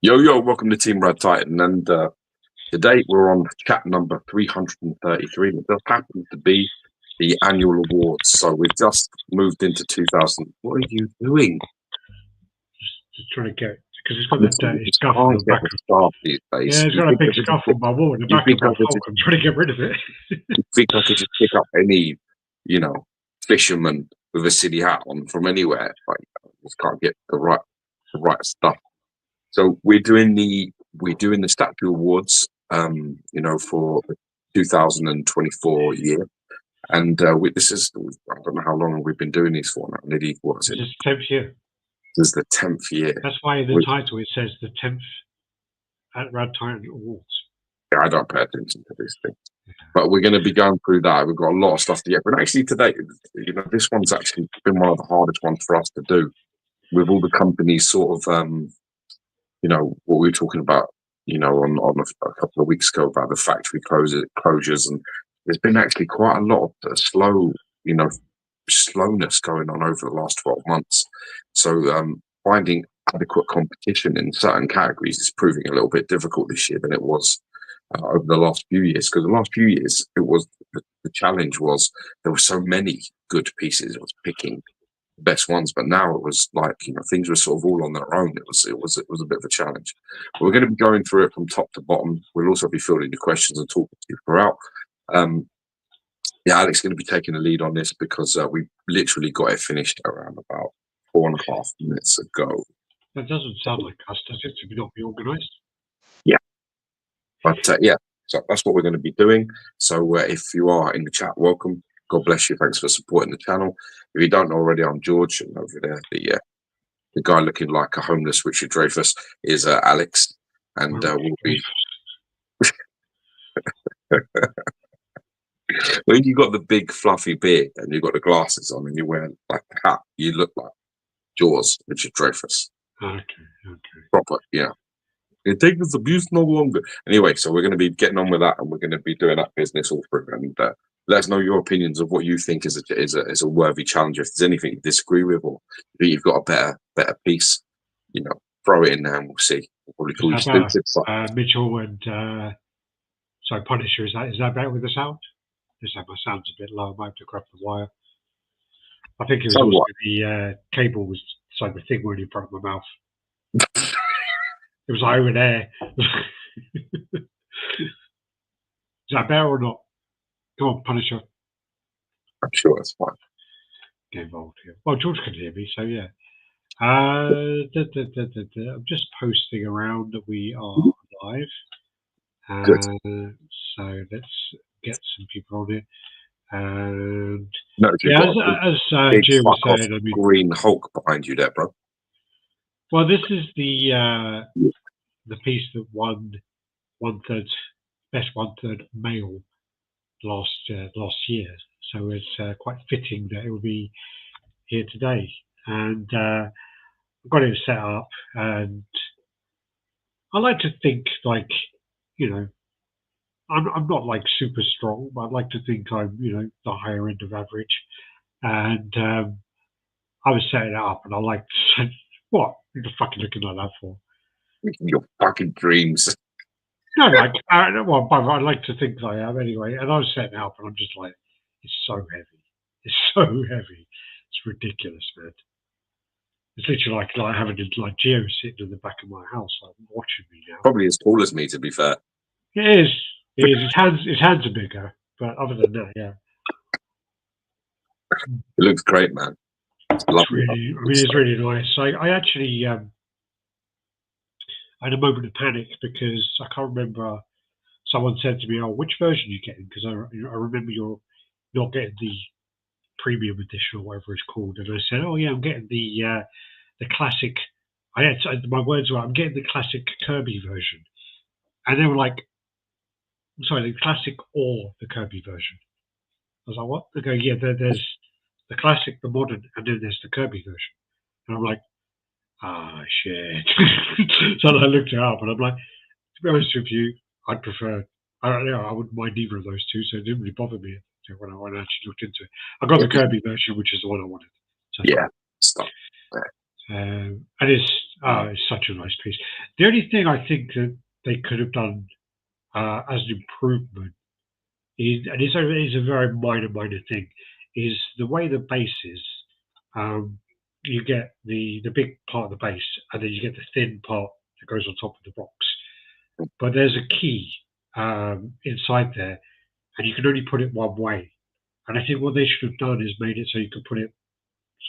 Yo, welcome to Team RaddTitan, and today we're on chat number 333. It just happens to be the annual awards, so we've just moved into 2000. What are you doing? Just trying to get, because it's got a dirty scuff on the back of these days. Yeah, it's got a big scuff on my wall in the back of my Hulk. I'm trying to get rid of it. You think I could just pick up any, fisherman with a city hat on from anywhere? Like, I just can't get the right stuff. So we're doing the statue awards, for the 2024 year, and this is, I don't know how long we've been doing these for now. Nearly This is the 10th year. This is the 10th year. That's why in the title it says the 10th RaddTitan Awards. Yeah, I don't pay attention to these things, but we're going to be going through that. We've got a lot of stuff to get, but actually today, this one's actually been one of the hardest ones for us to do, with all the companies sort of. What we were talking about, on a couple of weeks ago about the factory closures, and there's been actually quite a lot of slowness going on over the last 12 months. So finding adequate competition in certain categories is proving a little bit difficult this year than it was over the last few years. Because the last few years, it was the challenge was there were so many good pieces. It was picking best ones, but now it was like things were sort of all on their own. It was a bit of a challenge. But we're going to be going through it from top to bottom. We'll also be fielding your questions and talking to you throughout. Alex is going to be taking the lead on this because we literally got it finished around about 4.5 minutes ago. That doesn't sound like us, does it, to not be organised? Yeah, but so that's what we're going to be doing. So if you are in the chat, welcome. God bless you. Thanks for supporting the channel. If you don't know already, I'm George, and over there, the guy looking like a homeless Richard Dreyfuss is Alex, and we'll be. When you got the big fluffy beard and you got the glasses on and you're wearing like a hat, you look like Jaws, Richard Dreyfuss. Okay. Proper, yeah. It takes this abuse no longer. Anyway, so we're going to be getting on with that, and we're going to be doing that business all through, and let us know your opinions of what you think is a worthy challenge. If there's anything you disagree with, or if you've got a better piece, throw it in there and we'll see. We'll probably call you stupid. Mitchell and Punisher, is that better with the sound? This my sound's a bit low. I might have to grab the wire. I think it was also the cable was so the thing went in front of my mouth. It was over there. Is that better or not? Come on, Punisher. I'm sure it's fine. Get involved here. Well, George can hear me, so yeah. I'm just posting around that we are live. Good. So let's get some people on it. And as Jim was saying, green Hulk behind you there, bro. Well, this is the piece that won best one third male last year. So it's quite fitting that it will be here today. And I've got it set up, and I like to think like, I'm not like super strong, but I'd like to think I'm, the higher end of average. And I was setting it up, and I like to say, what? What the fuck are you looking like that for? Your fucking dreams. No, like, I like to think I am anyway. And I was setting it up, and I'm just like, it's so heavy. It's so heavy. It's ridiculous, man. It's literally like having like Geo sitting in the back of my house, like watching me now. Probably as tall as me, to be fair. It is. His hands are bigger, but other than that, yeah. It looks great, man. It's really nice. I actually I had a moment of panic because I can't remember. Someone said to me, "Oh, which version are you getting?" Because I remember you're not getting the premium edition or whatever it's called, and I said, "Oh yeah, I'm getting the classic." My words were, "I'm getting the classic Kirby version," and they were like, "Sorry, the classic or the Kirby version?" I was like, "What?" They go, "Yeah, there's the classic, the modern, and then there's the Kirby version." And I'm like, shit. So I looked it up, and I'm like, to be honest with you, I'd prefer. I wouldn't mind either of those two, so it didn't really bother me when I actually looked into it. I got the Kirby version, which is the one I wanted. So yeah, stop. and it's Oh, it's such a nice piece. The only thing I think that they could have done as an improvement is, and it's a very minor thing, is the way the base is. You get the big part of the base, and then you get the thin part that goes on top of the box. But there's a key inside there, and you can only put it one way. And I think what they should have done is made it so you could put it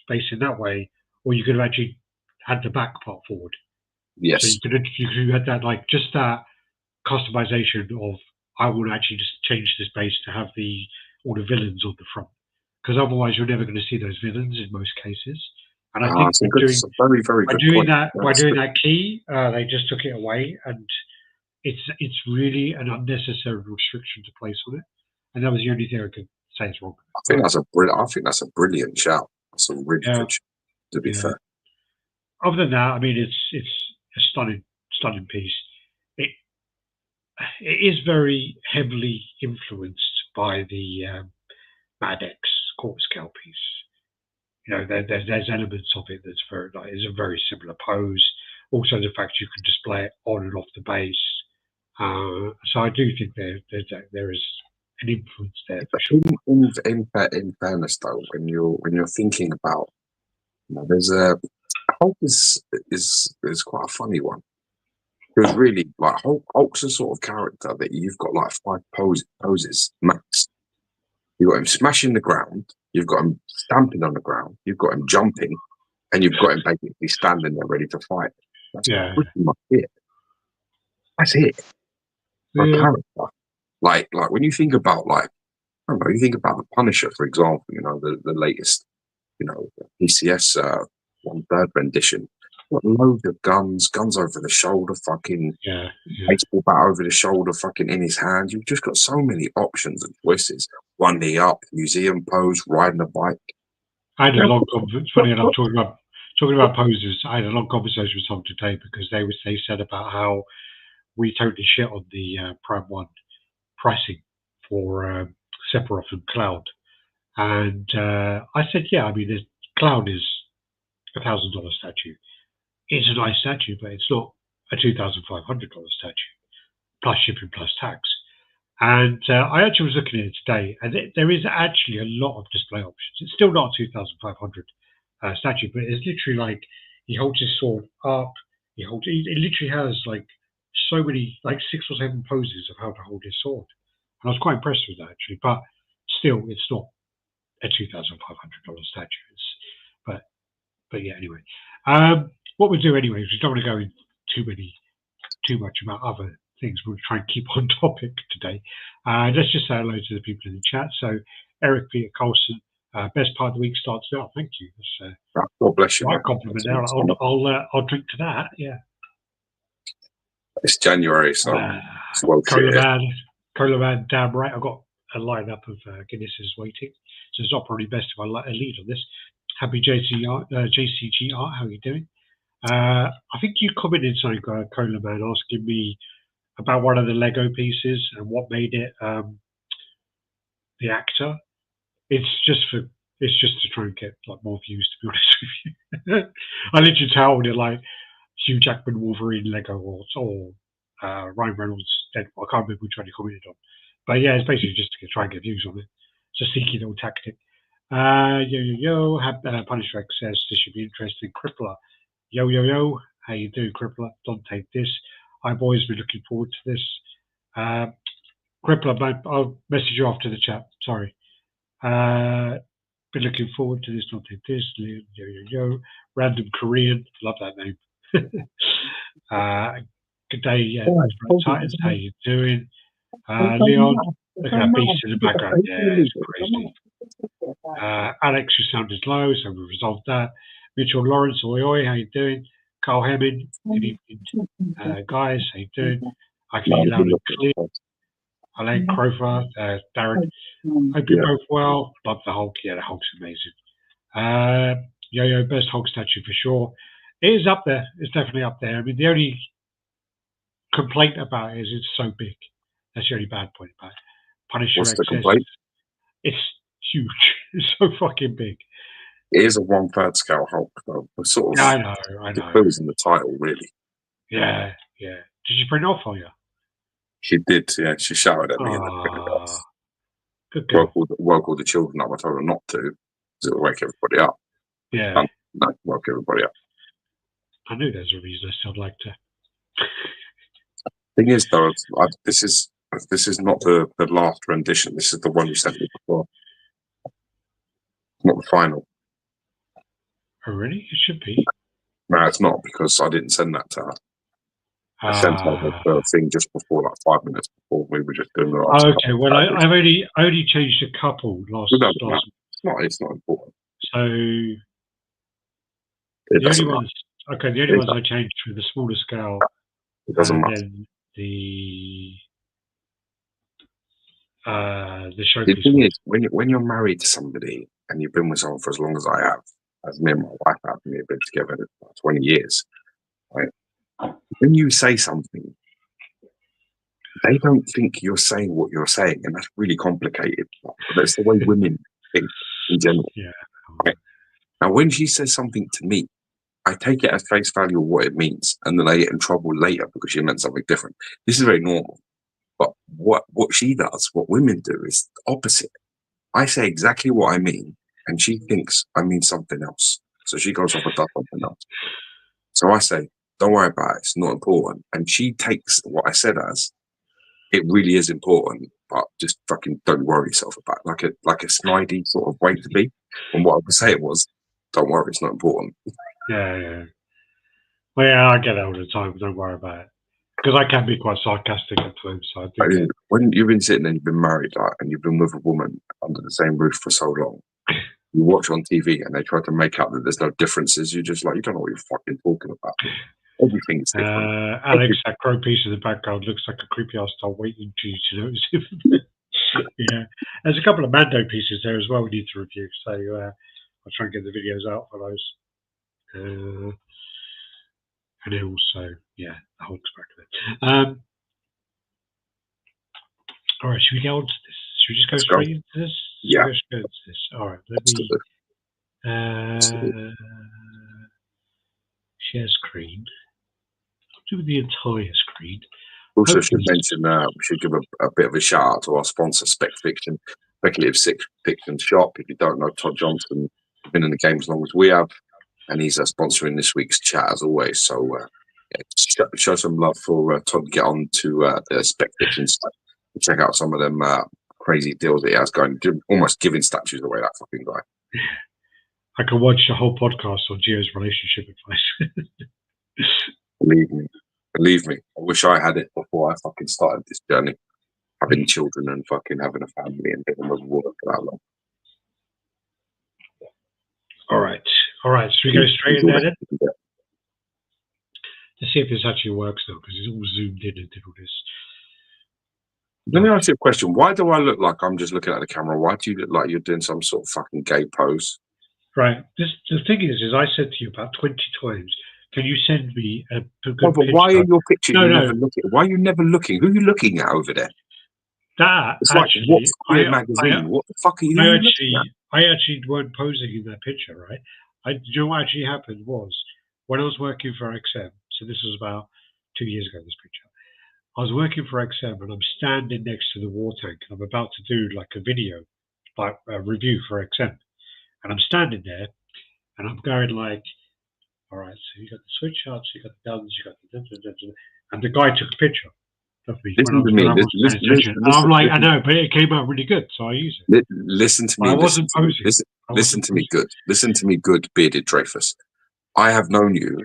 facing that way, or you could have actually had the back part forward. So Yes. you could have had that, like, just that customization of, I want to actually just change this base to have all the villains on the front, because otherwise you're never going to see those villains in most cases. And I think It's a very, very good point. by doing that key, they just took it away, and it's really an unnecessary restriction to place on it. And that was the only thing I could say is wrong. I think that's a brilliant shout. That's a really good shout, to be fair. Other than that, I mean, it's a stunning piece. It is very heavily influenced by the Mad X quarter scale piece. You know, there's elements of it that's very, like, it's a very similar pose. Also, the fact you can display it on and off the base. So I do think there is an influence there for sure. In fairness, though, when you're thinking about, there's Hulk is quite a funny one, because really, like, Hulk's a sort of character that you've got like 5 poses max. You've got him smashing the ground, you've got him stamping on the ground, you've got him jumping, and you've got him basically standing there ready to fight. That's pretty much it. That's it. For a character. Like when you think about, like, I don't know, you think about the Punisher, for example, the latest, PCS 1/3 rendition. Got loads of guns over the shoulder, fucking baseball bat over the shoulder, fucking in his hand. You've just got so many options and choices. 1 knee up, museum pose, riding a bike. I had a long conversation. Funny enough, talking about poses. I had a long conversation with someone today, because they said about how we totally shit on the Prime 1 pricing for Sephiroth and Cloud, and I said, yeah, I mean, Cloud is $1,000 statue. It's a nice statue, but it's not a $2,500 statue plus shipping plus tax. And I actually was looking at it today, and there is actually a lot of display options. It's still not a 2,500 statue, but it's literally like he holds his sword up. It literally has like so many, like 6 or 7 poses of how to hold his sword. And I was quite impressed with that, actually. But still, it's not a $2,500 statue. But yeah, anyway. What we'll do anyway is we don't want to go into too much about other things. We'll try and keep on topic today. Let's just say hello to the people in the chat. So Eric Peter Colson, best part of the week starts now. Thank you. That's God bless you. Right compliment there. I'll drink to that. Yeah. It's January, so Cola Man, damn right. I've got a lineup of Guinnesses waiting, so it's not probably best if I lead on this. Happy JCG Art, how are you doing? I think you commented something, Cola Man, asking me about one of the Lego pieces and what made it the actor. It's just to try and get like more views, to be honest with you. I literally told it like Hugh Jackman Wolverine Lego or Ryan Reynolds Deadpool. I can't remember which one he commented on, but yeah, it's basically just to try and get views on it. It's a sneaky little tactic. Punisher X says this should be interesting. Crippler, yo, how you doing, Crippler? Don't take this. I've always been looking forward to this. Crippler, I'll message you after the chat. Sorry. Been looking forward to this. Don't take this. Yo. Random Korean. Love that name. Good day, Titans. How you doing? Leon, look at that beast in the background. Yeah, it's crazy. Alex, you sounded low, so we resolved that. Mitchell Lawrence, oi, how you doing? Carl Hemming, good evening. Guys, how you doing? I can hear you loud and clear. Alain Crofer, Darren, hope you're both well. Love the Hulk. Yeah, the Hulk's amazing. Yo, best Hulk statue for sure. It is up there. It's definitely up there. I mean, the only complaint about it is it's so big. That's the only bad point about it. Punisher What's the complaint? It's huge. It's so fucking big. It is a 1/3 scale Hulk, though. The sort Yeah, of I the know. clue is in the title, really. Yeah. Did she print off for you? She did, yeah. She shouted at me and then put it off. Ah, good girl. Woke all the children up. I told her not to, because it would wake everybody up. Yeah, No, woke everybody up. I knew there's a reason I still liked her. Thing is, though, this is not the last rendition. This is the one you sent me before. It's not the final. Oh, really? It should be. No, it's not, because I didn't send that to her. I sent her the thing just before, like 5 minutes before we were just doing the last. Okay, well, I've only changed a couple last. It's not important. So the only ones I changed were the smaller scale. It doesn't matter. Then the showpiece. The thing is, when you're married to somebody and you've been with someone for as long as I have, as me and my wife have, and we've been together for 20 years, right? When you say something, they don't think you're saying what you're saying, and that's really complicated. That's the way women think in general. Yeah. Right? Now, when she says something to me, I take it at face value of what it means, and then I get in trouble later because she meant something different. This is very normal. But what she does, what women do, is the opposite. I say exactly what I mean, and she thinks I mean something else. So she goes off and does something else. So I say, don't worry about it, it's not important. And she takes what I said as, it really is important, but just fucking don't worry yourself about it. Like a snidey sort of way to be. And what I would say it was, don't worry, it's not important. Yeah. Well, yeah, I get that all the time. Don't worry about it. Because I can be quite sarcastic at times. So when you've been sitting and you've been married, and you've been with a woman under the same roof for so long, you watch on TV and they try to make out that there's no differences. You're just like, you don't know what you're fucking talking about. Everything is different. Alex, that crow piece in the background looks like a creepy ass doll waiting for you to notice him. Yeah. There's a couple of Mando pieces there as well we need to review. So I'll try and get the videos out for those. And then also, the Hulk's back there. All right, should we get on to this? Should we just go straight into this? Yeah. Go into this. All right, let me share screen. I'll do the entire screen. Also, should mention we should give a bit of a shout out to our sponsor, Spec Fiction, Speculative Fiction Shop. If you don't know, Todd Johnson has been in the game as long as we have, and he's sponsoring this week's chat as always. So show some love for Todd. Get on to the Spec Fiction site. Check out some of them crazy deals that he has going, almost giving statues away, that fucking guy. I can watch the whole podcast on Gio's relationship advice. Believe me. I wish I had it before I fucking started this journey. Having children and fucking having a family and getting with work for that long. All right. So we go straight in there then? To see if this actually works though, because it's all zoomed in and did all this. Let me ask you a question. Why do I look like I'm just looking at the camera? Why do you look like you're doing some sort of fucking gay pose? Right. The thing is I said to you about 20 times, can you send me a good but picture? Why are your pictures never looking? Why are you never looking? Who are you looking at over there? It's actually, like, what's Queer Magazine? What the fuck are you looking at? I actually weren't posing in that picture, right? Do you know what actually happened was, when I was working for XM, so this was about 2 years ago, this picture, I was working for XM and I'm standing next to the war tank and I'm about to do like a video, like a review for XM. And I'm standing there and I'm going like, all right, so you got the switch shots, you got the guns, you got the... And the guy took a picture of me. I'm like, I know, but it came out really good, so I use it. Listen to me. I wasn't posing. Listen to me good. Listen to me good, bearded Dreyfus. I have known you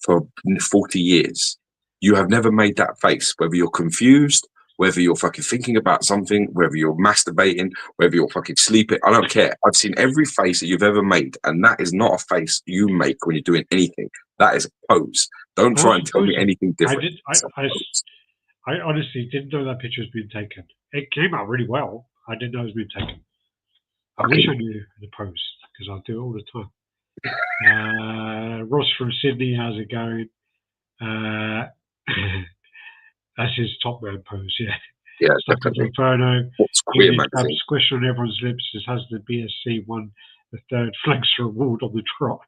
for 40 years. You have never made that face, whether you're confused, whether you're fucking thinking about something, whether you're masturbating, whether you're fucking sleeping. I don't care. I've seen every face that you've ever made, and that is not a face you make when you're doing anything. That is a pose. Don't try and tell me anything different. I honestly didn't know that picture was being taken. It came out really well. I didn't know it was being taken. I wish I knew the pose, because I do it all the time. Ross from Sydney, how's it going? That's his top man pose, yeah. Yeah, Stuck with Inferno. What's Queer Magazine? Squish on everyone's lips. This has the BSC one the third Flagster Award on the trot.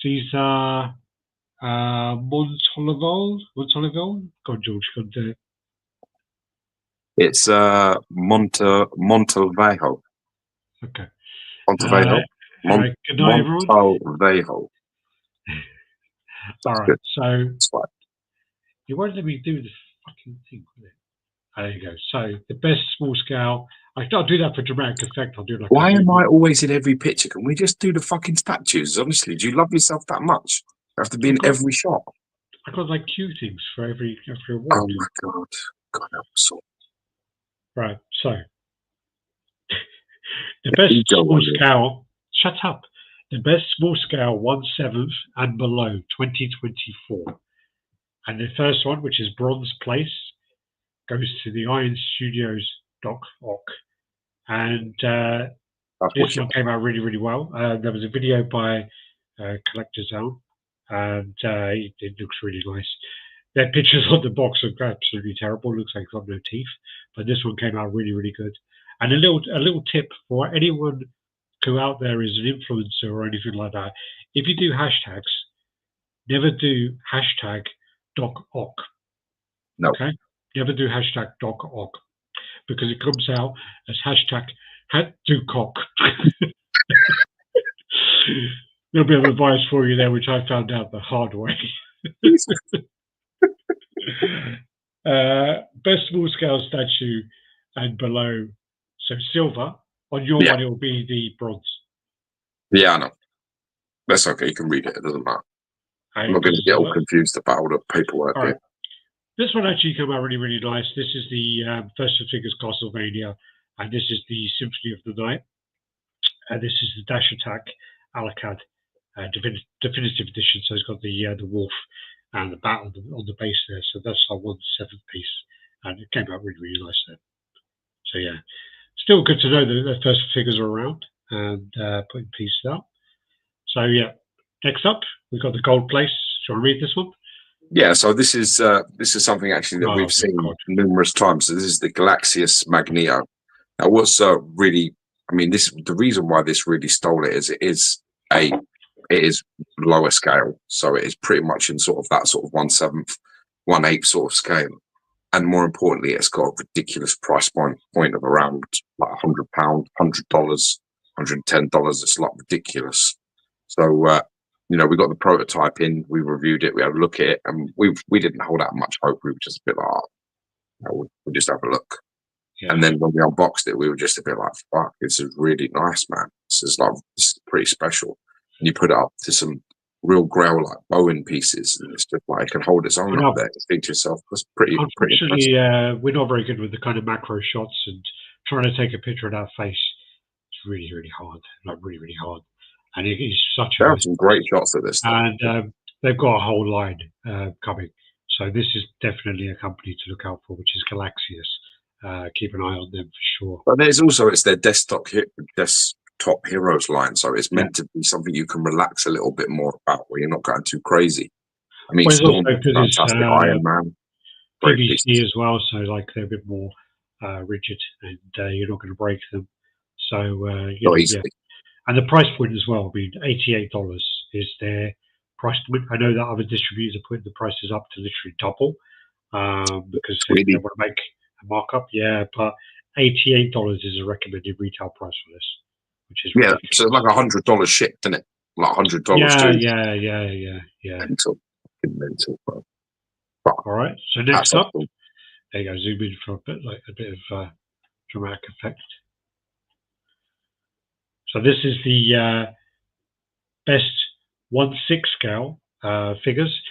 Caesar Montolival. Go on, George. Go on, do it. It's Montalvejo. Okay. Montalvejo. Anyway, good night, everyone. Montalvejo. All right. Good. So That's fine. you won't let me do the fucking thing, will it? There you go. So the best small scale. I'll do that for dramatic effect. I'll do like. Why am I always in every picture? Can we just do the fucking statues? Honestly, do you love yourself that much? You have to be in every shot. I got like cute things for every award. Oh my god. God, that was so. Right. So the best small scale. Shut up. The best small scale 1/7 and below 2024. And the first one, which is bronze place, goes to the Iron Studios Doc Ock. And this one came out really, really well. There was a video by Collector's Own, and it looks really nice. Their pictures on the box are absolutely terrible. It looks like it's got no teeth. But this one came out really, really good. And a little tip for anyone who out there is an influencer or anything like that. If you do hashtags, never do hashtag DocOck. No. Okay? Never do hashtag DocOck. Because it comes out as hashtag HatDoCock. A little bit of advice for you there, which I found out the hard way. Best small scale statue and below. So silver. On your one, it will be the bronze. Yeah, I know. That's okay. You can read it. It doesn't matter. I'm not going to get all confused about all the paperwork here. This one actually came out really, really nice. This is the First of Figures Castlevania, and this is the Symphony of the Night. This is the Dash Attack Alakad Definitive Edition. So it's got the wolf and the bat on the base there. So that's our 1/7 piece, and it came out really, really nice there. So yeah, still good to know that the First Figures are around and putting pieces out. So yeah, next up we've got the gold place. Do you want to read this one? Yeah, so this is something actually that we've seen numerous times. So this is the Galaxius Magneto. Now, what's really, I mean, the reason why this really stole it is it is lower scale, so it is pretty much in sort of that sort of 1/7, 1/8 sort of scale, and more importantly, it's got a ridiculous price point of around like £100, $100, $110. It's like ridiculous. So. We got the prototype in, we reviewed it, we had a look at it, and we didn't hold out much hope. We were just a bit like, we'll just have a look. Yeah. And then when we unboxed it, we were just a bit like, fuck, this is really nice, man. This is pretty special. And you put it up to some real Grail like Bowen pieces, and it's just like it can hold its own up there. You think to yourself, that's pretty impressive. We're not very good with the kind of macro shots, and trying to take a picture of that face is really, really hard. Like really, really hard. And it is such there are some great shots of this stuff. And they've got a whole line coming. So this is definitely a company to look out for, which is Galaxius. Keep an eye on them for sure. But there's also, it's their desktop heroes line. So it's meant to be something you can relax a little bit more about, where you're not going too crazy. I mean, Storm, fantastic, Iron Man. PVC as well. So like they're a bit more rigid, and you're not going to break them. So not easily. Yeah. And the price point as well, I mean, $88 is their price point. I know that other distributors are putting the prices up to literally double because they want to make a markup. Yeah, but $88 is a recommended retail price for this, which is ridiculous. So it's like $100 shipped, isn't it? Like $100. Yeah. Mental, bro. All right. So next up, there you go. Zoom in for a bit of dramatic effect. So this is the best 1/6 scale figures.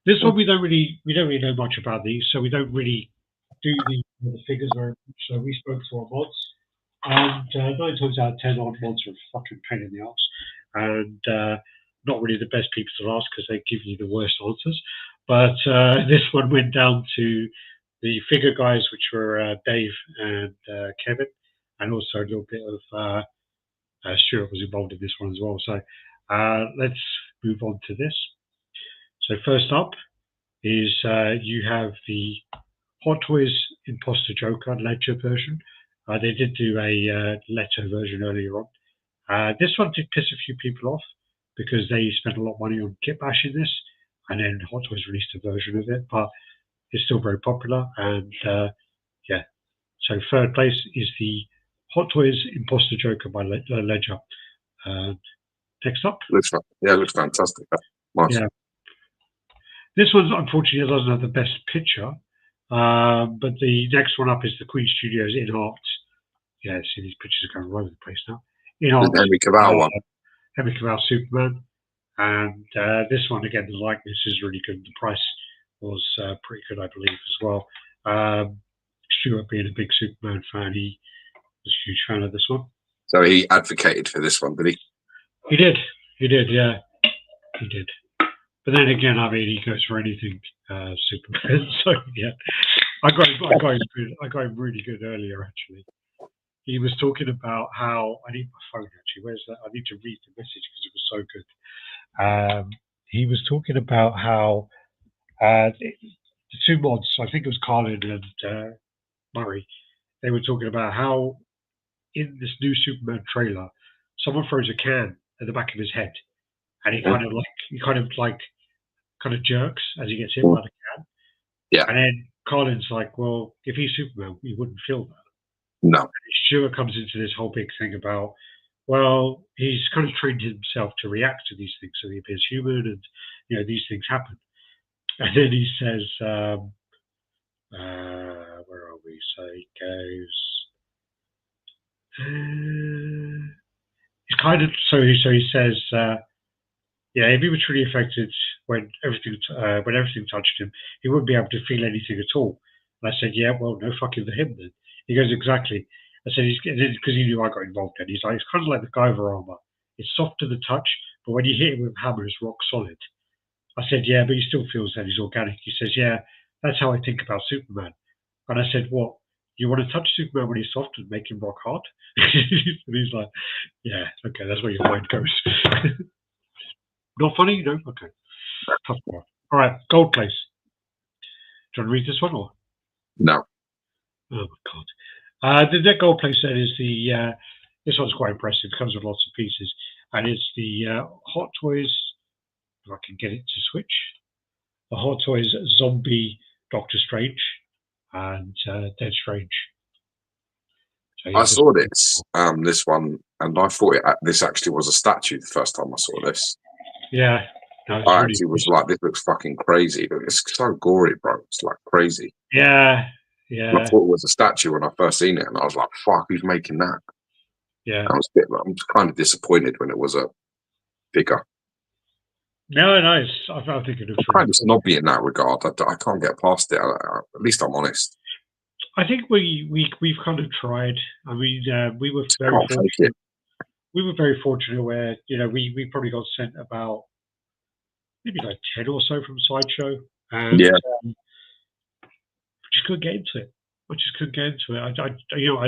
This one we don't really know much about these, so we don't really do the figures very much. So we spoke to our mods, and 9 times out of 10, our mods are a fucking pain in the arse, and not really the best people to ask because they give you the worst answers. But this one went down to the figure guys, which were Dave and Kevin, and also a little bit of. Stuart was involved in this one as well. So let's move on to this. So first up is you have the Hot Toys Imposter Joker Ledger version. They did do a letter version earlier on. This one did piss a few people off because they spent a lot of money on kit bashing this, and then Hot Toys released a version of it, but it's still very popular. And yeah, so third place is the Hot Toys Imposter Joker by Ledger. Next up, looks fantastic. Nice. Yeah, this one unfortunately doesn't have the best picture, but the next one up is the Queen Studios in art. Yeah, see these pictures are going all over the place now. In art, Henry Cavill one. Henry Cavill Superman, and this one again, the likeness is really good. The price was pretty good, I believe, as well. Stuart, being a big Superman fan, he was a huge fan of this one. So he advocated for this one, did he? He did, yeah, he did. But then again, I mean, he goes for anything, Superman. So yeah, I got him really good earlier. Actually, he was talking about how I need my phone. Actually, where's that? I need to read the message because it was so good. He was talking about how the two mods, I think it was Carlin and Murray, they were talking about how in this new Superman trailer, someone throws a can at the back of his head, and he kind of jerks as he gets hit by the can. Yeah. And then Colin's like, well, if he's Superman, he wouldn't feel that. No. And Stuart comes into this whole big thing about, well, he's kind of trained himself to react to these things, so he appears human, and these things happen. And then he says, where are we? So he goes, it's kind of so he says, yeah, if he was truly affected when everything touched him, he wouldn't be able to feel anything at all. And I said, yeah, well, no fucking for him then. He goes, exactly. I said, because he knew I got involved in. He's like, it's kind of like the Guyver armor. It's soft to the touch, but when you hit him with a hammer, it's rock solid. I said, yeah, but he still feels that he's organic. He says, yeah, that's how I think about Superman. And I said, what? You want to touch Superman when he's soft and make him rock hard? And he's like, yeah, okay, that's where your mind goes. Not funny? No? Okay. Tough one. All right, gold place. Do you want to read this one or? No. Oh my god. The gold place then is the this one's quite impressive. It comes with lots of pieces. And it's the Hot Toys, if I can get it to switch. The Hot Toys Zombie Doctor Strange and Dead Strange. So, I saw this one, and I thought this actually was a statue the first time I saw this. Yeah. No, I actually was like, this looks fucking crazy. It's so gory, bro. It's like crazy. Yeah. Yeah. And I thought it was a statue when I first seen it, and I was like, fuck, who's making that? Yeah. I'm kind of disappointed when it was a figure. No, I think it looks I'm kind of snobby in that regard. I can't get past it. At least I'm honest. I think we've kind of tried. I mean, we were very fortunate. We were very fortunate where we probably got sent about maybe like 10 or so from Sideshow, and yeah, we just couldn't get into it. I just couldn't get into it.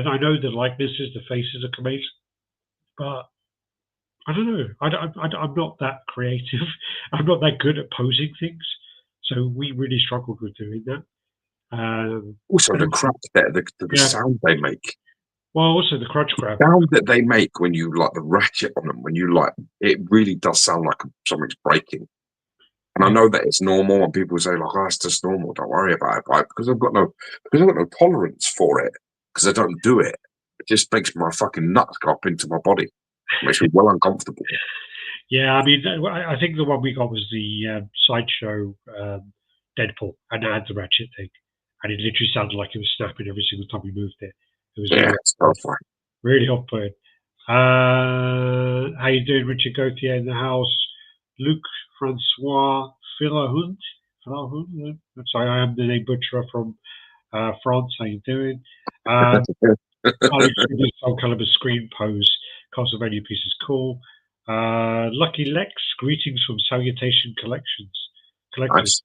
I know the likenesses, the faces are amazing, but I don't know. I'm not that creative. I'm not that good at posing things, so we really struggled with doing that. Also, the crutch there, the sound they make. Well, also the crutch grab. The sound that they make when you like the ratchet on them, when you like, it really does sound like something's breaking. And I know that it's normal, and people say like, "Oh, it's just normal. Don't worry about it." But because I've got no tolerance for it, because I don't do it. It just makes my fucking nuts go up into my body. It makes me well uncomfortable. Yeah, I mean, I think the one we got was the Sideshow Deadpool, and it had the ratchet thing, and it literally sounded like it was snapping every single time we moved it. It was really off-putting. How you doing, Richard Gauthier in the house? Luc Francois Philahund. I'm sorry, I am the name butcher from France. How you doing? Alex, Soul Calibur screen pose. Castlevania piece is cool. Lucky Lex, greetings from Salutation Collectors. Nice.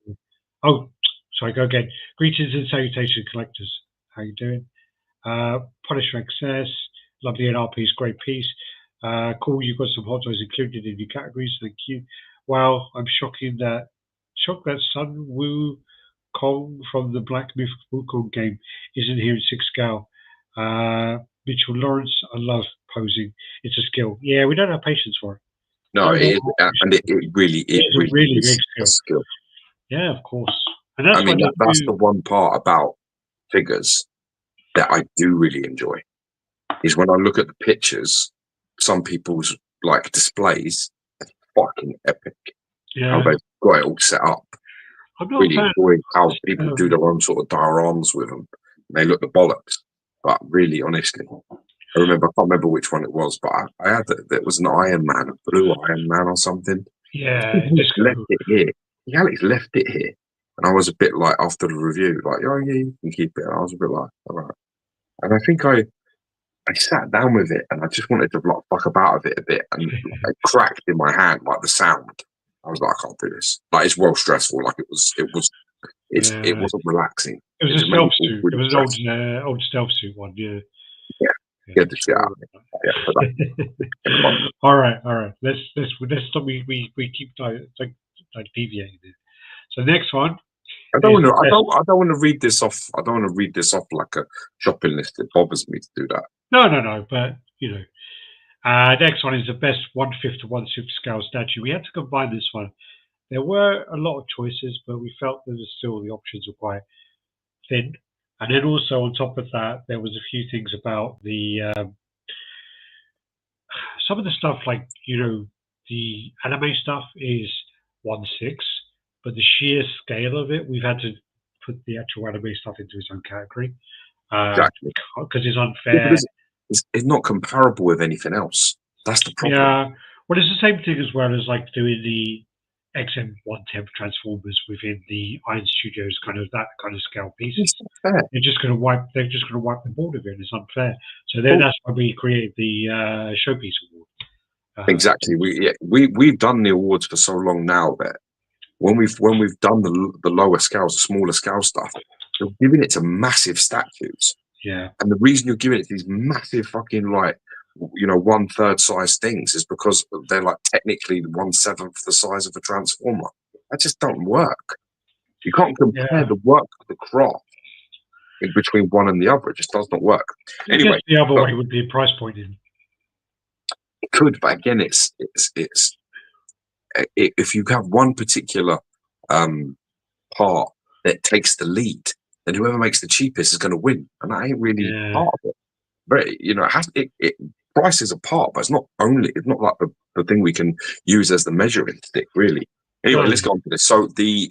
Oh, sorry, go again. Greetings and Salutation Collectors. How you doing? Punisher Excess, lovely NR piece, great piece. Cool, you've got some Hot Toys included in your categories, thank you. Wow, I'm shocked that Sun Wu Kong from the Black Myth Wukong game isn't here in 6 scale. Mitchell Lawrence, I love posing. It's a skill. Yeah, we don't have patience for it. No, it is, and it really It's a really big is a skill. skill. Yeah, of course. And that's I mean, that's the one part about figures that I do really enjoy, is when I look at the pictures, some people's like displays are fucking epic. How they've got it all set up. I'm not Really enjoy how people do their own sort of dioramas with them. They look the bollocks, but really, honestly, I can't remember which one it was, but I had that was an Iron Man, a blue Iron Man or something. Yeah, left it here. Alex left it here, and I was a bit like after the review, like, oh yeah, you can keep it. And I was a bit like, all right. And I think I sat down with it, and I just wanted to like fuck about with it a bit, and it cracked in my hand, like the sound. I was like, I can't do this. Like, it's well stressful. Like, it wasn't relaxing. It was a stealth suit. It was an old stealth suit one. Yeah. Get the shit out of it. Yeah, all right. Let's stop. We keep deviating there. So next one. I don't want to read this off. I don't want to read this off like a shopping list. It bothers me to do that. No. But next one is the best 1/5 to 1/6 scale statue. We had to combine this one. There were a lot of choices, but we felt that still the options were quite thin. And then also on top of that, there was a few things about the some of the stuff, like the anime stuff is 1/6, but the sheer scale of it, we've had to put the actual anime stuff into its own category Exactly, because it's unfair. It's not comparable with anything else. That's the problem. Yeah, well, it's the same thing as well as like doing the XM 110 Transformers within the Iron Studios that kind of scale pieces. They're just going to wipe the board of it. It's unfair. So then that's why we created the Showpiece Award. Exactly. We've done the awards for so long now that when we've done the lower scales, the smaller scale stuff, you're giving it to massive statues. Yeah. And the reason you're giving it to these massive fucking 1/3 size things is because they're like technically 1/7 the size of a Transformer. That just don't work. You can't compare the work of the craft in between one and the other. It just does not work. Anyway, the other way would be a price point in. It could, but again, it's if you have one particular part that takes the lead, then whoever makes the cheapest is going to win, and that ain't really part of it. But price is a part, but it's not like the thing we can use as the measuring stick, really. Anyway, let's go on to this. So the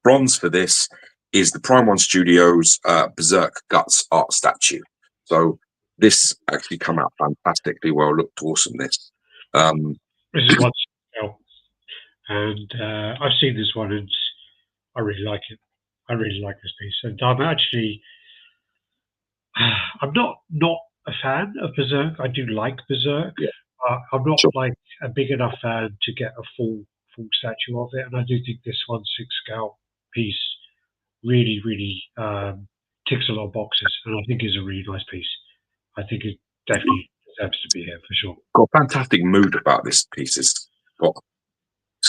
bronze for this is the Prime One Studios Berserk Guts art statue. So this actually come out fantastically well. Looked awesome. This is one scale, and I've seen this one, and I really like it. I really like this piece, and I'm not a fan of Berserk. I do like Berserk. Yeah. I'm not like a big enough fan to get a full statue of it, and I do think this 1/6 scale piece really ticks a lot of boxes, and I think is a really nice piece. I think it definitely deserves to be here for sure. Got a fantastic mood about this piece. It's got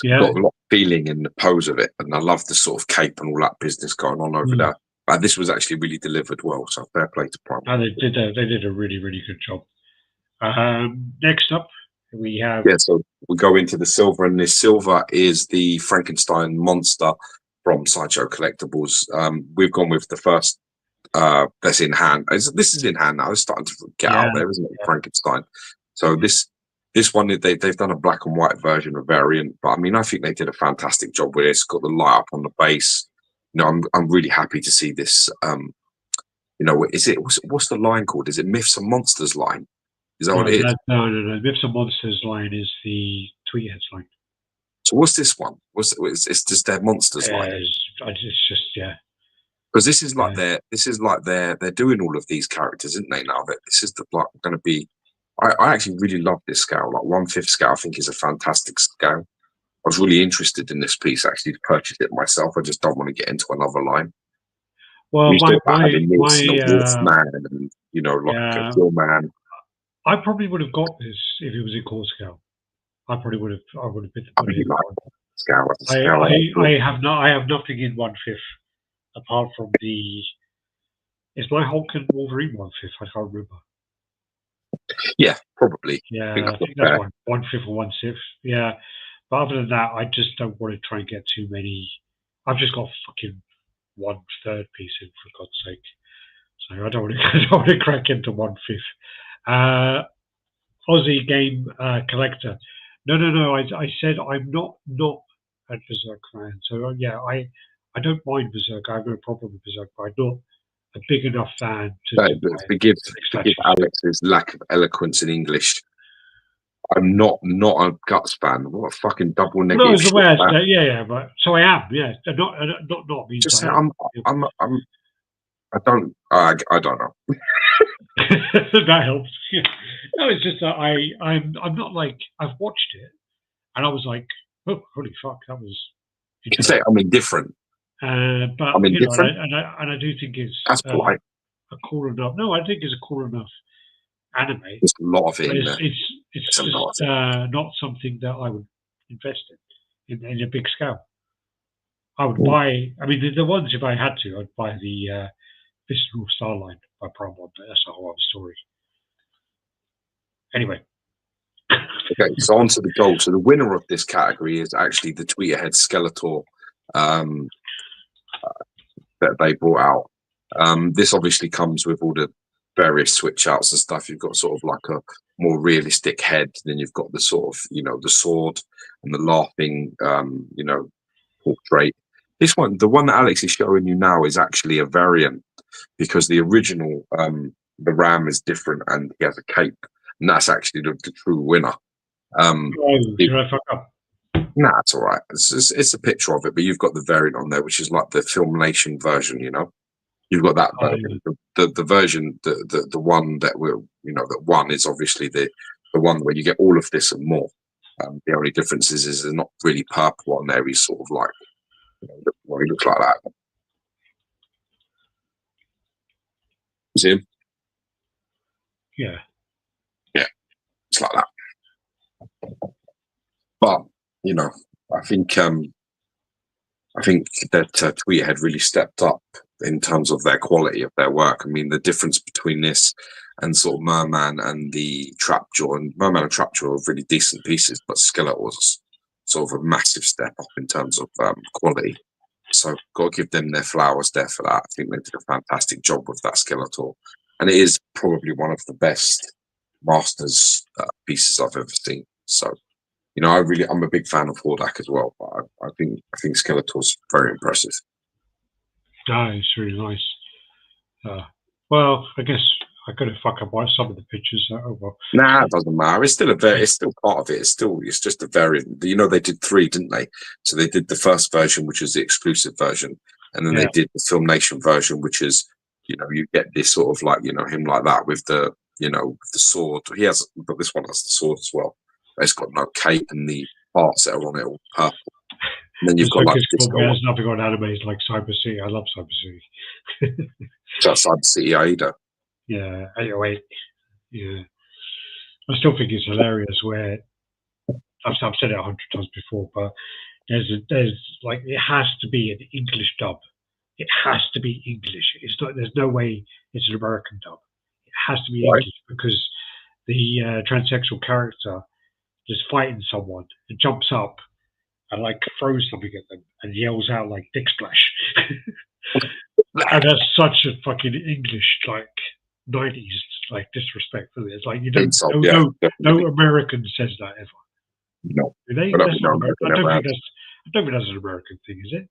a lot of feeling in the pose of it, and I love the sort of cape and all that business going on over there. But this was actually really delivered well, so fair play to Prime. And they did a really good job. Next up, we have so we go into the silver, and this silver is the Frankenstein monster from Sideshow Collectibles. We've gone with the first that's in hand. This is in hand now. It's starting to get out there, isn't it? Yeah. Frankenstein. So this one, they've done a black and white version of variant, but I mean, I think they did a fantastic job with it. It's got the light up on the base. I'm really happy to see this. What's the line called? Is it Myths and Monsters line? Is that what it is? No. Myths and Monsters line is the Tweetheads line. So what's this one? It's just their Monsters line. It's just Because this is like they're doing all of these characters, isn't they? Now that this is going to be. I actually really love this scale. Like 1/5 scale, I think is a fantastic scale. I was really interested in this piece actually to purchase it myself. I just don't want to get into another line. Well, man, and Kill Man. I probably would have got this if it was in core scale. I would have been. I have nothing in 1/5 apart from the Is my Hulk and Wolverine 1/5? I can't remember. Yeah, probably. Yeah, I think that's 1/5 or 1/6. Yeah, but other than that, I just don't want to try and get too many. I've just got fucking 1/3 piece in, for God's sake. So I don't want to, I don't want to crack into 1/5. Aussie game collector. No. I said I'm not a Berserk fan. So yeah, I don't mind Berserk. I have no problem with Berserk, but I'm not a big enough fan to forgive Alex's lack of eloquence in English. I'm not a Guts fan. What a fucking double negative. No, it's the way I say, yeah, but so I am, yeah. Not means just I don't know. That helps. No, it's just that I'm not like, I've watched it and I was like, oh, holy fuck, that was. You can say I'm indifferent. But I'm indifferent. and I do think it's that's polite. A cool enough. No, I think it's a cool enough anime. There's a lot of it in there. It's just not something that I would invest in a big scale. I would buy. I mean, the ones, if I had to, I'd buy the Visceral Starline by Preorder. That's a whole other story. Anyway. Okay, so on to the gold. So the winner of this category is actually the Tweeterhead Skeletor that they brought out. This obviously comes with all the various switch outs and stuff. You've got sort of like a more realistic head, then you've got the sort of, the sword and the laughing, portrait. This one, the one that Alex is showing you now, is actually a variant because the original, the Ram is different and he has a cape, and that's actually the true winner. Did I fuck up? Nah, it's all right. It's a picture of it, but you've got the variant on there, which is like the Filmation version. You've got that version. The version, the one that that one is obviously the one where you get all of this and more. The only difference is they're not really purple on there. He's sort of like, he looks like that. See him? Yeah. Yeah, it's like that. But I think that Tweeterhead really stepped up in terms of their quality of their work. I mean, the difference between this and sort of Merman and the Trapjaw, and Merman and Trapjaw are really decent pieces, but Skeletor was sort of a massive step up in terms of quality. So got to give them their flowers there for that. I think they did a fantastic job with that Skeletor, and it is probably one of the best Masters pieces I've ever seen. So. I'm a big fan of Hordak as well, but I think Skeletor's very impressive. Oh, it's really nice. Well, I guess I could have fucked up some of the pictures. Oh well. Nah, it doesn't matter. It's still it's still part of it. It's just a variant. They did 3, didn't they? So they did the first version, which is the exclusive version, and then they did the Filmation version, which is, you get this sort of like, him like that with the, with the sword. But this one has the sword as well. It's got no cape, and the parts that are on it all purple. And then you've got like this. There's nothing on animes like Cyber City. I love Cyber City. That's Cyber City Aida. Yeah, 808. Yeah, I still think it's hilarious. Where I've said it 100 times before, but there's like, it has to be an English dub. It has to be English. It's not. There's no way it's an American dub. It has to be English because the transsexual character just fighting someone and jumps up and like throws something at them and yells out like "Dick Splash." And that's such a fucking English, like 90s, like disrespect for it. It's like, no American says that ever. No. Do they? I don't think that's an American thing, is it?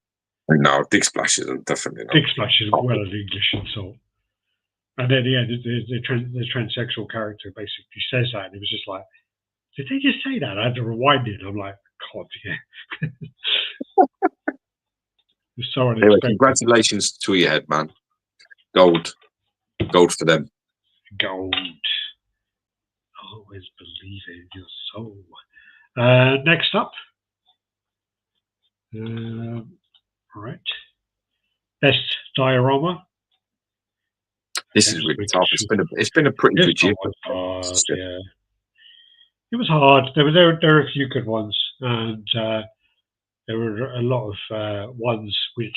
No, Dick Splash isn't, definitely not. Dick Splash is well an English insult. And then the transsexual character basically says that, and it was just like, did they just say that? I had to rewind it. I'm like, God, yeah. It's so unexpected. Anyway, congratulations to Tweeterhead, man. Gold for them. Gold. Always believe in your soul. Next up. All right. Best diorama. This is really tough. It's been a pretty good year. Yeah. It was hard. There were a few good ones, and there were a lot of ones which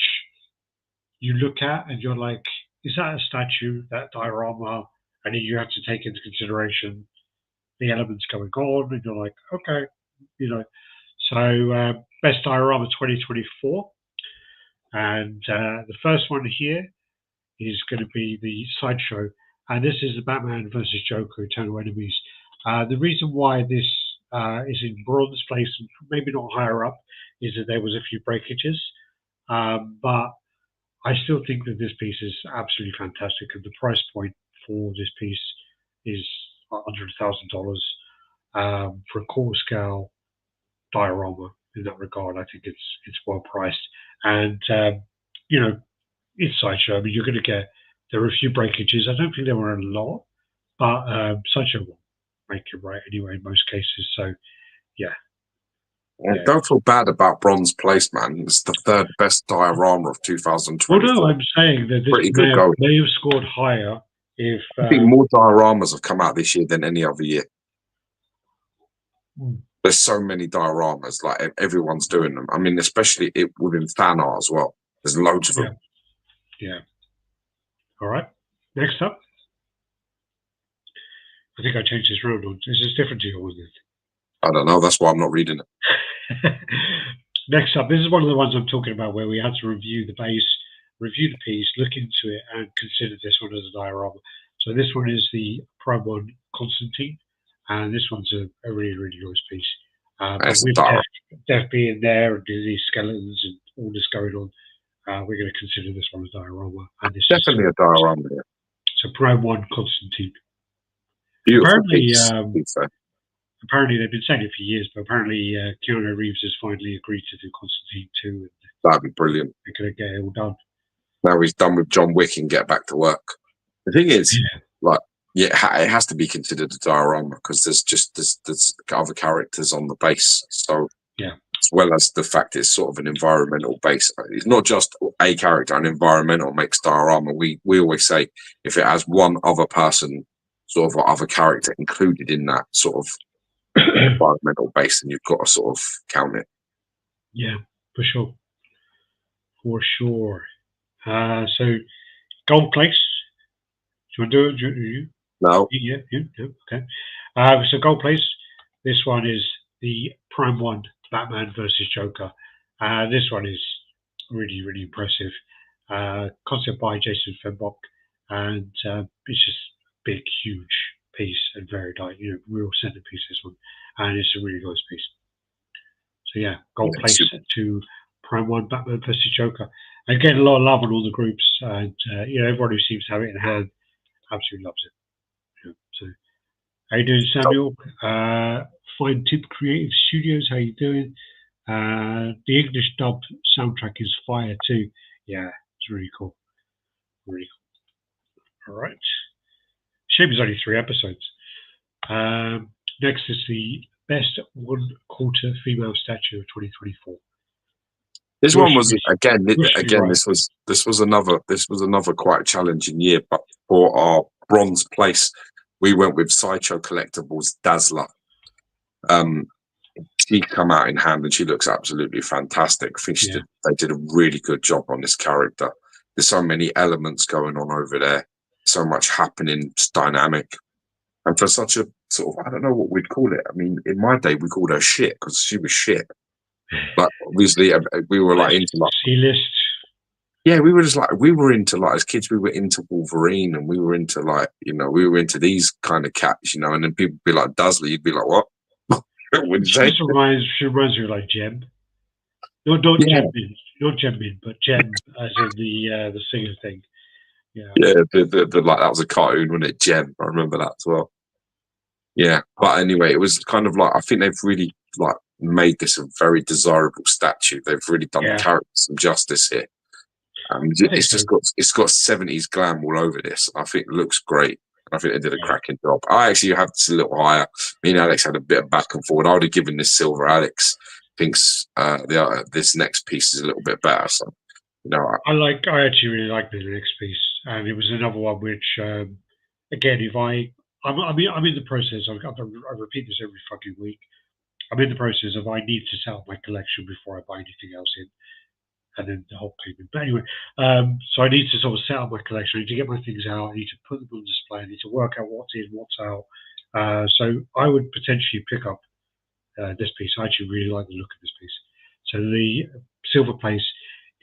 you look at and you're like, is that a statue, that diorama? And then you have to take into consideration the elements going on, and you're like, okay, you know. So best diorama 2024, and the first one here is going to be the sideshow, and this is the Batman versus Joker Eternal Enemies. The reason why this is in bronze place and maybe not higher up is that there was a few breakages, but I still think that this piece is absolutely fantastic, and the price point for this piece is $100,000 for a quarter scale diorama. In that regard, I think it's well priced, and you know, it's sideshow. I mean, you're going to get, there are a few breakages. I don't think there were a lot, but sideshow will make it right anyway in most cases. So yeah. Don't feel bad about bronze place, man. It's the third best diorama of 2020. Well, no, I'm saying that this may have scored higher if I think more dioramas have come out this year than any other year. There's so many dioramas, like everyone's doing them. I mean, especially within fan art as well. There's loads of them. Yeah. All right. Next up. I think I changed this round on. This is different to yours, isn't it? I don't know. That's why I'm not reading it. Next up, this is one of the ones I'm talking about where we had to review the base, review the piece, look into it, and consider this one as a diorama. So this one is the Prime 1 Constantine, and this one's a really, really nice piece. With Death being there and these skeletons and all this going on, we're going to consider this one a diorama. And this definitely a diorama. Yeah. So Prime 1 Constantine. Beautiful Apparently, they've been saying it for years, but apparently Keanu Reeves has finally agreed to do Constantine 2. That'd be brilliant. They're going to get it all done. Now he's done with John Wick and get back to work. The thing is, it has to be considered a diorama because there's other characters on the base. So as well as the fact it's sort of an environmental base. It's not just a character, an environmental makes diorama. We always say if it has one other person, sort of other character included in that sort of environmental base, and you've got to sort of count it. Yeah, for sure. For sure. So, gold place. Do you want to do it? No. Yeah, okay. So, gold place. This one is the Prime 1 Batman versus Joker. This one is really, really impressive. Concept by Jason Fenbock, and it's just big, huge piece and very light, real centerpiece, this one, and it's a really nice piece. So yeah, gold place to Prime 1 Batman versus Joker, and getting a lot of love on all the groups, and everyone who seems to have it in hand absolutely loves it. So how you doing, Samuel? Fine Tip Creative Studios, how you doing? The English dub soundtrack is fire too. Yeah, it's really cool. Really cool. All right. Shame it's only 3 episodes. Next is the best 1/4 female statue of 2024. This one was this was another quite challenging year, but for our bronze place, we went with Sideshow Collectibles Dazzler. She come out in hand and she looks absolutely fantastic. I think they did a really good job on this character. There's so many elements going on over there. So much happening, it's dynamic, and for such a sort of, I don't know what we'd call it. I mean, in my day, we called her shit because she was shit. But obviously, we were like into like C-list. Yeah, we were into like as kids, we were into Wolverine, and we were into like we were into these kind of cats, and then people would be like Dazzler, you'd be like, what? She reminds me of like Gem. Not Gem Min, but Gem as in the singer thing. Yeah, the like that was a cartoon, wasn't it? Gem, I remember that as well. Yeah, but anyway, it was kind of like I think they've really like made this a very desirable statue. They've really done the character some justice here. It's got 70s glam all over this. I think it looks great. I think they did a cracking job. I actually have this a little higher. Me and Alex had a bit of back and forward. I would have given this silver. Alex thinks this next piece is a little bit better. So I actually really like the next piece, and it was another one which, again, I'm in the process. I repeat this every fucking week. I'm in the process of I need to sell my collection before I buy anything else in, and then the whole payment. But anyway, so I need to sort of set up my collection. I need to get my things out. I need to put them on display. I need to work out what's in, what's out. So I would potentially pick up this piece. I actually really like the look of this piece. So the silver place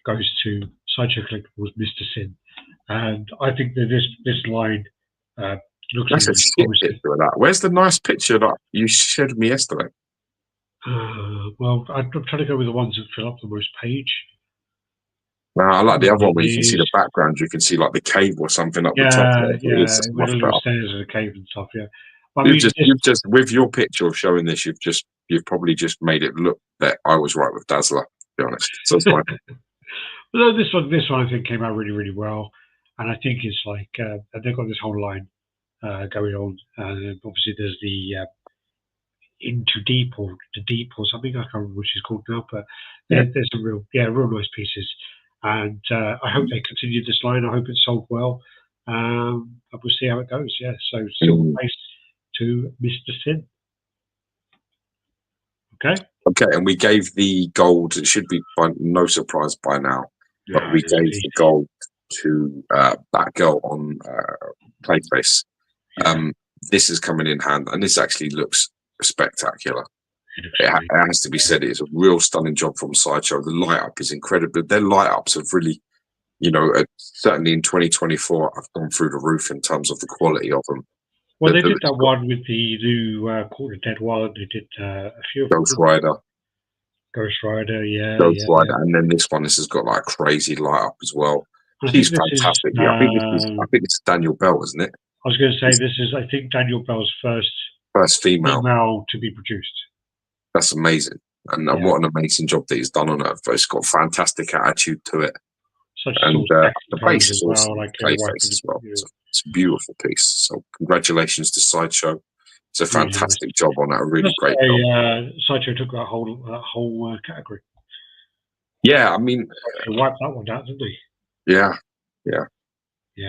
goes to Sideshow Collectibles, Mr. Sin, and I think that this line looks. That's a shit picture of that. Where's the nice picture that you showed me yesterday? Well, I'm trying to go with the ones that fill up the most page. No, I like the other one where you can see the background. You can see like the cave or something up the top. Yeah, with the little stairs in the cave and stuff. Yeah, but you've just with your picture of showing this, you've probably just made it look that I was right with Dazzler. To be honest, so it's fine. Well, this one I think came out really, really well, and I think it's like they've got this whole line going on. Obviously, there's the Into Deep or The Deep or something. I can't remember which is called now, but there's some real nice pieces. And I hope they continue this line. I hope it's sold well. But we'll see how it goes. Yeah. So silver place to Mr. Sin. Okay. Okay, and we gave the gold. It should be no surprise by now, but we gave the gold to Batgirl on Playface. This is coming in hand, and this actually looks spectacular. It has to be said. It's a real stunning job from Sideshow. The light up is incredible. Their light ups have really, certainly in 2024, I've gone through the roof in terms of the quality of them. Well, they did that one with the new Court of Dead one. They did a few. Ghost Rider, yeah. Ghost Rider, and then this one. This has got like crazy light up as well. She's fantastic. I think it's Daniel Bell, isn't it? I was going to say this is. I think Daniel Bell's first female to be produced. That's amazing, and what an amazing job that he's done on it. It's got a fantastic attitude to it, and the face as well, as well. It's a beautiful piece. So congratulations to Sideshow. It's a fantastic job on it. A really great job. Sideshow took that whole category. Yeah, I mean, he wiped that one out, didn't he? Yeah. Yeah,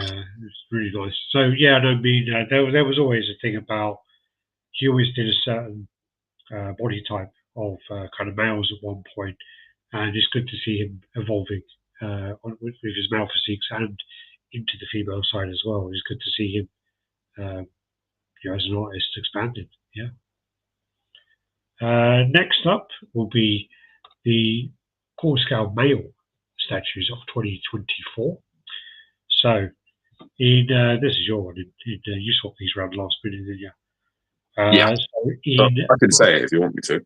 it's really nice. So yeah, I mean, there was always a thing about he always did a certain body type of kind of males at one point, and it's good to see him evolving with his male physiques and into the female side as well. It's good to see him, as an artist, expanding. Yeah. Next up will be the core scale male statues of 2024. So, this is your one. You swapped these around last minute, didn't you? I can say it if you want me to. Do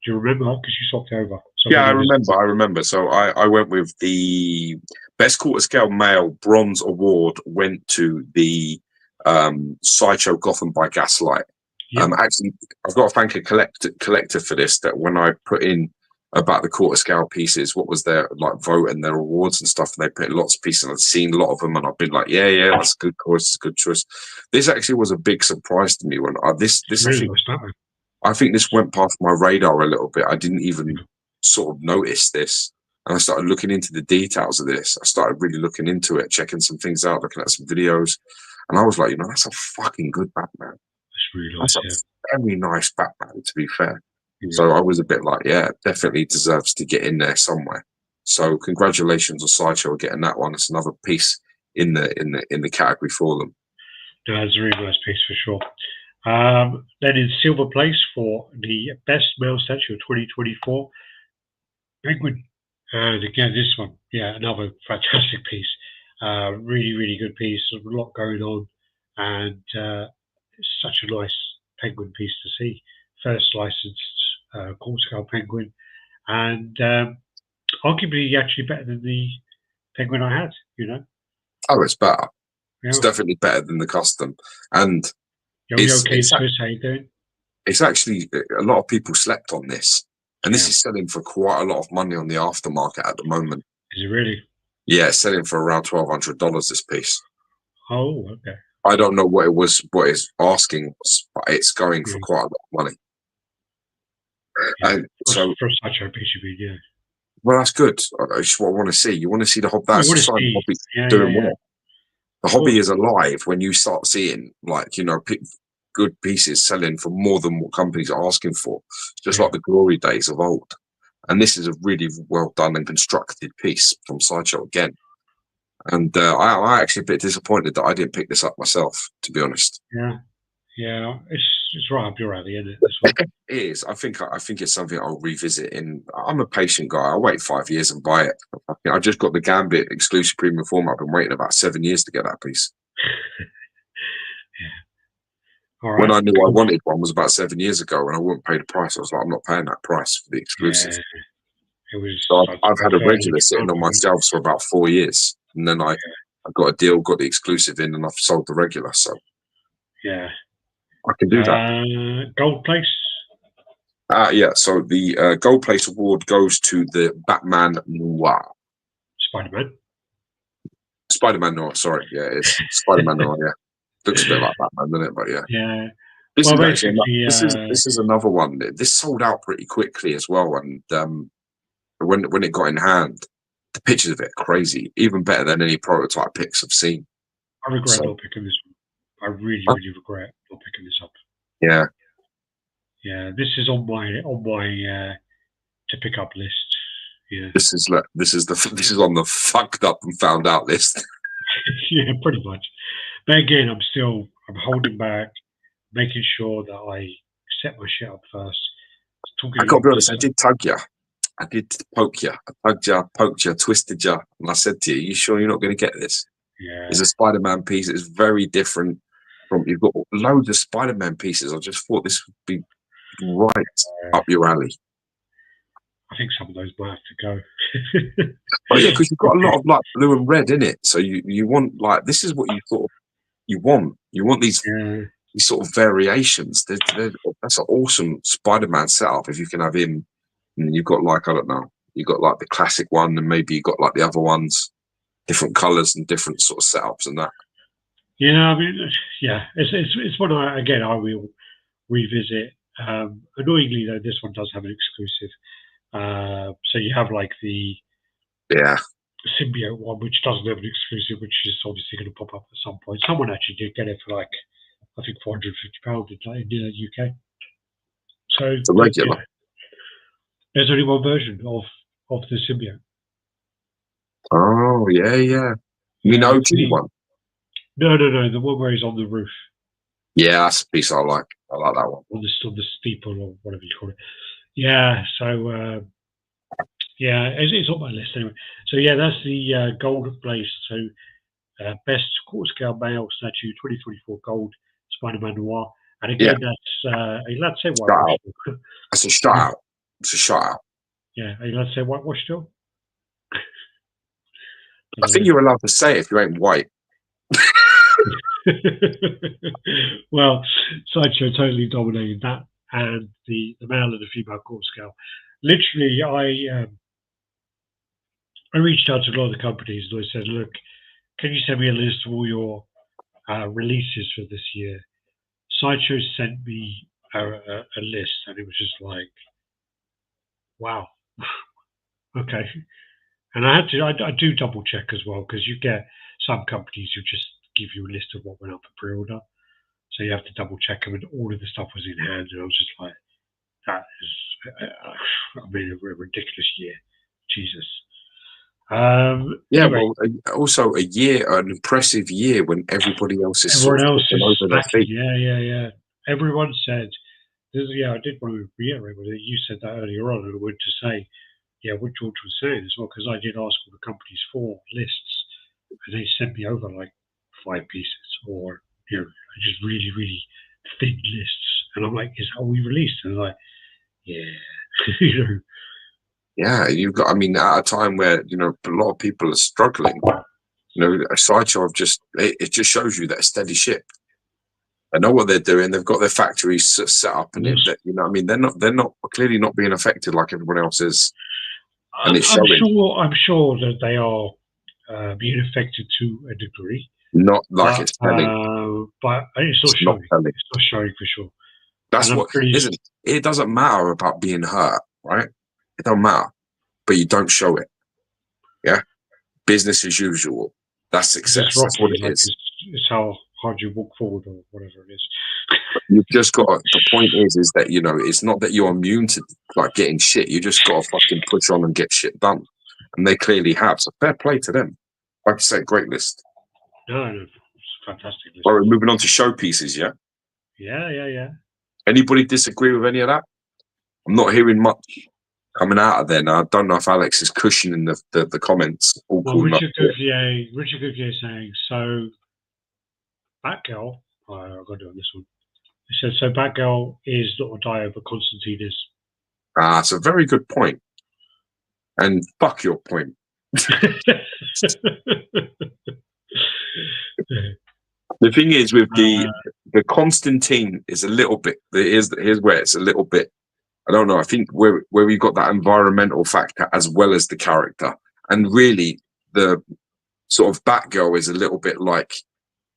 you remember? Because you swapped over. So I remember. So I went with the best quarter scale male bronze award went to the Sideshow Gotham by Gaslight. Yep. Actually, I've got to thank a collector for this. That when I put in about the quarter scale pieces, what was their vote and their awards and stuff, and they put lots of pieces, and I've seen a lot of them, and I've been like, yeah, that's a good choice, it's a good choice. This actually was a big surprise to me when I think this went past my radar a little bit. I didn't even sort of notice this, and I started looking into the details of this. I started really looking into it, checking some things out, looking at some videos, and I was like, that's a fucking good Batman. That's really nice. That's a very nice Batman, to be fair. So I was a bit like, definitely deserves to get in there somewhere. So congratulations on Sideshow for getting that one. It's another piece in the category for them. No, it's a really nice piece for sure. Then in silver place for the best male statue of 2024, Penguin. And again, this one, another fantastic piece. Really, really good piece. A lot going on, and it's such a nice Penguin piece to see. First licensed quarter scale Penguin, and arguably actually better than the Penguin I had. Oh, it's better. Yeah. It's definitely better than the custom, and it's actually a lot of people slept on this, and this is selling for quite a lot of money on the aftermarket at the moment. Is it really? Yeah, it's selling for around $1,200 this piece. Oh, okay. I don't know what it's asking, but it's going for quite a lot of money. And so for such a piece, well, that's good. It's what I want to see. You want to see the hobby. That's the sign of hobby doing well. The hobby is alive when you start seeing, good pieces selling for more than what companies are asking for. Just like the glory days of old. And this is a really well done and constructed piece from Sideshow again. And I actually a bit disappointed that I didn't pick this up myself, to be honest. Yeah, it's right up your alley, isn't it? This one. It is. I think it's something I'll revisit. I'm a patient guy. I'll wait 5 years and buy it. I just got the Gambit exclusive premium format. I've been waiting about 7 years to get that piece. All right. When I knew I wanted one was about 7 years ago, and I wouldn't pay the price. I was like, I'm not paying that price for the exclusive. It was. So I've had a regular sitting on my shelves for about 4 years, and then I got a deal, got the exclusive in, and I've sold the regular. So yeah, I can do that. Gold place. Yeah. So the Gold Place Award goes to the Batman Noir. Spider-Man Noir. Sorry, yeah, it's Spider-Man Noir. Yeah, looks a bit like Batman, doesn't it? But yeah. Yeah. This is another one. This sold out pretty quickly as well, and when it got in hand, the pictures of it are crazy, even better than any prototype pics I've seen. I regret not picking this one. I really regret not picking this up. Yeah. Yeah, this is on my to pick up list. Yeah. This is on the fucked up and found out list. Yeah, pretty much. But again, I'm holding back, making sure that I set my shit up first. I gotta be honest, I did tug you. I did poke you. I tugged you, poked you, twisted you, and I said to you, "You sure you're not going to get this?" Yeah. It's a Spider-Man piece. It's very different from. You've got loads of Spider-Man pieces. I just thought this would be right up your alley. I think some of those might have to go. Oh yeah, because you've got a lot of like blue and red in it. So you want like this is what you want. You want these sort of variations. That's an awesome Spider-Man setup if you can have him. And you've got like, I don't know, you've got like the classic one, and maybe you've got like the other ones, different colours and different sort of setups and that. Yeah, I mean, yeah, it's one again I will revisit. Annoyingly though, this one does have an exclusive. So you have like the symbiote one, which doesn't have an exclusive, which is obviously going to pop up at some point. Someone actually did get it for like, I think £450 in the UK. So it's a regular. Yeah. There's only one version of the symbiote. Oh yeah. You mean OG one? No, the one where he's on the roof. Yeah, that's a piece I like. I like that one. On the steeple or whatever you call it. Yeah, so it's on my list anyway. So yeah, that's the gold place. So best quarter scale male statue 2024 gold Spider-Man Noir. And again, that's are you allowed to say whitewash? That's a shout out. It's a shout out. Yeah, are you allowed to say whitewash still? I think you're allowed to say it if you ain't white. Well, Sideshow totally dominated that, and the male and the female quarter scale. Literally, I reached out to a lot of the companies and I said, "Look, can you send me a list of all your releases for this year?" Sideshow sent me a list, and it was just like, "Wow, okay." And I do double check as well, because you get some companies who just give you a list of what went up for pre-order, so you have to double check them, and all of the stuff was in hand, and I was just like, that is, I mean, a ridiculous year, Jesus. Anyway, well, also an impressive year when everybody else is over their feet. Yeah. Everyone said, I did want to reiterate whether you said that earlier on, and I wanted to say, what George was saying as well, because I did ask all the companies for lists, and they sent me over like 5 pieces, or just really, really thin lists, and I'm like, is that all we released? And they're like, yeah, Yeah, you've got. I mean, at a time where a lot of people are struggling, a Sideshow of it just shows you that a steady ship. They know what they're doing. They've got their factories set up, and I mean, they're not clearly not being affected like everyone else is. And it's showing. I'm sure that they are being affected to a degree. Not like it's telling, but it's not showing. It's not showing for sure. That's what isn't. It doesn't matter about being hurt, right? It don't matter, but you don't show it. Yeah, business as usual. That's success. That's what it is. It's how hard you walk forward, or whatever it is. You've just got. The point is that it's not that you're immune to like getting shit. You just got to fucking push on and get shit done. And they clearly have. So fair play to them. Like I said, great list. No, it's fantastic list. All right, moving on to showpieces, yeah? Yeah. Anybody disagree with any of that? I'm not hearing much coming out of there now. I don't know if Alex is cushioning the comments. All well, cool. Richard Gouvier saying, so Batgirl, I've got to do on this one. He said, so Batgirl is not a Dio, but Constantine is. It's a very good point. And fuck your point. The thing is with the Constantine is a little bit, here's where it's a little bit, I don't know, I think where we've got that environmental factor as well as the character. And really the sort of Batgirl is a little bit like,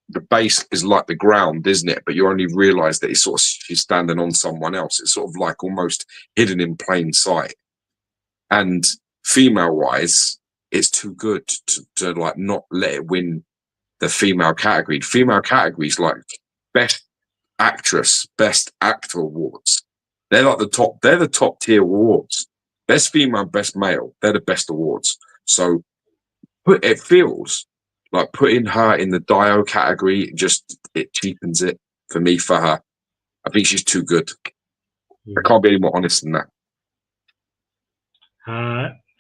the base is like the ground, isn't it? But you only realise that it's sort of, she's standing on someone else. It's sort of like almost hidden in plain sight. And female-wise, it's too good to like not let it win the female category. Female categories like best actress, best actor awards. They're like the top tier awards. Best female, best male. They're the best awards. So it feels like putting her in the Dio category, it cheapens it for me, for her. I think she's too good. I can't be any more honest than that.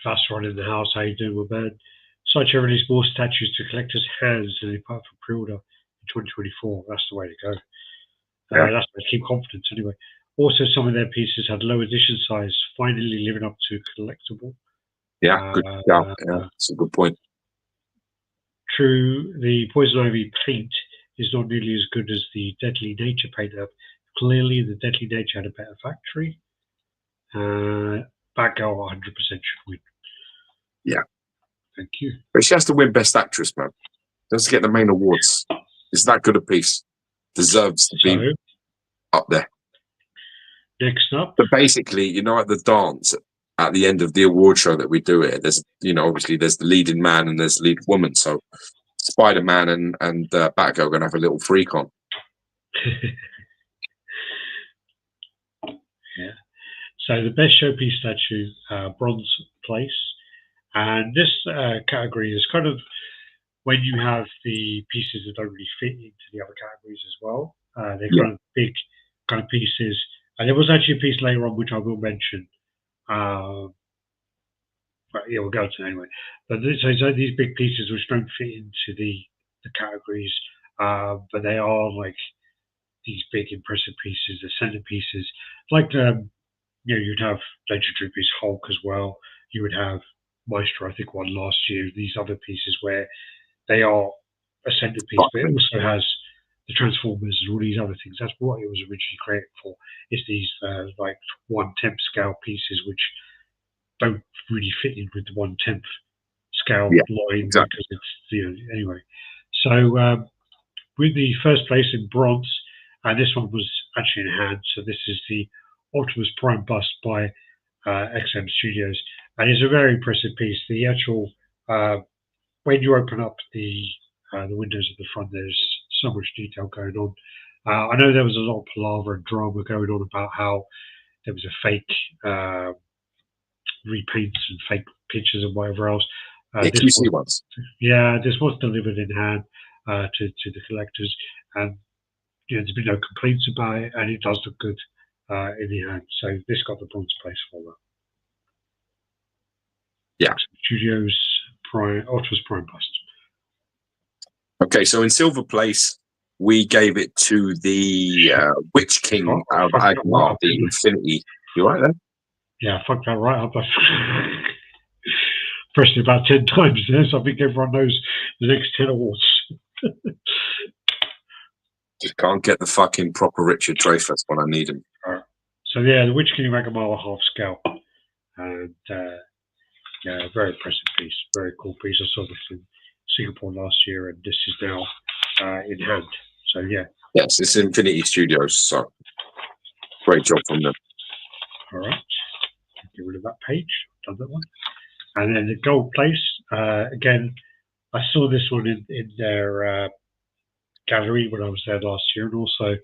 That's right in the house. How you doing, my man? Such released more statues to collectors' hands than they put for pre-order in 2024. That's the way to go. That's why I keep confidence anyway. Also, some of their pieces had low edition size, finally living up to collectible. Yeah, good. Yeah, that's a good point. True, the Poison Ivy paint is not nearly as good as the Deadly Nature paint. Clearly, the Deadly Nature had a better factory. Batgirl 100% should win. Yeah. Thank you. But she has to win Best Actress, man. Doesn't get the main awards. It's that good a piece. Deserves to be up there. Next up. But basically, you know, at the dance at the end of the award show that we do it, there's, you know, obviously there's the leading man and there's the lead woman. So Spider-Man and Batgirl are going to have a little freak on. Yeah. So the best showpiece statue, bronze place. And this category is kind of when you have the pieces that don't really fit into the other categories as well. They're kind of big kind of pieces. And there was actually a piece later on which I will mention. But yeah, we'll go to it anyway. But so these big pieces which don't fit into the categories, but they are like these big impressive pieces, the centerpieces. Like you'd have Legendary Piece Hulk as well. You would have Maestro, I think, won last year. These other pieces where they are a centerpiece, but it also has the Transformers and all these other things. That's what it was originally created for. It's these like 1/10 scale pieces which don't really fit in with the 1/10 scale line because it's anyway. So with the first place in bronze, and this one was actually in hand. So this is the Optimus Prime bust by XM Studios, and it's a very impressive piece. The actual when you open up the windows at the front, there's so much detail going on. I know there was a lot of palaver and drama going on about how there was a fake repaints and fake pictures and whatever else. This was delivered in hand to the collectors, and there's been no complaints about it, and it does look good in the hand. So this got the bronze place for that. Yeah. Studios Optimus Prime bust. Okay, so in silver place, we gave it to the Witch King of Agmar, the Infinity. You right there? Yeah, I fucked that right up. Pressed it about 10 times there, so I think everyone knows the next 10 awards. Just can't get the fucking proper Richard Dreyfuss when I need him. Right. So yeah, the Witch King of Agmar half scale. And yeah, very impressive piece, very cool piece. I saw this in Singapore last year, and this is now in hand. So yeah. Yes, it's Infinity Studios, so great job from them. All right. Get rid of that page. Done that one. And then the gold place, again, I saw this one in their gallery when I was there last year, and also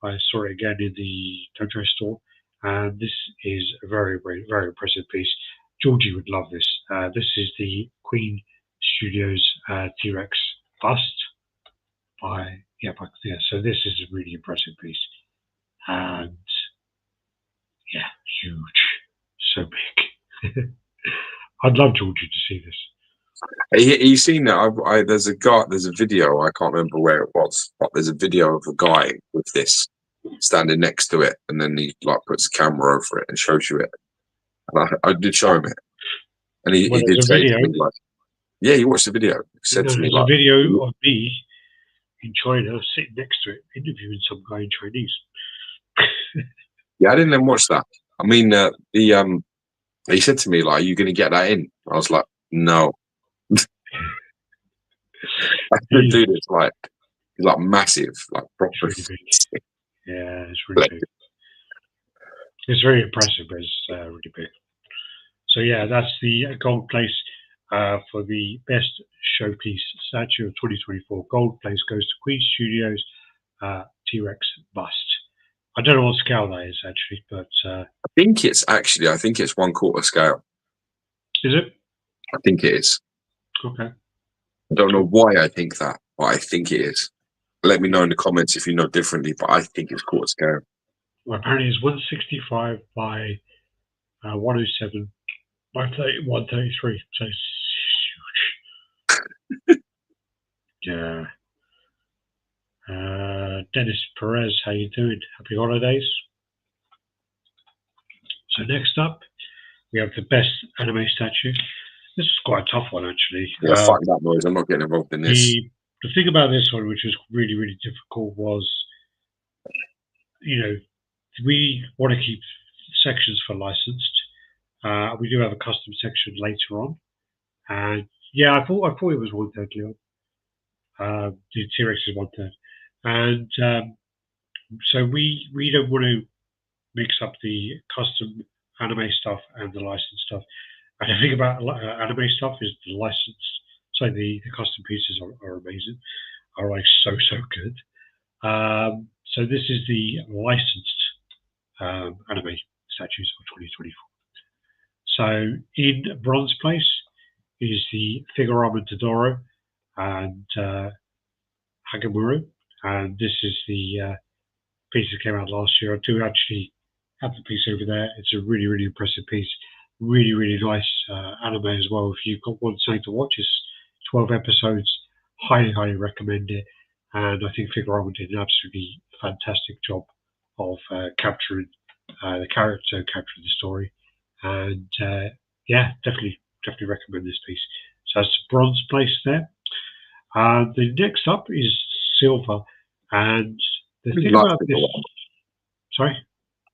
I saw it again in the Dojo store. and this is a very, very, very impressive piece. Georgie would love this. This is the Queen Studios T-Rex bust by So this is a really impressive piece, and yeah, huge, so big. I'd love Georgie to see this. You seen that? There's a video. I can't remember where it was, but there's a video of a guy with this standing next to it, and then he like puts a camera over it and shows you it. And I did show him it, and he did say to me like, "Yeah, he watched the video." He said to me like, "There's a video of me in China sitting next to it, interviewing some guy in Chinese." Yeah, I didn't even watch that. I mean, he said to me like, "Are you going to get that in?" I was like, "No." The dude is like, he's like massive, like proper. It's really big. Yeah, it's really big. It's very impressive, but it's really big. So yeah, that's the gold place for the best showpiece statue of 2024. Gold place goes to Queen Studios T-Rex bust. I don't know what scale that is actually, but I think it's 1/4 scale. Is it? I think it is. Okay. I don't know why I think that, but I think it is. Let me know in the comments if you know differently, but I think it's 1/4 scale. Well, apparently it's 165 by 107 by 133. So it's huge. Yeah. Dennis Perez, how you doing? Happy holidays. So next up, we have the best anime statue. This is quite a tough one, actually. Yeah, fuck that noise. I'm not getting involved in this. The thing about this one, which was really, really difficult, was, we want to keep sections for licensed. We do have a custom section later on, and yeah, I thought it was 1/3 Leon. The T-Rex is 1/3, and so we don't want to mix up the custom anime stuff and the licensed stuff. And the thing about anime stuff is the licensed, so the custom pieces are amazing, are like so good. So this is the licensed anime statues of 2024. So in bronze place is the Figurama Todoro and Hagemura, and this is the piece that came out last year. I do actually have the piece over there. It's a really, really impressive piece. Really, really nice anime as well. If you've got something to watch, it's 12 episodes. Highly, highly recommend it. And I think Figurama did an absolutely fantastic job of capturing the character, capturing the story. And yeah, definitely recommend this piece. So that's bronze place there. The next up is silver. And the thing about this... Sorry?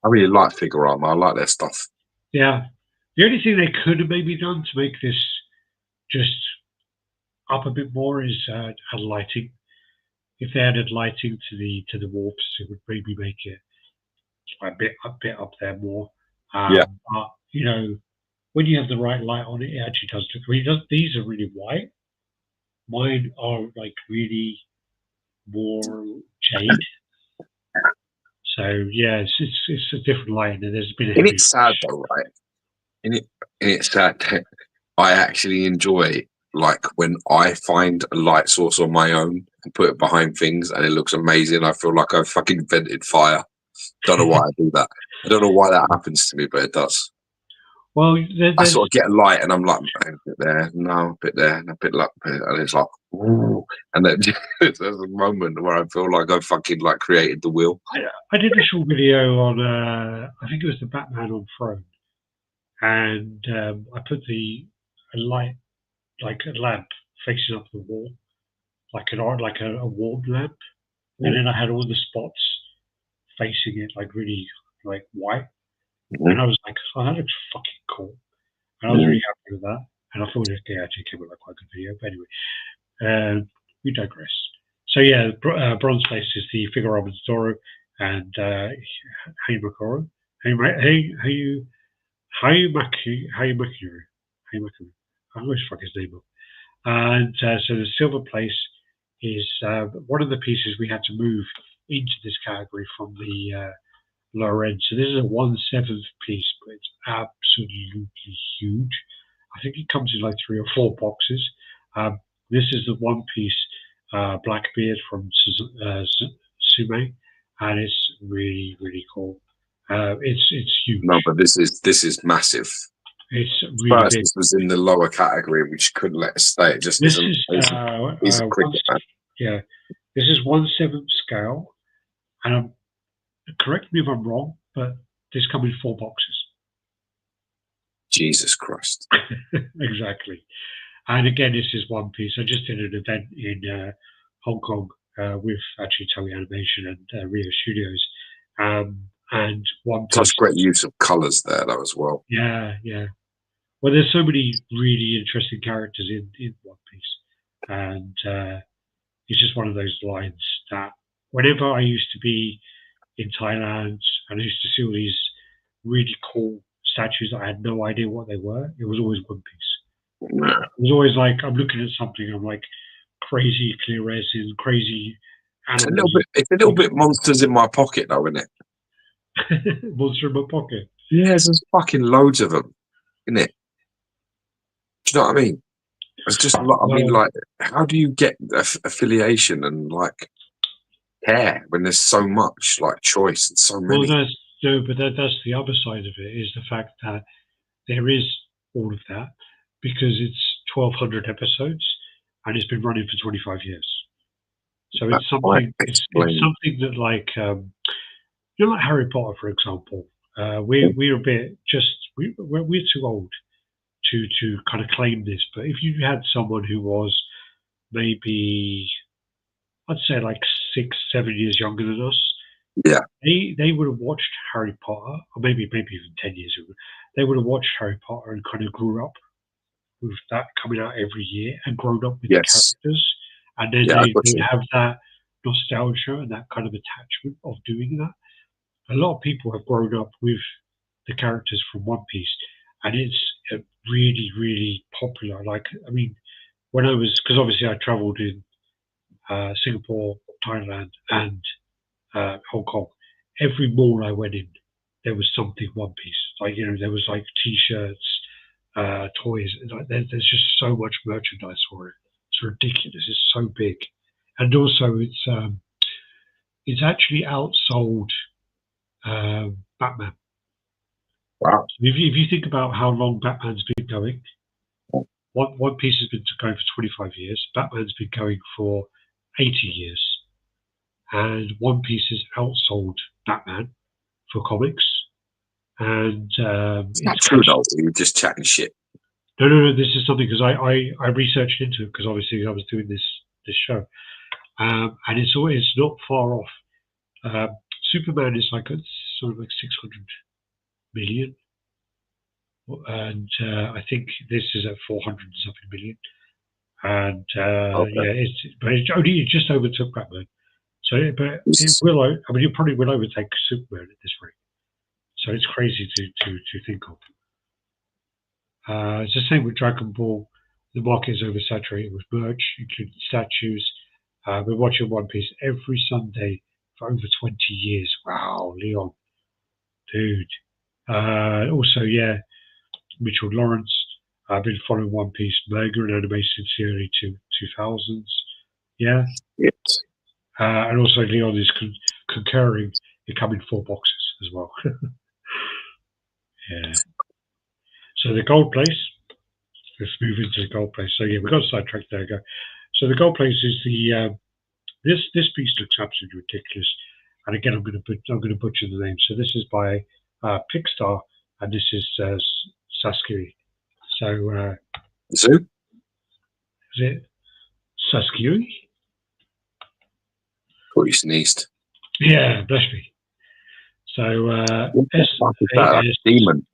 I really like Figurama. I like their stuff. Yeah. The only thing they could have maybe done to make this just up a bit more is add lighting. If they added lighting to the warps, it would maybe make it a bit up there more. Yeah. But when you have the right light on it, it actually does look. I mean, these are really white. Mine are like really more jade. So yeah, it's a different light, and there's been. And it's sad though, right? And it's sad that I actually enjoy like when I find a light source on my own and put it behind things, and it looks amazing. I feel like I've fucking invented fire. Don't know why I do that. I don't know why that happens to me, but it does. Well, I sort of get a light, and I'm like, a bit there, no, a bit there, and a bit like, and it's like, ooh. And then there's a moment where I feel like I've fucking like created the wheel. I did a short video on, I think it was the Batman on Throne, and I put a light, like a lamp, facing up the wall, like a warm lamp, and then I had all the spots facing it, like really like white. And I was like, oh, that looks fucking cool. And I was really happy with that. And I thought it actually came out like quite a good video. But anyway, we digress. So yeah, bronze place is the Figurama Todoro and Hayumakuru. Hayumakuru. I always fuck his name up. And so the silver place is one of the pieces we had to move into this category from the lower end. So this is a 1/7 piece, but it's absolutely huge. I think it comes in like 3 or 4 boxes. This is the one piece Blackbeard from Sume, and it's really, really cool. It's huge. No, but this is massive. It's really First, big. this was in the lower category, which couldn't let us stay. It just This isn't. He's a cricket man. Yeah, this is 1/7 scale, and correct me if I'm wrong, but this comes in 4 boxes. Jesus Christ! Exactly. And again, this is one piece. I just did an event in Hong Kong with actually Toei Animation and Rio Studios, and one piece. Such great use of colours there, though, as well. Yeah, yeah. Well, there's so many really interesting characters in One Piece, and it's just one of those lines that whenever I used to be in Thailand and I used to see all these really cool statues that I had no idea what they were, it was always One Piece. Nah. It was always like I'm looking at something, I'm like crazy clear resin, crazy animals. It's a little bit monsters in my pocket, though, isn't it? Monster in my pocket. Yeah, there's fucking loads of them, isn't it? Do you know what I mean? It's just, I mean, like, how do you get affiliation and like care when there's so much like choice and so many? Well, that's the other side of it, is the fact that there is all of that because it's 1,200 episodes and it's been running for 25 years. So it's something. It's something that, like, you know, like Harry Potter, for example. We're a bit we're too old to kind of claim this. But if you had someone who was maybe, I'd say, like 6, 7 years younger than us, yeah, they would have watched Harry Potter, or maybe even 10 years ago. They would have watched Harry Potter and kind of grew up with that coming out every year and grown up with the characters, and then they have that nostalgia and that kind of attachment of doing that. A lot of people have grown up with the characters from One Piece, and it's really, really popular. Like, I mean, when I was, because obviously I traveled in Singapore, Thailand, and Hong Kong. Every mall I went in, there was something One Piece. Like, you know, there was like T-shirts, toys. Like, there's just so much merchandise for it. It's ridiculous. It's so big, and also it's actually outsold Batman. Wow. If you think about how long Batman's been going, One Piece has been going for 25 years. Batman's been going for 80 years. And One Piece has outsold Batman for comics. And it's not true, though. You're just chatting shit. No. This is something, because I researched into it, because obviously I was doing this show, and it's not far off. Superman is like sort of like 600 million, and I think this is at 400 and something million. And it's only just overtook Batman. So, but it will. I mean, it probably will overtake Superman at this rate. So it's crazy to think of. It's the same with Dragon Ball. The market is oversaturated with merch, including statues. We're watching One Piece every Sunday for over 20 years. Wow, Leon, dude. Also, yeah, Mitchell Lawrence. I've been following One Piece manga and anime since the early 2000s. Yeah. Yes. And also Leon is concurring. They come in 4 boxes as well. Yeah. So the gold place. Let's move into the gold place. So yeah, we got sidetracked there. Go. So the gold place is the this piece looks absolutely ridiculous. And again, I'm going to butcher the name. So this is by Pixar, and this is Sasuke. So Zoo? Is it Sasuke? Oh, you sneezed. Yeah, bless me. So Demon.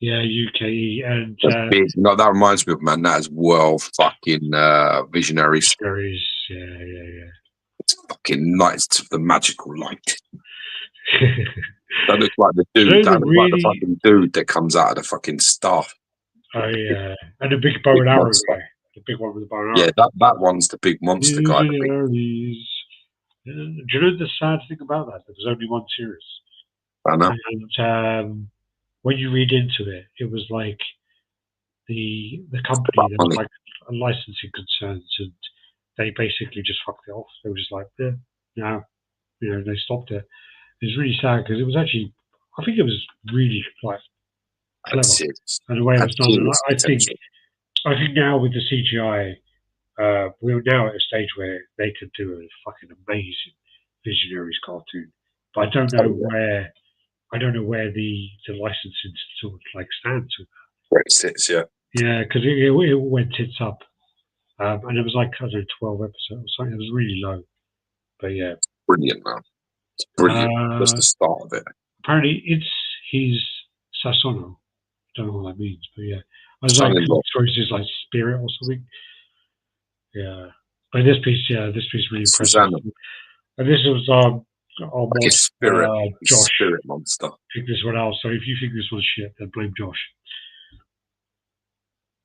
Yeah, UKE, and big. No, that reminds me of, man. That is well fucking Visionaries. Yeah. It's fucking lights of the magical light. That looks like the dude. That looks like the fucking dude that comes out of the fucking staff. Oh yeah, and the big bow and arrow guy. The big one with the bow and arrow. Yeah, that one's the big monster guy. Do you know the sad thing about that? There was only one series. I know. And when you read into it, it was like the company, there was like a licensing concerns, and they basically just fucked it off. They were just like, yeah, no, they stopped it. It's really sad because it was actually, I think it was really like clever, and the way it was done. And I think now with the CGI, we're now at a stage where they could do a fucking amazing Visionaries cartoon. But I don't know where the licensing sort of like stands with that. Where it sits, yeah. Yeah, because it went tits up, and it was like, I don't know, 12 episodes or something. It was really low, but yeah, brilliant, man. It's brilliant. Just the start of it. Apparently, it's his Sasono. Don't know what that means, but yeah, I was like, it's his like spirit or something. Yeah, but this piece really impressive. Susanna. And this was our like mod, Josh. Spirit monster. Pick this one out. So if you think this one's shit, then blame Josh.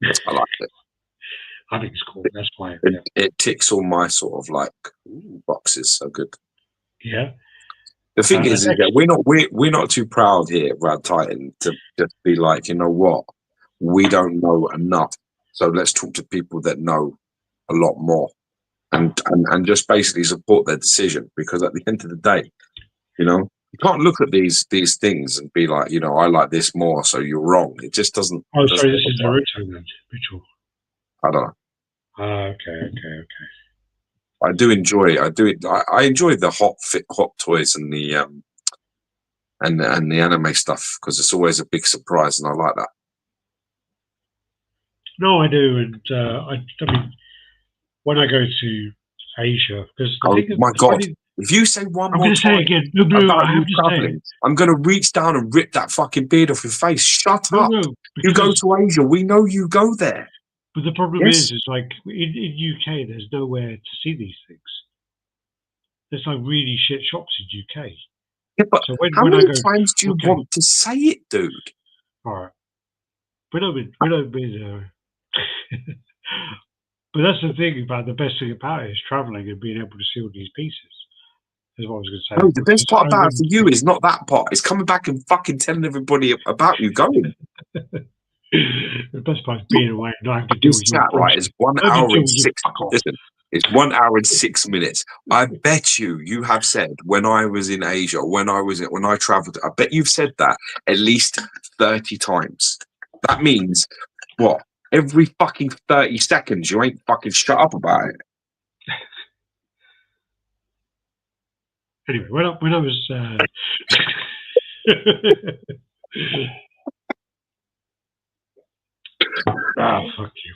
I like it. I think it's cool. That's why it ticks all my sort of like boxes. So good. Yeah. The thing is that we're not too proud here at RaddTitan to just be like, you know what, we don't know enough, so let's talk to people that know a lot more, and just basically support their decision, because at the end of the day, you can't look at these things and be like, I like this more, so you're wrong. It just doesn't. Oh, sorry, this is Naruto then, Mitchell. I don't know. Okay. I do enjoy. I enjoy the hot toys and the and the anime stuff, because it's always a big surprise, and I like that. No, I do, and I mean, when I go to Asia, because my God, if you say one more time again, about you traveling, I'm going to reach down and rip that fucking beard off your face. Shut up! You go to Asia, we know you go there. But the problem is like in UK, there's nowhere to see these things. There's like really shit shops in UK. Yeah, but so how many times do you want to say it, dude? All right, we don't mean But that's the thing about the best thing about it is traveling and being able to see all these pieces. Is what I was going to say. No, the best part about it for you is not that part. It's coming back and fucking telling everybody about you going. The best part is being away and not having to do this chat, right? It's 1 hour and 6. Listen, it's 1 hour and 6 minutes. I bet you have said when I was in Asia, when I travelled, I bet you've said that at least 30 times. That means what? Every fucking 30 seconds, you ain't fucking shut up about it. Anyway, when I was fuck you.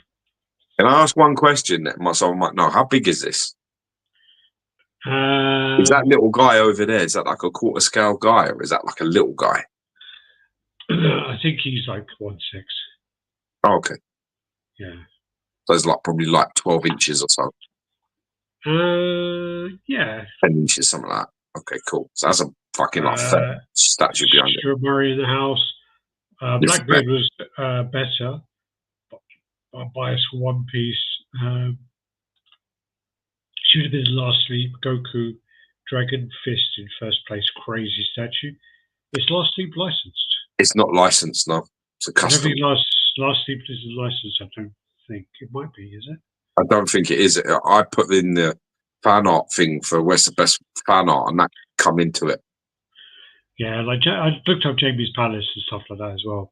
Can I ask one question that someone might know? How big is this? Is that little guy over there? Is that like a quarter scale guy, or is that like a little guy? I think he's like 1.6. Oh, okay. Yeah. So it's like probably like 12 inches or so. Yeah. 10 inches, something like that. Okay, cool. So that's a fucking like statue behind it. Murray in the house. Blackbeard was better. Bias for One Piece. Should have been Last Sleep. Goku, Dragon Fist in first place. Crazy statue. Is Last Sleep licensed? It's not licensed, no. It's a custom. I don't think Last Sleep is licensed. I don't think it might be. Is it? I don't think it is. I put in the fan art thing for where's the best fan art, and that come into it. Yeah, like I looked up Jamie's Palace and stuff like that as well.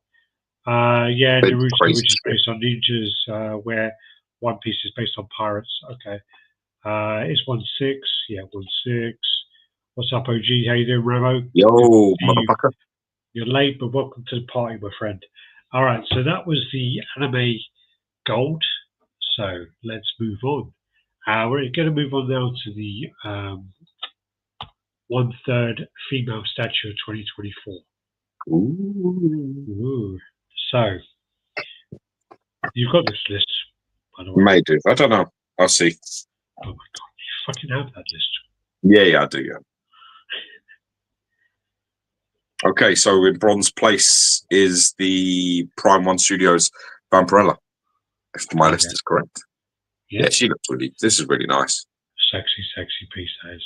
Naruto, which is based on ninjas, where One Piece is based on pirates. Okay. It's 1.6. Yeah, 1.6. What's up, OG? How you doing, Ramo? Yo, motherfucker. You're late, but welcome to the party, my friend. All right, so that was the anime gold. So let's move on. We're going to move on now to the 1/3 female statue of 2024. Ooh. So you've got this list, by the way. May do. I don't know. I'll see. Oh my god, you fucking have that list. Yeah, I do. Yeah. Okay, so in bronze place is the Prime One Studios Vampirella, if my list is correct. Yeah, she looks this is really nice. Sexy piece, that is.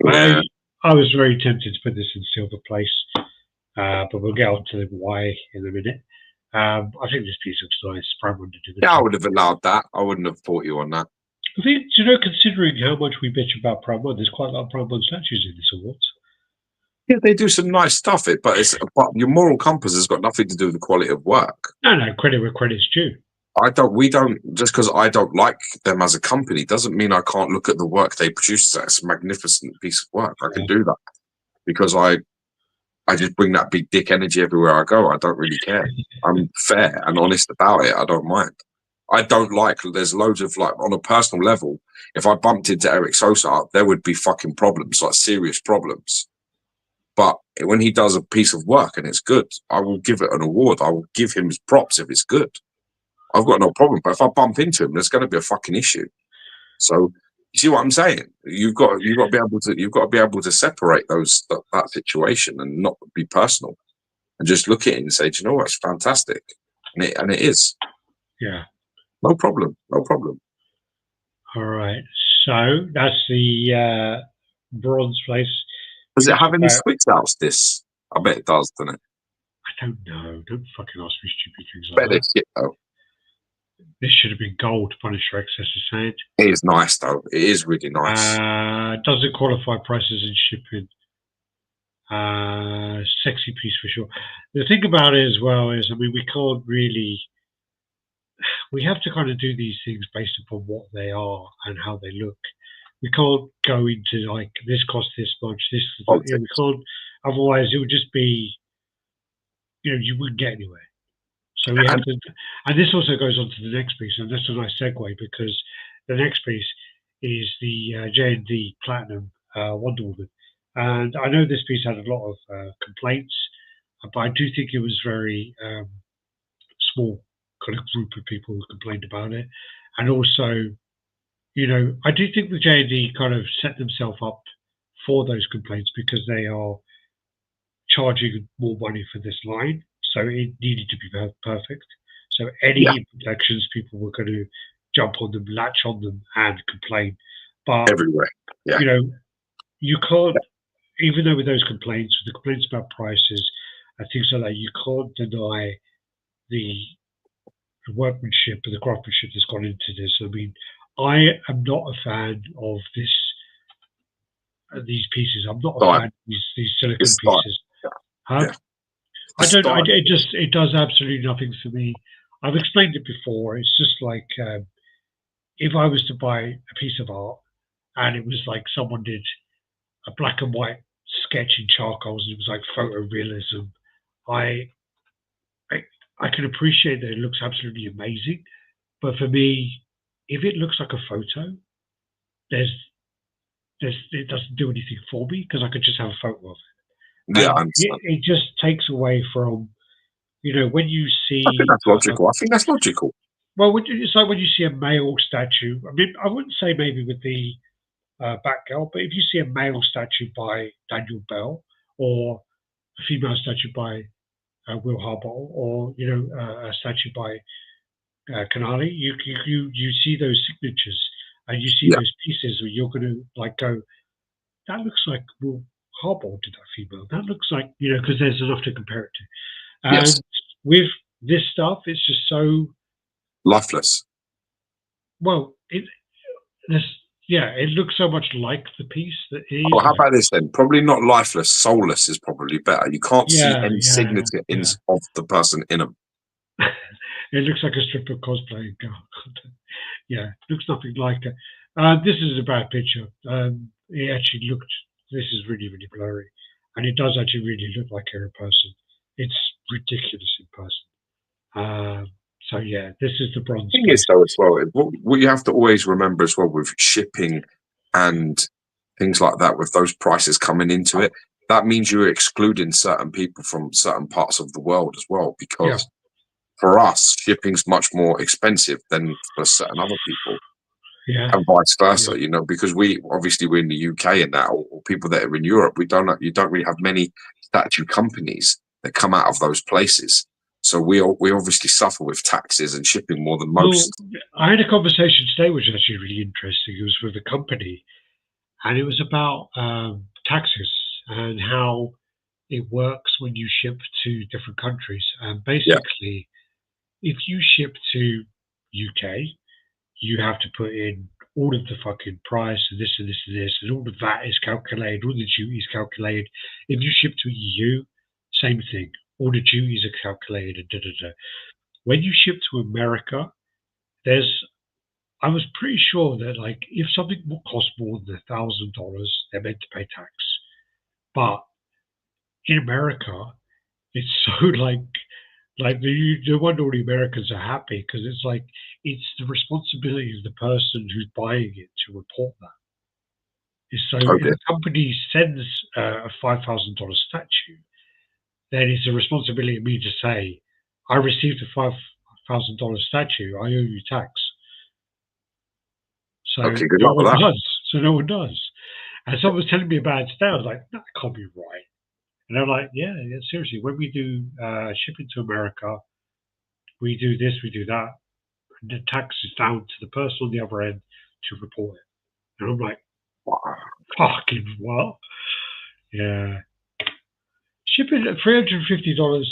Yeah. I was very tempted to put this in silver place, but we'll get on to the why in a minute. I think this piece looks nice. Primark to do the Yeah, I job. would have allowed that. I wouldn't have fought you on that. I think, you know, considering how much we bitch about Primark, there's quite a lot of Primark statues in this awards. Yeah, they do some nice stuff. But your moral compass has got nothing to do with the quality of work. No, credit where credit's due. We don't, just because I don't like them as a company doesn't mean I can't look at the work they produce. That's a magnificent piece of work. I can do that because I just bring that big dick energy everywhere I go. I don't really care. I'm fair and honest about it. I don't mind. I don't like, there's loads of, like, on a personal level, if I bumped into Eric Sosa, there would be fucking problems, like serious problems. But when he does a piece of work and it's good, I will give it an award. I will give him his props if it's good. I've got no problem. But if I bump into him, there's going to be a fucking issue. So you see what I'm saying? You've got to be able to separate that situation and not be personal, and just look at it and say, do you know what? It's fantastic, and it is. Yeah. No problem. No problem. All right. So that's the bronze place. Does it have any switch outs? This, I bet it does, doesn't it? I don't know. Don't fucking ask me stupid things Bet like that. it's shit though. This should have been gold. Punisher excess is saying. It is nice though. It is really nice. Doesn't qualify prices and shipping. Sexy piece for sure. The thing about it as well is, I mean, we can't really. We have to kind of do these things based upon what they are and how they look. We can't go into like this costs this much. This we can't. Otherwise, it would just be, you know, you wouldn't get anywhere. So we have to, and this also goes on to the next piece, and that's a nice segue because the next piece is the J&D Platinum Wonder Woman, and I know this piece had a lot of complaints, but I do think it was very small kind of group of people who complained about it, and also, you know, I do think the J&D kind of set themselves up for those complaints because they are charging more money for this line. So it needed to be perfect. So any imperfections, people were going to jump on them, latch on them, and complain. But everywhere, you know, you can't. Even though with those complaints, the complaints about prices and things like that, you can't deny the workmanship and the craftsmanship that's gone into this. I mean, I am not a fan of these pieces. I'm not a fan of these silicone pieces. Yeah. I don't. It does absolutely nothing for me. I've explained it before. It's just like if I was to buy a piece of art and it was like someone did a black and white sketch in charcoals and it was like photorealism. I can appreciate that it looks absolutely amazing, but for me, if it looks like a photo, it doesn't do anything for me because I could just have a photo of it. Yeah, it just takes away from, you know, when you see. I think that's logical. I think that's logical. Well, it's like when you see a male statue. I mean, I wouldn't say maybe with the Batgirl, but if you see a male statue by Daniel Bell or a female statue by Will Harbottle, or you know, a statue by Canali, you see those signatures and you see those pieces where you're going to like go, that looks like Will Harbottle did that female. That looks like, you know, because there's enough to compare it to. And with this stuff, it's just so lifeless. Well, it looks so much like the piece that it is. Well, how about this then? Probably not lifeless. Soulless is probably better. You can't see any signature of the person in them. It looks like a stripper cosplaying girl. Yeah, looks nothing like it. This is a bad picture. It actually looked. This is really, really blurry, and it does actually really look like her in person. It's ridiculous in person. So yeah, this is the bronze. The thing is, though, as well, what you have to always remember as well with shipping and things like that, with those prices coming into it, that means you're excluding certain people from certain parts of the world as well, because for us, shipping's much more expensive than for certain other people. Yeah. And vice versa, you know, because we're in the UK and that, or people that are in Europe, you don't really have many statue companies that come out of those places. So we obviously suffer with taxes and shipping more than most. Well, I had a conversation today which was actually really interesting. It was with a company, and it was about taxes and how it works when you ship to different countries. And basically, if you ship to UK, you have to put in all of the fucking price and this and this and this, and all the VAT is calculated, all the duties calculated. If you ship to EU, same thing. All the duties are calculated. Da, da, da. When you ship to America, I was pretty sure that like if something will cost more than $1,000, they're meant to pay tax. But in America, it's so like no wonder all the Americans are happy because it's like it's the responsibility of the person who's buying it to report that. So if the company sends a $5,000 statue, then it's a responsibility of me to say, I received a $5,000 statue, I owe you tax. So no one does. So no one does. And someone was telling me about it today. I was like, that can't be right. And they're like, yeah, seriously. When we do shipping to America, we do this, we do that. And the tax is down to the person on the other end to report it. And I'm like, wow, fucking what? Yeah. Shipping at $350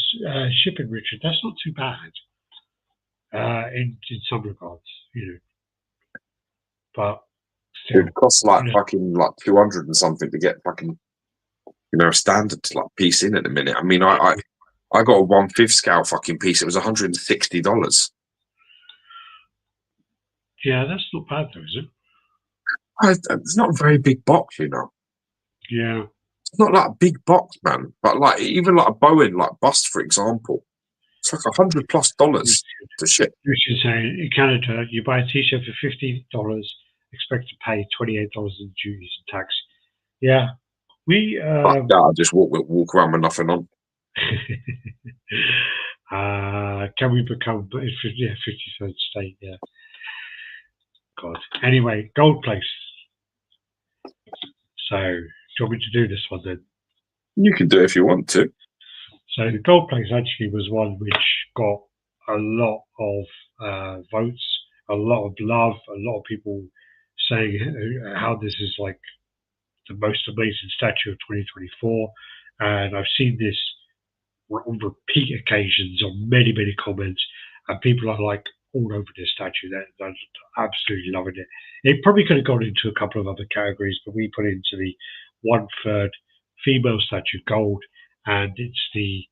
shipping, Richard. That's not too bad. In some regards, you know. But still, it costs like fucking like 200 and something to get fucking, you know, a standard like piece in at the minute. I mean, I got a 1/5 scale fucking piece. It was $160. Yeah, that's not bad though, is it? It's not a very big box, you know. Yeah. It's not like a big box, man. But like even like a Bowen like bust, for example, it's like $100+ to ship. You should say in Canada, you buy a T-shirt for $50, expect to pay $28 in duties and tax. Yeah, we. I just walk around with nothing on. Can we become 53rd state? Yeah. God. Anyway, gold place. So, do you want me to do this one then? You can do it if you want to. So the gold place actually was one which got a lot of votes, a lot of love, a lot of people saying how this is like the most amazing statue of 2024. And I've seen this on repeat occasions on many, many comments, and people are like all over this statue. They're absolutely loving it. It probably could have gone into a couple of other categories, but we put it into the 1/3 female statue gold, and it's the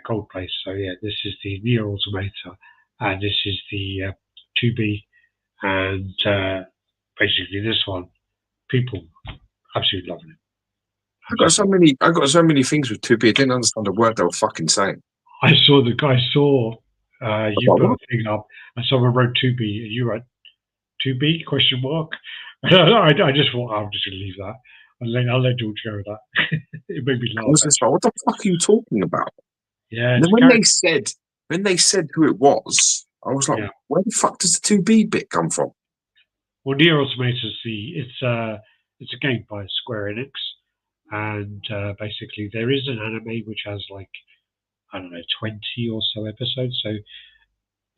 gold place. So yeah, this is the Nier Automata, and this is the 2B, and basically this one, people absolutely loving it. I got so many things with 2B. I didn't understand a word they were fucking saying. I saw you put a thing up, and someone wrote 2B, and you wrote 2B question mark. I just thought I'm just gonna leave that. I'll let George go with that. It made me laugh. I was just like, what the fuck are you talking about? Yeah. And then when they said who it was, I was like, where the fuck does the 2B bit come from? Well, Nier Automata it's a game by Square Enix, and basically there is an anime which has like, I don't know, 20 or so episodes. So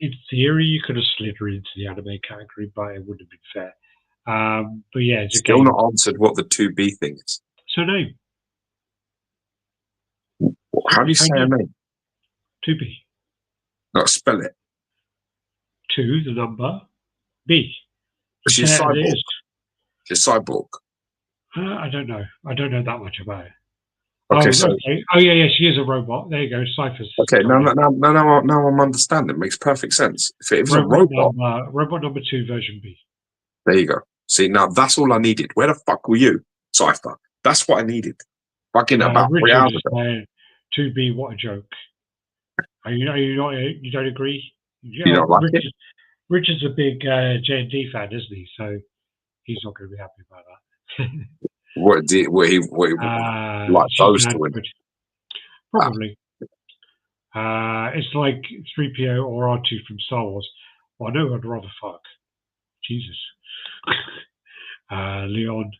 in theory, you could have slid her into the anime category, but it wouldn't have been fair. But yeah, it's still not answered what the 2B thing is. So name. How do you say her name? 2B. No, spell it. 2, the number, B. She's cyborg. She's cyborg. I don't know. I don't know that much about it. Okay, Oh yeah, she is a robot. There you go, Cypher's. Okay, now I'm understanding. It makes perfect sense. If it was a robot, robot number 2, version B. There you go. See, now that's all I needed. Where the fuck were you, Cypher? That's what I needed. Fucking about 3 hours ago. 2B, what a joke. You don't agree? You don't like it? Richard's a big J&D fan, isn't he? So he's not going to be happy about that. What he like those two? Probably. It's like 3PO or R2 from Star Wars. Well, I know I'd rather fuck. Jesus. Leon.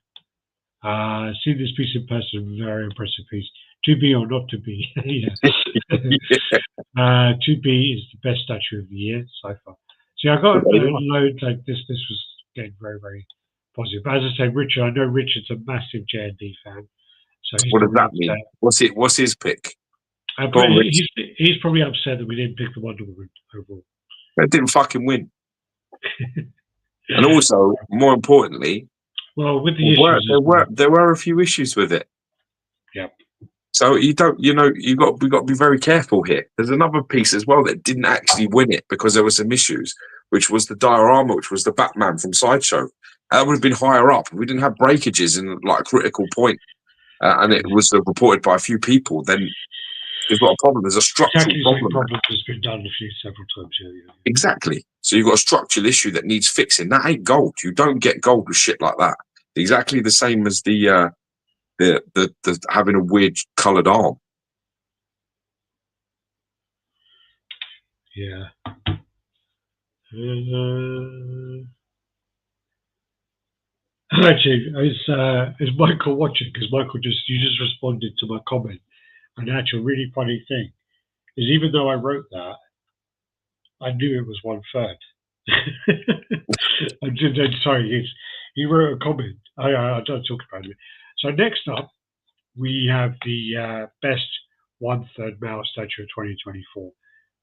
See this piece in person, very impressive piece. To be or not to be. 2B is the best statue of the year so far. See, I got loads like this. This was getting very, very positive. But as I said, Richard, I know Richard's a massive J&D fan, so he's What does probably that mean? upset. What's his pick? But Go on, Rich. he's probably upset that we didn't pick the Wonder Woman overall. They didn't fucking win. And also, more importantly, well, with the issues, there were a few issues with it. Yeah. So we've got to be very careful here. There's another piece as well that didn't actually win it because there were some issues, which was the Diorama, which was the Batman from Sideshow. That would have been higher up. If we didn't have breakages in like a critical point, and it was reported by a few people, then you've got a problem. There's a structural problem. Problem has been done several times. Yeah. Exactly. So you've got a structural issue that needs fixing. That ain't gold. You don't get gold with shit like that. Exactly the same as the having a weird coloured arm. Yeah. Actually, is Michael watching? Because Michael you just responded to my comment. An actual really funny thing is, even though I wrote that, I knew it was 1/3. Sorry, he wrote a comment. I don't talk about it. So next up, we have the best 1/3 male statue of 2024,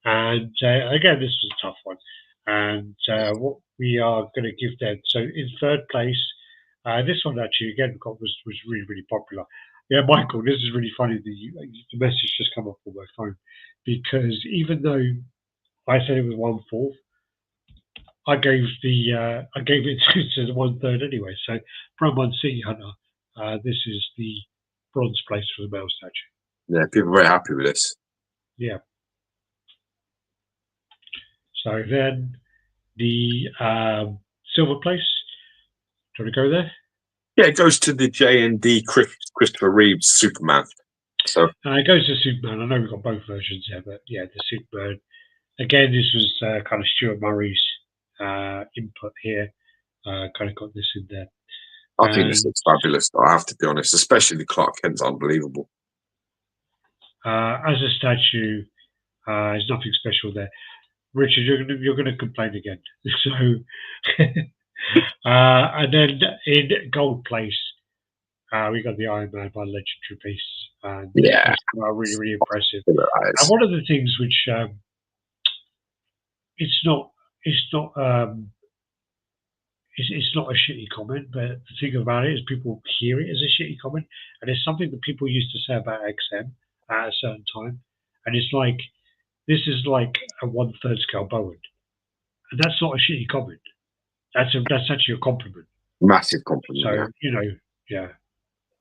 and again, this was a tough one. And what we are going to give them. So in third place, this one actually again was really, really popular. Yeah, Michael, this is really funny. The message just come up on my phone, because even though I said it was 1/4, I gave it to the 1/3 anyway. So from One City Hunter, this is the bronze place for the male statue. Yeah, people are very happy with this. Yeah. So then the silver place. Do you want to go there? Yeah, it goes to the J&D Christopher Reeves Superman. So it goes to Superman. I know we've got both versions here, but yeah, the Superman. Again, this was kind of Stuart Murray's input here. Kind of got this in there. I think this looks fabulous, I have to be honest, especially Clark Kent's unbelievable. As a statue, there's nothing special there. Richard, you're gonna complain again. So, and then in gold place, we got the Iron Man by Legendary Piece. And yeah, really, really impressive. And one of the things which it's not a shitty comment, but the thing about it is people hear it as a shitty comment, and it's something that people used to say about XM at a certain time, and it's like, this is like a 1/3 scale Bowen, and that's not a shitty comment. That's actually a compliment. Massive compliment. So yeah. Yeah.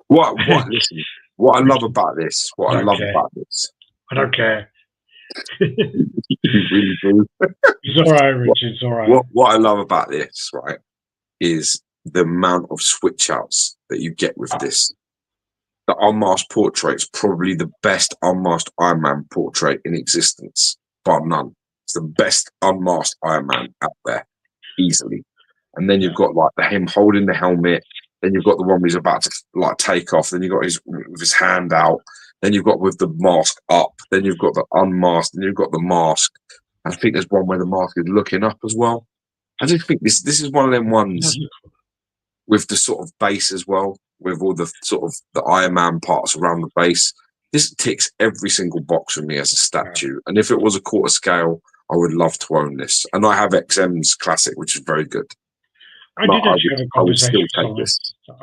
Listen, what I love about this. I don't care. You really do. It's all right, Richard. It's all right. What I love about this, right, is the amount of switch outs that you get with this. The unmasked portrait is probably the best unmasked Iron Man portrait in existence, bar none. It's the best unmasked Iron Man out there, easily. And then you've got like him holding the helmet. Then you've got the one where he's about to like take off. Then you've got with his hand out. Then you've got with the mask up. Then you've got the unmasked. Then you've got the mask. I think there's one where the mask is looking up as well. I just think this is one of them ones with the sort of base as well, with all the sort of the Iron Man parts around the base. This ticks every single box for me as a statue. And if it was a quarter scale, I would love to own this. And I have XM's Classic, which is very good. I did actually have a conversation with someone.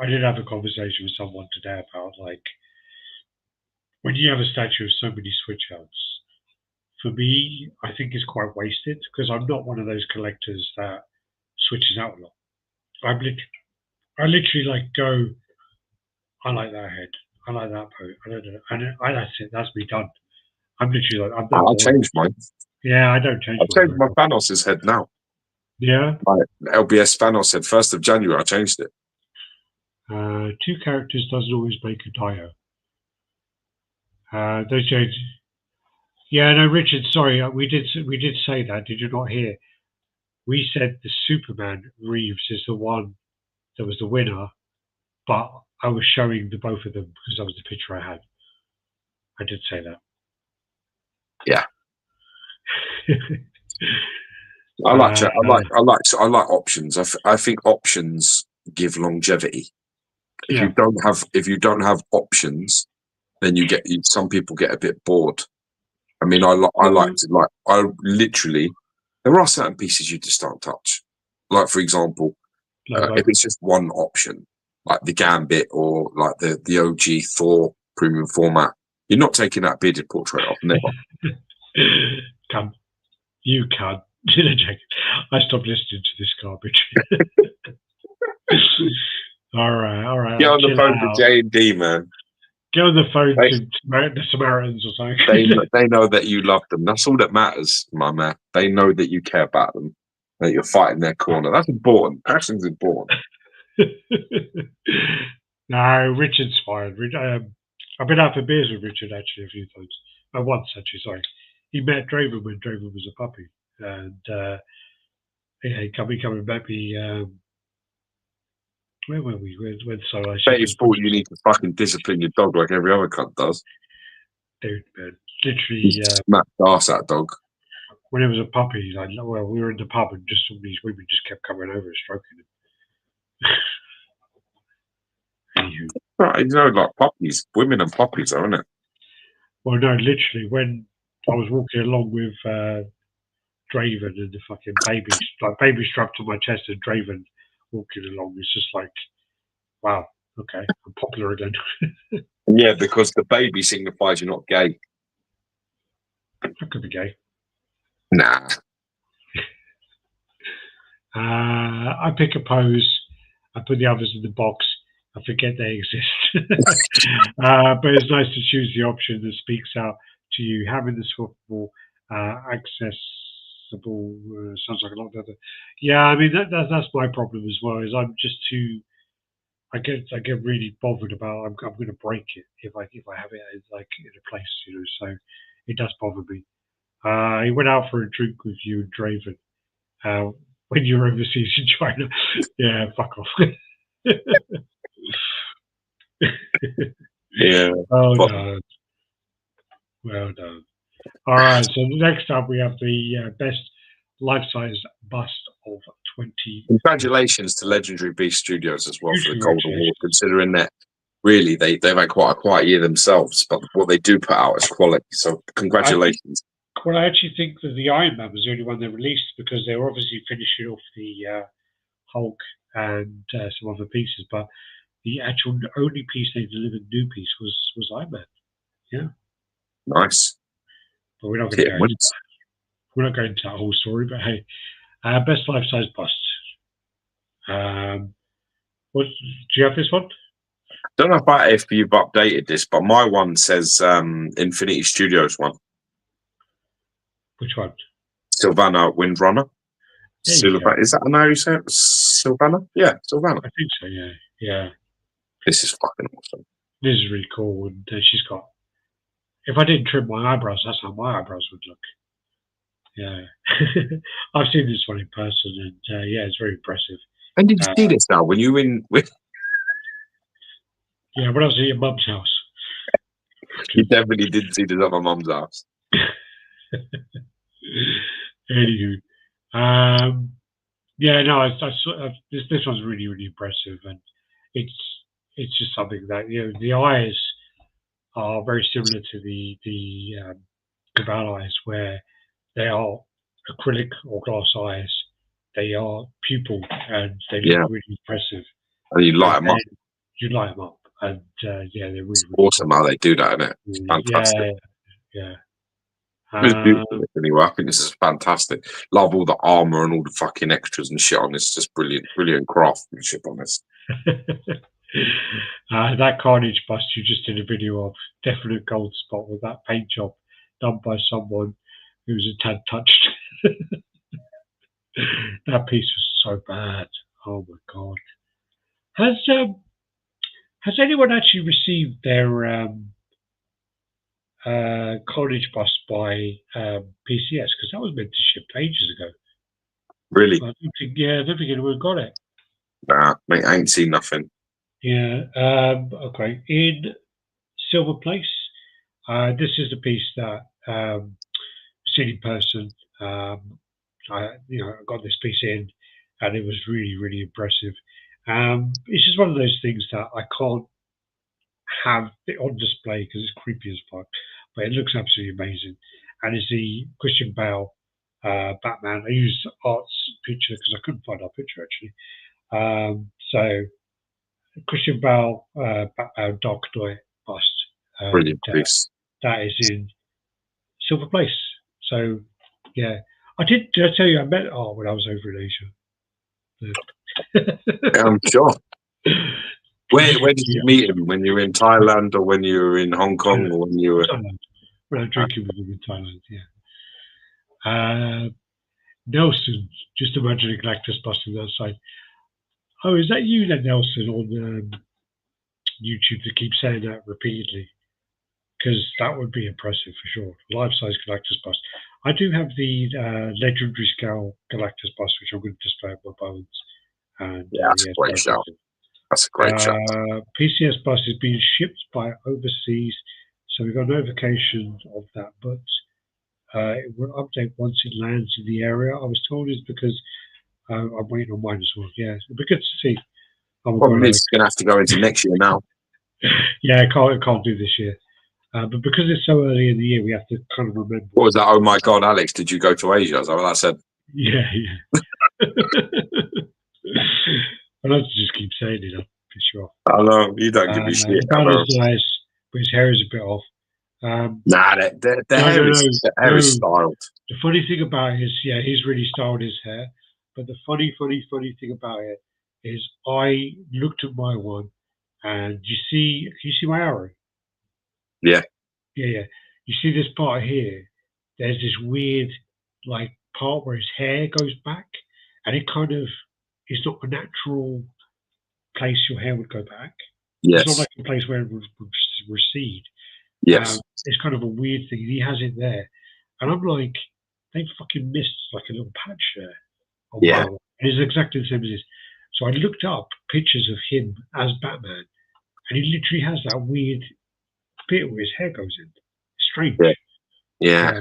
I did have a conversation with someone today about, like, when you have a statue of so many switch outs, for me, I think it's quite wasted, because I'm not one of those collectors that switches out a lot. I literally like go, I like that head, I like that pose, I don't know, and that's it. That's me done. I'm literally like, I changed mine. Yeah, I don't change. I've changed my Thanos' head now. Yeah. My LBS Thanos head, 1st of January. I changed it. 2 characters doesn't always make a dio. Those change. Yeah, no, Richard. Sorry, we did say that. Did you not hear? We said the Superman Reeves is the one that was the winner, but I was showing the both of them because that was the picture I had. I did say that. Yeah. I like options. I think options give longevity. If Yeah. you don't have options, then some people get a bit bored. I mean, I literally, there are certain pieces you just don't touch. Like, for example, if it's just one option, like the Gambit or like the OG Thor premium format, you're not taking that bearded portrait off, never. You can't. I stopped listening to this garbage. All right. Get on the phone to J&D, man. Get on the phone to the Samaritans or something. They know that you love them. That's all that matters, my man. They know that you care about them, that you're fighting their corner. That's important. Action's important. No, Richard's fine. I've been out for beers with Richard actually a few times. Once actually, sorry. He met Draven when Draven was a puppy, and he coming back. Where were we? When Solo? Betty's sport, you need to fucking discipline your dog like every other cunt does. Dude, man, literally smacked ass that dog. When it was a puppy, like, well, we were in the pub and just all these women just kept coming over and stroking him. Anywho. Right, you know, like puppies, women and puppies, aren't it? Well, no, literally, when I was walking along with Draven and the fucking baby strapped to my chest and Draven walking along, it's just like, wow, okay, I'm popular again. Yeah, because the baby signifies you're not gay. I could be gay. Nah. I pick a pose, I put the others in the box, I forget they exist. But it's nice to choose the option that speaks out to you. Having the swappable, accessible, sounds like a lot better. Yeah, I mean, that's my problem as well, is I'm just too, I get really bothered about, I'm going to break it if I have it like in a place, you know, so it does bother me. He went out for a drink with you and Draven when you were overseas in China. Yeah, fuck off. Yeah. Well done. Well done. All right, so next up we have the best life-size bust of 20. Congratulations to Legendary Beast Studios as well for the Gold Award, considering that really they've had quite a quiet year themselves, but what they do put out is quality. So congratulations. I actually think that the Iron Man was the only one they released because they were obviously finishing off the Hulk and some other pieces, but the actual only piece they delivered, new piece, was Iron Man. Yeah. Nice. But we're not going to go into that. We're not going into that whole story, but hey, best life-size bust. Do you have this one? Don't know if you've updated this, but my one says Infinity Studios one. Which one? Sylvana Windrunner. Is that how you say it? Sylvana? Yeah, Sylvana. I think so, yeah. Yeah. This is fucking awesome. This is really cool. And she's got, if I didn't trim my eyebrows, that's how my eyebrows would look. Yeah. I've seen this one in person, and yeah, it's very impressive. When did you see this now? When you were in with? Yeah, when I was at your mum's house. You definitely did see this at my mum's house. Anywho, yeah, no, this one's really, really impressive, and it's just something that, you know, the eyes are very similar to the Cabal eyes, where they are acrylic or glass eyes. They are pupil, and they look really impressive. And you light them up. You light them up, and yeah, they're really, really awesome how they do that, isn't it? It's fantastic. Yeah. It's beautiful anyway. I think this is fantastic. Love all the armor and all the fucking extras and shit on this. Just brilliant craftsmanship on this. That Carnage bust you just did a video of, definite gold spot with that paint job done by someone who was a tad touched. That piece was so bad. Oh my god. Has anyone actually received their Carnage bust by PCS? Because that was meant to ship ages ago. Really? I don't think anyone got it. Nah, mate, I ain't seen nothing. Yeah. Okay. In Silver Place, this is the piece that seen in person. I got this piece in, and it was really, really impressive. It's just one of those things that I can't have it on display because it's creepy as fuck, but it looks absolutely amazing. And it's the Christian Bale Batman. I used Art's picture because I couldn't find our picture actually. So Christian Bale Batman Dark Knight bust. Brilliant piece. That is in Silver Place. So yeah, did I tell you I met Art when I was over in Asia? I'm sure. Where did you meet him? When you were in Thailand, or when you were in Hong Kong, or when you were? When I was drinking with him in Thailand, yeah. Nelson, just imagining Galactus busting the other side. Oh, is that you then, Nelson, on YouTube to keep saying that repeatedly? Because that would be impressive for sure. Life-size Galactus bust. I do have the legendary scale Galactus bust, which I'm going to display on my bones. And, yeah, that's a great shout. That's a great shout. PCS bus is being shipped by overseas, so we got notification of that, but it will update once it lands in the area. I was told it's because I'm waiting on mine as well. Yeah, it'd be good to see. Problem is, it's going to have to go into next year now. Yeah, I can't do this year. But because it's so early in the year, we have to kind of remember. What was that? Oh my God, Alex, did you go to Asia? Is that what I said? Yeah. I like to just keep saying it, I'll piss you off. I know, you don't give me shit. Batman's nice, but his hair is a bit off. Nah, the hair is styled. The funny thing about it is, yeah, he's really styled his hair. But the funny thing about it is, I looked at my one, and you see my arrow? Yeah. Yeah. You see this part here? There's this weird, like, part where his hair goes back, and it kind of is not a natural place your hair would go back. Yes. It's not like a place where it would recede. Yes. It's kind of a weird thing. He has it there. And I'm like, they fucking missed like a little patch there. Oh, yeah. Wow. And it's exactly the same as this. So I looked up pictures of him as Batman, and he literally has that weird bit where his hair goes in. It's strange. Yeah.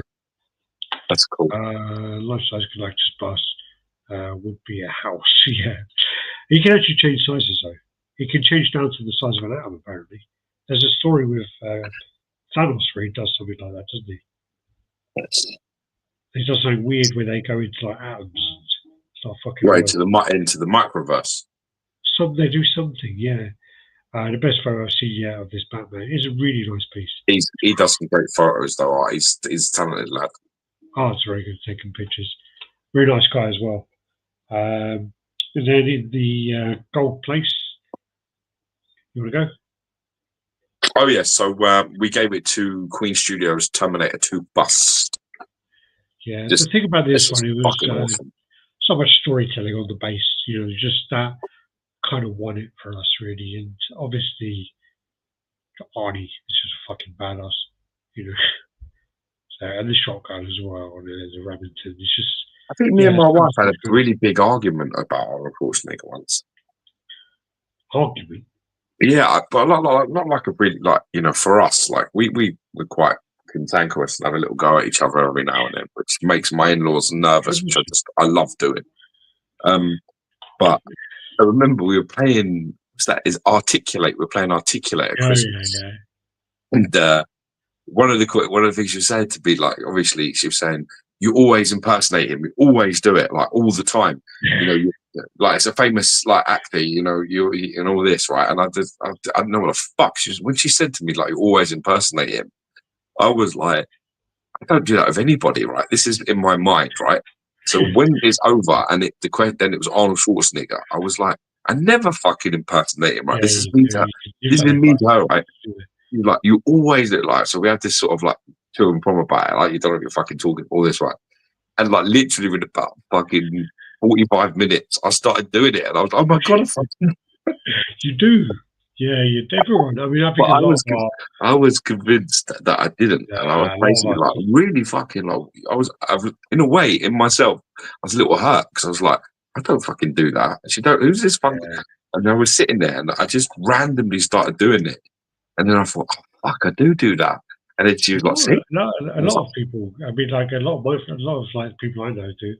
That's cool. Life-size Galactus bust would be a house. Yeah. He can actually change sizes though. He can change down to the size of an atom apparently. There's a story with Thanos where he does something like that, doesn't he? Yes. He does something weird where they go into like atoms and start fucking right into the microverse. They do something, yeah. The best photo I've seen yet of this Batman is a really nice piece. He does some great photos though. He's a talented lad. Oh, it's very good at taking pictures. Very nice guy as well. And then in the gold place, you want to go? Oh yes, so we gave it to Queen Studios Terminator 2 bust. Yeah, the thing about this one, it was awesome. So much storytelling on the base. You know, just that kind of won it for us really. And obviously, Arnie is just a fucking badass. You know, so and the shotgun as well, and the Remington. It's just. I think me and my wife had a really big argument about our Schwarzenegger once. Argument? Yeah, but not like a really, like, you know, for us, like we're quite cantankerous and have a little go at each other every now and then, which makes my in-laws nervous, which I love doing. But I remember we were playing, Articulate. We were playing Articulate at Christmas. Yeah. And one of the things she said to be like, obviously she was saying, you always impersonate him. You always do it, like all the time. You know, like it's a famous like actor. You know, you and all this, right? And I don't know what the fuck. When she said to me like, you always impersonate him, I was like, I don't do that with anybody, right? This is in my mind, right? So when it's over and then it was Arnold Schwarzenegger, I was like, I never fucking impersonate him, right? This is me to her. This is me to her, right? Like you always do it, like, so we had this sort of like to and from about it, like you don't know if you're fucking talking all this, right? And like literally within about fucking 45 minutes, I started doing it, and I was like, oh my god, you do, yeah, you everyone. I mean, I was convinced that I didn't, and I was basically like really fucking like I was in a way in myself, I was a little hurt because I was like, I don't fucking do that. And she don't. Who's this fucking? Yeah. And I was sitting there, and I just randomly started doing it, and then I thought, oh, fuck, I do that. And then she was like, see? A lot of people, I mean, like a lot of like people I know do.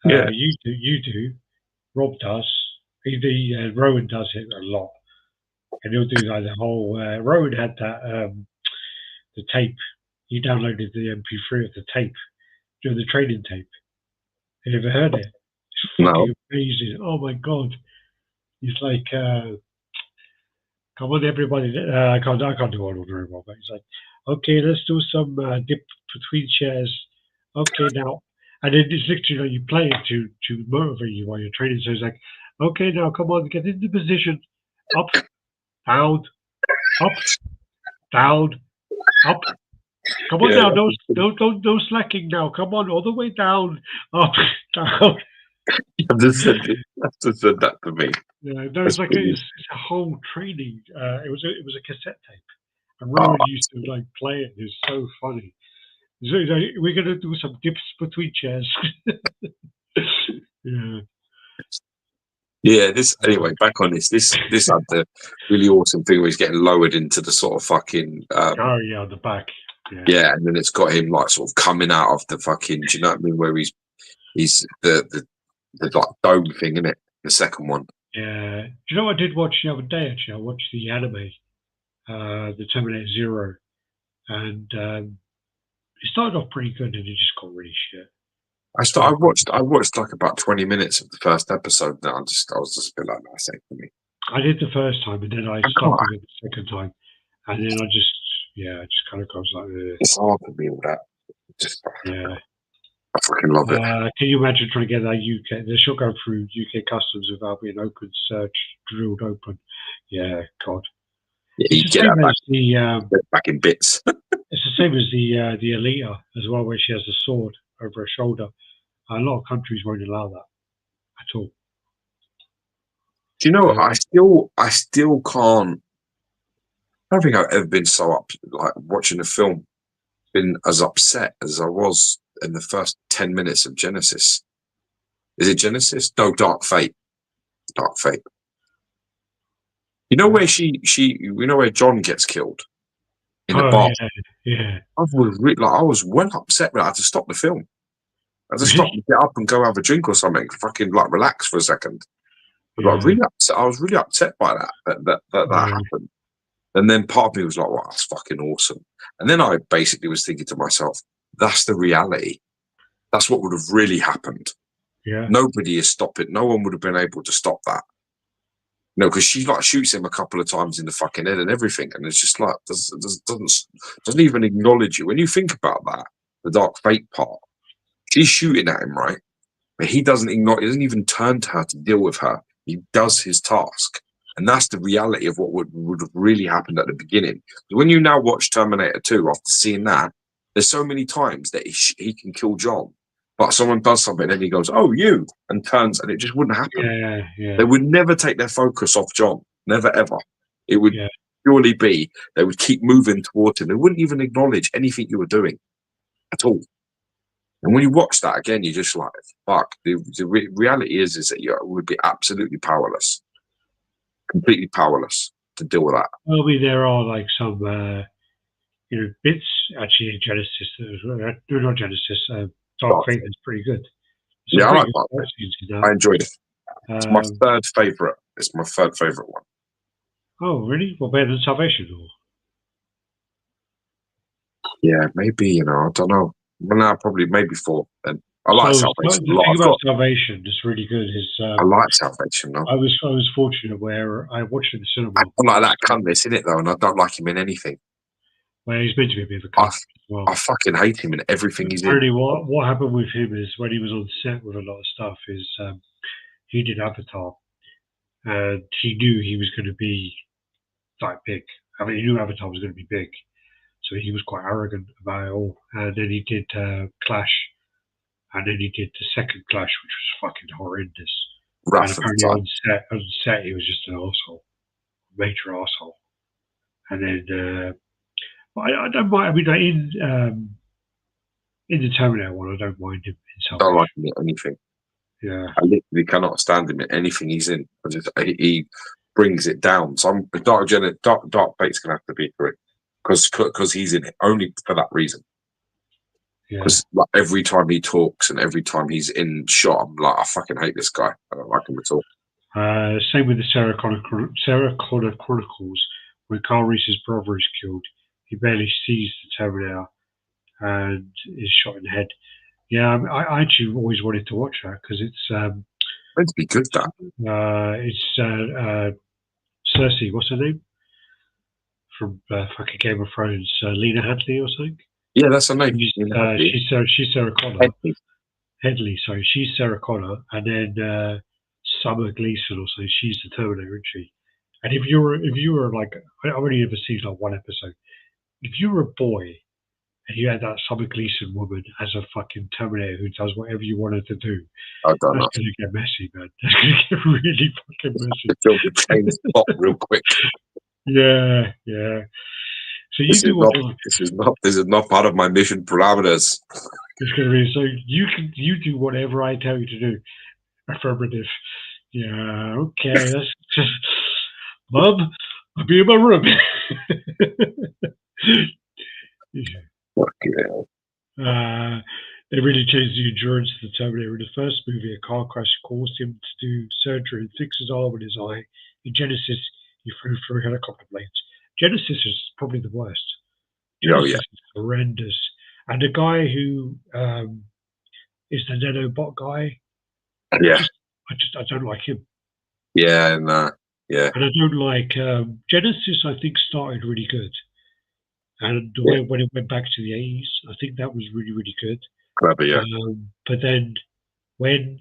Yeah. You do. Rob does. Rowan does it a lot, and he'll do like the whole. Rowan had that the tape. He downloaded the MP3 of the tape, the training tape. Have you ever heard it? It's fucking amazing. Oh my god! He's like, come on, everybody. I can't do all of very well, but he's like, okay, let's do some dip between chairs. Okay, now, and then it's literally like you play it to motivate you while you're training. So he's like, okay, now come on, get into position, up, down, up, down, up. Come on now, no slacking now. Come on, all the way down, up, down. I've just said that to me. Yeah, no, it's like it's a whole training. It was a cassette tape, and Rowan used to like play it. It's so funny. So, we're gonna do some dips between chairs. Yeah. Yeah, anyway, back on this had the really awesome thing where he's getting lowered into the sort of fucking the back. Yeah, and then it's got him like sort of coming out of the fucking, do you know what I mean, where he's the like dome thing, isn't it? The second one. Yeah. Do you know what I did watch the other day actually? I watched the anime, the Terminator Zero, and it started off pretty good and it just got really shit. I watched like about 20 minutes of the first episode. Now I was just a bit like, that's it for me. I did the first time, and then I stopped it the second time, and then it just kind of goes like this. It's hard for me all that. I fucking love it. Can you imagine trying to get that UK? They should go through UK customs without being open, search, drilled open. Yeah, God. Yeah, you get that back in bits. It's the same as the Alita as well, where she has a sword over her shoulder. A lot of countries won't allow that at all. Do you know what? I still can't. I don't think I've ever been so like watching a film, been as upset as I was in the first 10 minutes of Genesis. Is it Genesis? No, Dark Fate. Dark Fate. You know where where John gets killed in the bar. Yeah. I was well upset, but I had to stop the film. I had to stop and get up and go have a drink or something, fucking like relax for a second. But I was really upset by that happened. And then part of me was like, wow, that's fucking awesome. And then I basically was thinking to myself, that's the reality. That's what would have really happened. Yeah. Nobody is stopping. No one would have been able to stop that. No, because she like shoots him a couple of times in the fucking head and everything, and it's just like doesn't even acknowledge you. When you think about that, the Dark Fate part, she's shooting at him, right? But he doesn't acknowledge. He doesn't even turn to her to deal with her. He does his task, and that's the reality of what would have really happened at the beginning. When you now watch Terminator 2, after seeing that, there's so many times that he can kill John, but someone does something and he goes, "Oh, you," and turns, and it just wouldn't happen. Yeah. They would never take their focus off John. Never, ever. It would purely be, they would keep moving towards him. They wouldn't even acknowledge anything you were doing at all. And when you watch that again, you're just like, fuck. The reality is that you would be absolutely powerless. Completely powerless to deal with that. Well, I mean, there are like some, bits actually in Genesis. Not Genesis. Dark Fate is pretty good. I like that. I enjoyed it. It's my third favourite. It's my third favourite one. Oh, really? Well, better than Salvation? Or? Yeah, maybe, I don't know. Well, now probably maybe 4 then. I like Salvation. The thing about Salvation is really good. I like Salvation, though. I was fortunate where I watched it in the cinema. I don't like that cuntness in it, though, and I don't like him in anything. Well, he's meant to be a bit of a cunt as well. I fucking hate him in everything he's in. Really, what happened with him is when he was on set with a lot of stuff is he did Avatar, and he knew he was going to be like big. I mean, he knew Avatar was going to be big, so he was quite arrogant about it all. And then he did Clash, and then he did the second Clash, which was fucking horrendous. And apparently on set, he was just an arsehole, major arsehole. And then I don't mind. I mean, in the Terminator one, I don't mind him in Salvation. I don't like him in anything. Yeah, I literally cannot stand him in anything he's in. He brings it down. So Dark Fate's gonna have to be correct because he's in it only for that reason. Because like every time he talks and every time he's in shot, I'm like, I fucking hate this guy. I don't like him at all. Same with the Sarah Connor Chronicles. When Carl Reese's brother is killed, he barely sees the Terminator and is shot in the head. Yeah, I actually always wanted to watch that because it's Meant to be good, that. it's Cersei. What's her name? From fucking Game of Thrones, Lena Headley or something. Yeah, that's her name. She's Sarah Connor. Headley. Sorry, she's Sarah Connor, and then Summer Gleason or so. She's the Terminator, isn't she? And if you were like, I've only ever seen like one episode. If you were a boy and you had that Summer Gleason woman as a fucking Terminator who does whatever you want her to do, that's going to get messy, man. That's going to get really fucking messy. The change spot real quick. Yeah. So this is not part of my mission parameters. It's going to be so you do whatever I tell you to do. Affirmative. Yeah. Okay. That's just, Mom, I'll be in my room. Fucking hell. They really changed the endurance of the Terminator. In the first movie, a car crash caused him to do surgery and fix his arm and his eye. In Genesis, he flew through helicopter blades. Genesis is probably the worst. Genesis is horrendous. And the guy who is the nanobot guy, I don't like him. Yeah, no. Yeah. And I don't like Genesis. I think started really good, and when it went back to the 80s, I think that was really, really good. Clever, yeah. But then when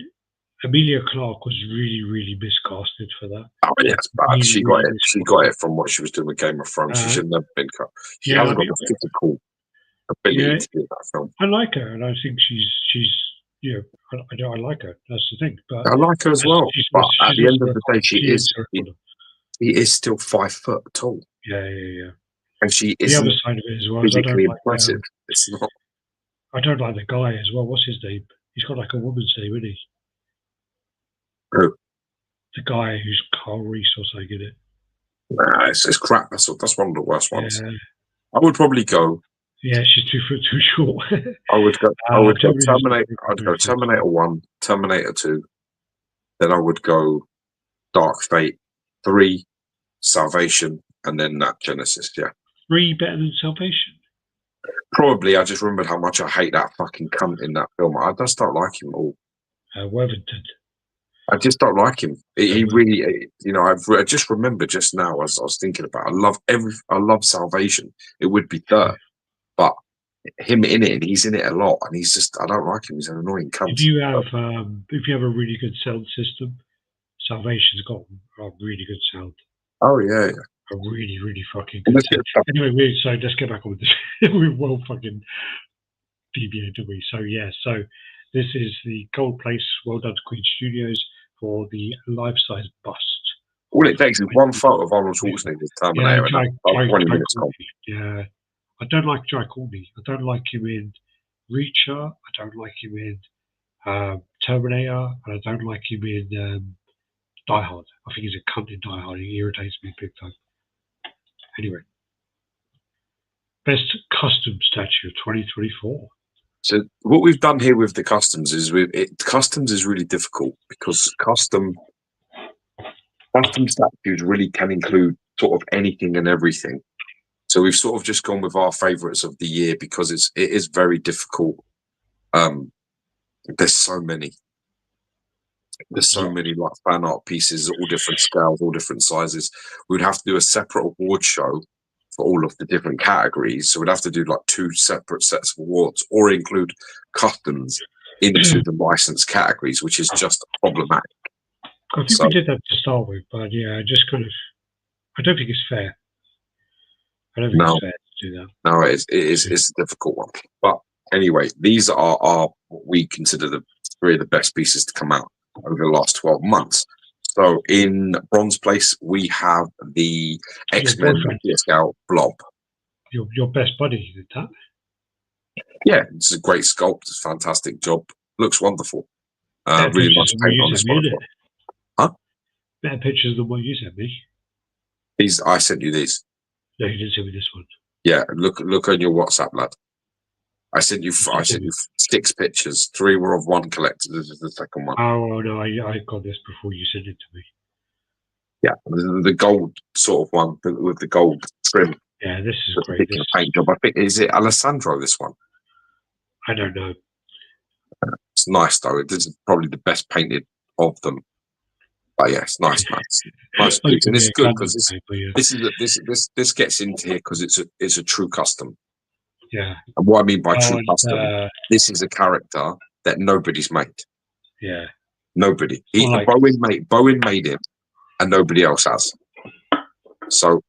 Emilia Clarke was really, really miscasted for that. Oh yeah, it's bad. Really, she got it from what she was doing with Game of Thrones. She shouldn't have been cut. She hasn't got the physical ability to do that film. I like her, and I think she's I like her. That's the thing. But I like her as well. But at the end of the day, she is still 5 foot tall. Yeah. And she is the other side of it as well. Physically impressive. It's not. I don't like the guy as well. What's his name? He's got like a woman's name, isn't he? Who? The guy who's Carl Reese or something in it. Nah, it's crap. That's one of the worst ones. Yeah. I would probably go. Yeah, she's 2 foot too short. I would go Terminator. I'd go Terminator 1, Terminator 2. Then I would go Dark Fate 3, Salvation, and then that Genesis. Yeah. 3 better than Salvation? Probably. I just remembered how much I hate that fucking cunt in that film. I just don't like him at all. Worthington. I just don't like him. He really, I just remembered just now as I was thinking about. I love Salvation. It would be third, but him in it, he's in it a lot, and he's just, I don't like him. He's an annoying cunt. If you have a really good sound system, Salvation's got a really good sound. Oh yeah. A really, really fucking good sound. Anyway, so let's get back on with this. We won't fucking deviate, do we? So yeah, so this is the Gold Place. Well done to Queen Studios for the life-size bust. All it takes is one photo of Arnold Schwarzenegger's Terminator. Yeah, I don't like Jai Courtney. I don't like him in Reacher. I don't like him in Terminator, and I don't like him in Die Hard. I think he's a cunt in Die Hard. He irritates me big time. Anyway, best custom statue of 2024. So what we've done here with the customs is customs is really difficult because custom statues really can include sort of anything and everything. So we've sort of just gone with our favourites of the year because it is very difficult. There's so many. There's so many like fan art pieces, all different scales, all different sizes. We'd have to do a separate award show for all of the different categories. So we'd have to do like 2 separate sets of awards or include customs into the licensed categories, which is just problematic. I think we did that to start with, but yeah, I don't think it's fair. I don't think it's fair to do that. No, it's a difficult one. But anyway, these are what we consider the 3 of the best pieces to come out over the last 12 months. So in bronze place, we have the X-Men Scout Blob. Your best buddy did that? Yeah, it's a great sculpt. It's a fantastic job. Looks wonderful. Really nice paint on this one. Huh? Better pictures than what you sent me. I sent you these. No, you didn't send me this one. Yeah, look on your WhatsApp, lad. I sent you 6 pictures. 3 were of one collector. This is the second one. Oh no, I got this before you sent it to me. Yeah, the gold sort of one with the gold trim. Yeah, this is With great. the paint job. I think, is it Alessandro, this one? I don't know. It's nice though. This is probably the best painted of them. But yeah, it's nice. Nice piece. And it's good because this gets into here because it's a true custom. Yeah. And what I mean by true custom, this is a character that nobody's made. Yeah. Nobody. Bowen made him, and nobody else has. So.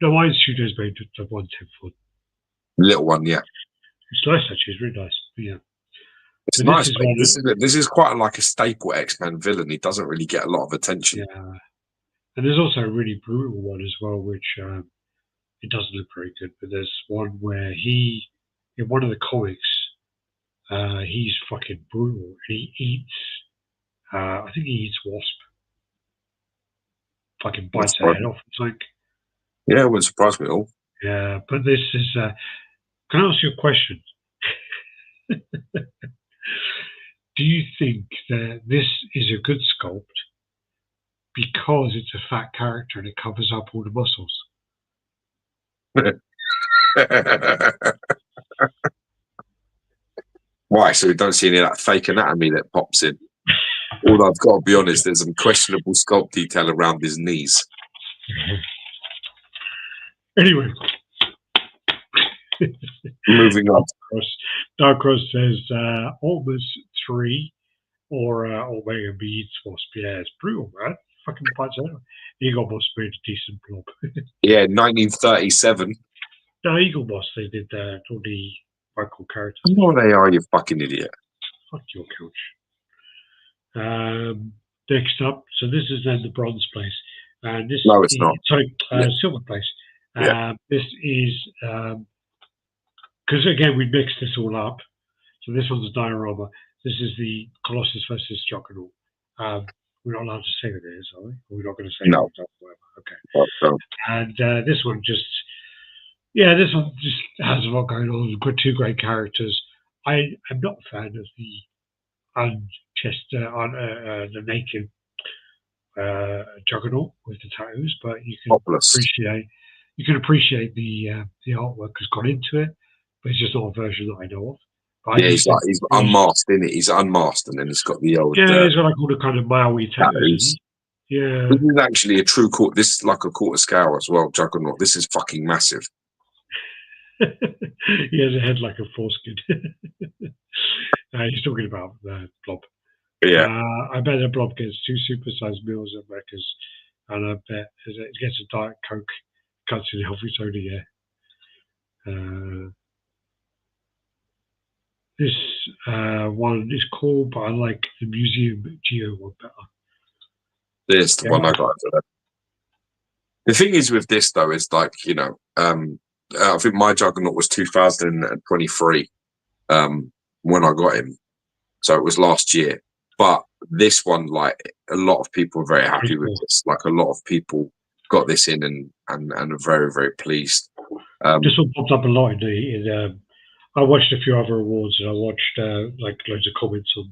No, my studio's made the 1/10 one. Little one, yeah. It's nice actually. It's really nice. Yeah. It's nice. This is quite like a staple X-Men villain. He doesn't really get a lot of attention. Yeah. And there's also a really brutal one as well, which it doesn't look very good. But there's one where in one of the comics, he's fucking brutal. He eats. I think he eats wasp. Fucking bites their head off. It's like. Yeah, it wouldn't surprise me at all. Yeah, but this is. Can I ask you a question? Do you think that this is a good sculpt because it's a fat character and it covers up all the muscles? Why? So we don't see any of that fake anatomy that pops in. Although I've got to be honest, there's some questionable sculpt detail around his knees. Anyway. Moving on. Dark Cross says almost 3 or Omega beats Wasp. Yeah, it's brutal, man. Fucking bites out. Eagle Boss made a decent blob. Yeah, 1937. No, Eagle Boss, they did all the vocal characters. You know what they are, you fucking idiot. Fuck your couch. Next up, so this is then the bronze place. And this no, it's not. Sorry, silver place. This is because again we mixed this all up. So this one's a diorama. This is the Colossus versus Juggernaut. We're not allowed to say what it is, are we? Or we're not going to say no. Okay. No. And this one just has a lot going on. We've got 2 great characters. I am not a fan of the the naked Juggernaut with the tattoos, but you can appreciate the artwork has gone into it, but it's just not a version that I know of. But yeah, he's unmasked, isn't it? He's unmasked, and then he's got the old. Yeah, he's got like all the kind of Maui tattoos. Yeah, this is actually a true quarter. This is like a quarter scale as well. Juggernaut. This is fucking massive. He has a head like a foreskin. He's talking about the Blob. Yeah. I bet the Blob gets 2 supersized meals at Macca's, and I bet it gets a Diet Coke, cuts in healthy soda. Yeah. This one is cool, but I like the Museum Geo one better. There's the one I got today. The thing is with this though is like, you know, I think my Juggernaut was 2023 when I got him, so it was last year. But this one, like a lot of people are very happy with this. Like a lot of people got this in and are very, very pleased. This one popped up a lot in I watched a few other awards and I watched like loads of comments on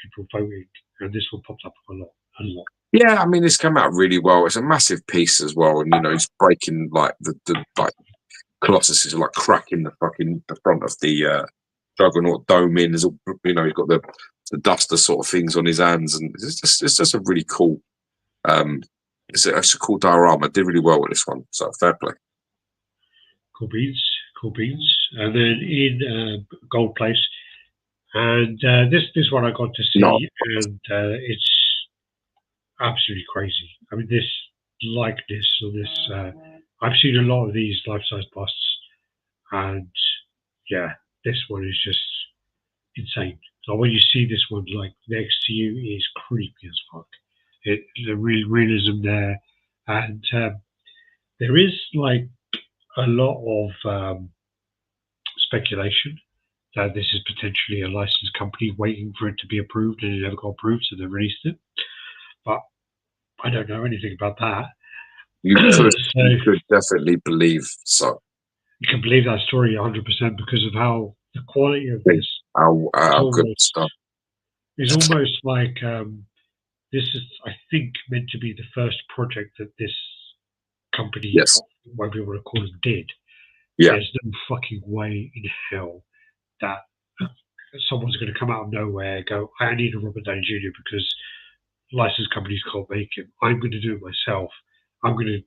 people voting, and this one popped up a lot. Yeah, I mean, it's come out really well. It's a massive piece as well, and you know, it's breaking like the like Colossus is like cracking the front of the Juggernaut dome in. There's all, you know, he's got the duster sort of things on his hands, and it's just a really cool. It's a cool diorama. Did really well with this one, so fair play. Cool beans. And then in gold place, and this one I got to see, and it's absolutely crazy. I mean, this likeness or this, I've seen a lot of these life-size busts, and yeah, this one is just insane. So when you see this one like next to you, is creepy as fuck. The real realism there, and there is like a lot of speculation that this is potentially a licensed company waiting for it to be approved, and it never got approved, so they released it. But I don't know anything about that. You could definitely believe so. You can believe that story 100% because of how the quality of this. How good stuff. It's almost like this is, I think, meant to be the first project that this company, Yes. whatever you want to call it, did. Yeah. There's no fucking way in hell that someone's going to come out of nowhere and go, I need a Robert Downey Jr. because licensed companies can't make him. I'm going to do it myself. I'm going to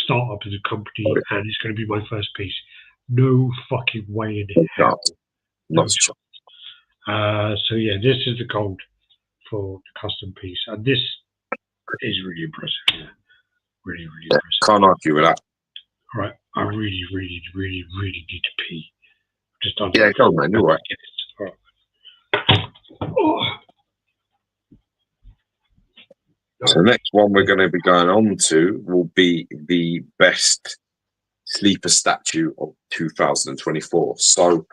start up as a company and it's going to be my first piece. No fucking way in hell. No chance. So yeah, this is the gold for the custom piece. And this is really impressive. Yeah. Really, really impressive. Can't argue with that. All right. I really, really, really, really need to pee. Just done. Yeah, go on, man. You're right. All right. Oh. So the next one we're going to be going on to will be the best sleeper statue of 2024. So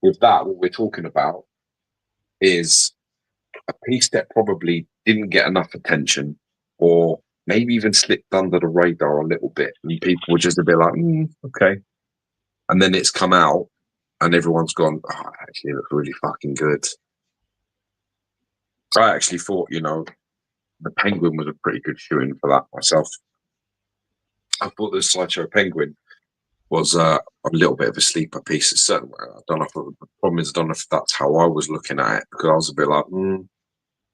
with that, what we're talking about is a piece that probably didn't get enough attention or maybe even slipped under the radar a little bit. And people were just a bit like, okay. And then it's come out and everyone's gone, oh, actually, it looks really fucking good. I actually thought, you know, the Penguin was a pretty good shoe-in for that myself. I thought the Sideshow Penguin was a little bit of a sleeper piece. It's certain, I don't know if the problem is, I don't know if that's how I was looking at it, because I was a bit like,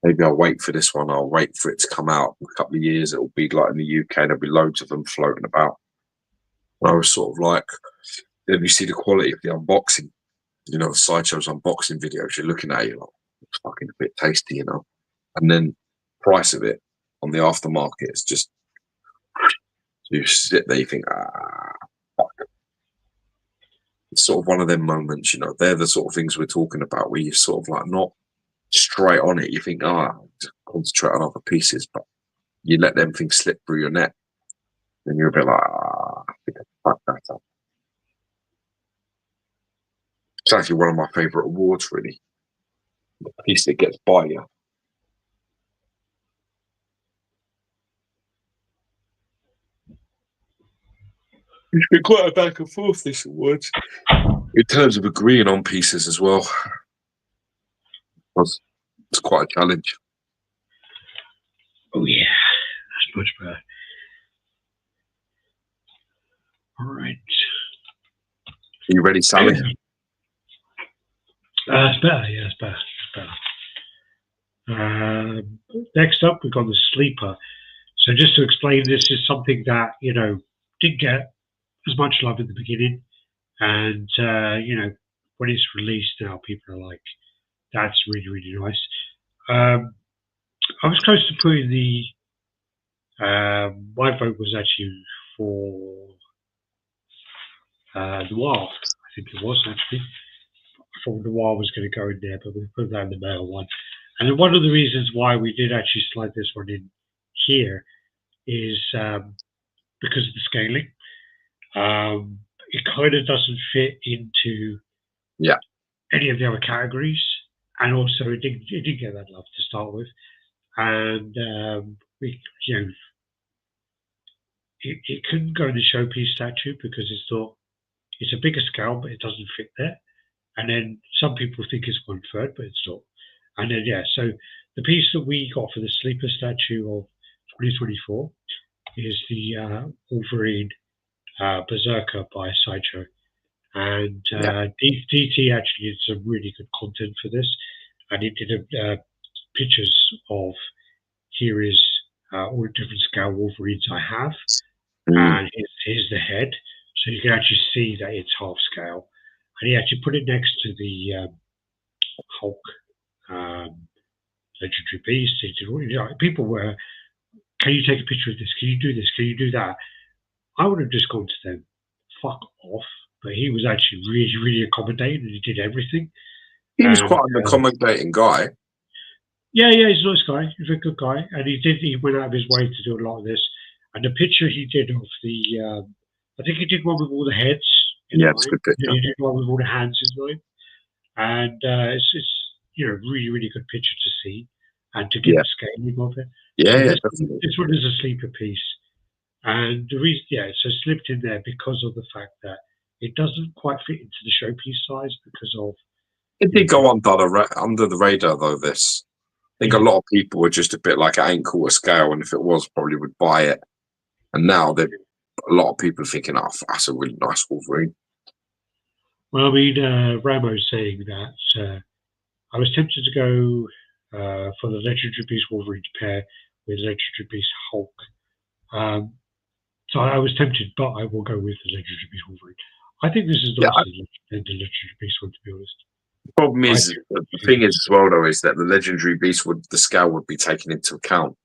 maybe I'll wait for this one. I'll wait for it to come out in a couple of years. It'll be like in the UK, there'll be loads of them floating about. And I was sort of like, then you see the quality of the unboxing, you know, Sideshow's unboxing videos, you're looking at it, you're like, it's fucking a bit tasty, you know. And then price of it on the aftermarket is just, you sit there, you think, fuck. It's sort of one of them moments, you know, they're the sort of things we're talking about where you're sort of like not straight on it. You think, just concentrate on other pieces, but you let them things slip through your net. Then you're a bit like, I think I fucked that up. It's actually one of my favourite awards, really. The piece that gets by you. It's been quite a back and forth, this award, in terms of agreeing on pieces as well. It's quite a challenge. Oh yeah, that's much better. All right. Are you ready, Sally? It's better, yeah, it's better. Next up, we've got the sleeper. So just to explain, this is something that, you know, didn't get as much love in the beginning. And, you know, when it's released now, people are like, that's really, really nice. I was close to putting the, my vote was actually for Noir. I think it was actually. I thought Noir was going to go in there, but we put that in the male one. And then one of the reasons why we did actually slide this one in here is because of the scaling. It kind of doesn't fit into any of the other categories, and also it didn't get that love to start with. And we, you know, it couldn't go in the Showpiece statue because it's a bigger scale, but it doesn't fit there. And then some people think it's 1/3, but it's not. And then so the piece that we got for the sleeper statue of 2024 is the Wolverine Berserker by Sideshow. And DT actually did some really good content for this, and he did pictures of here is all the different scale Wolverines I have, and here's the head, so you can actually see that it's half scale. And he actually put it next to the Hulk Legendary Beast. He did, you know, people were, can you take a picture of this? Can you do this? Can you do that? I would have just gone to them, fuck off. But he was actually really, really accommodating, and he did everything. He was quite an accommodating guy. Yeah, he's a nice guy. He's a good guy. And he went out of his way to do a lot of this. And the picture he did of the, I think he did one with all the heads. It's a good picture. He did one with all the hands in mind. And it's you know, really, really good picture to see and to get the scaling of it. This one is a sleeper piece. And the reason, so slipped in there because of the fact that it doesn't quite fit into the Showpiece size because of. It did go under the radar though. This. think a lot of people were just a bit like, it ain't cool to scale, and if it was, probably would buy it. And now a lot of people are thinking, oh, that's a really nice Wolverine. Well, I mean, Ramo's saying that I was tempted to go for the Legendary Beast Wolverine to pair with Legendary Beast Hulk. So I was tempted, but I will go with the Legendary Beast Wolverine. I think this is nicer than the Legendary Beast one, to be honest. The problem is, the thing is as well, though, is that the Legendary Beast the scale would be taken into account,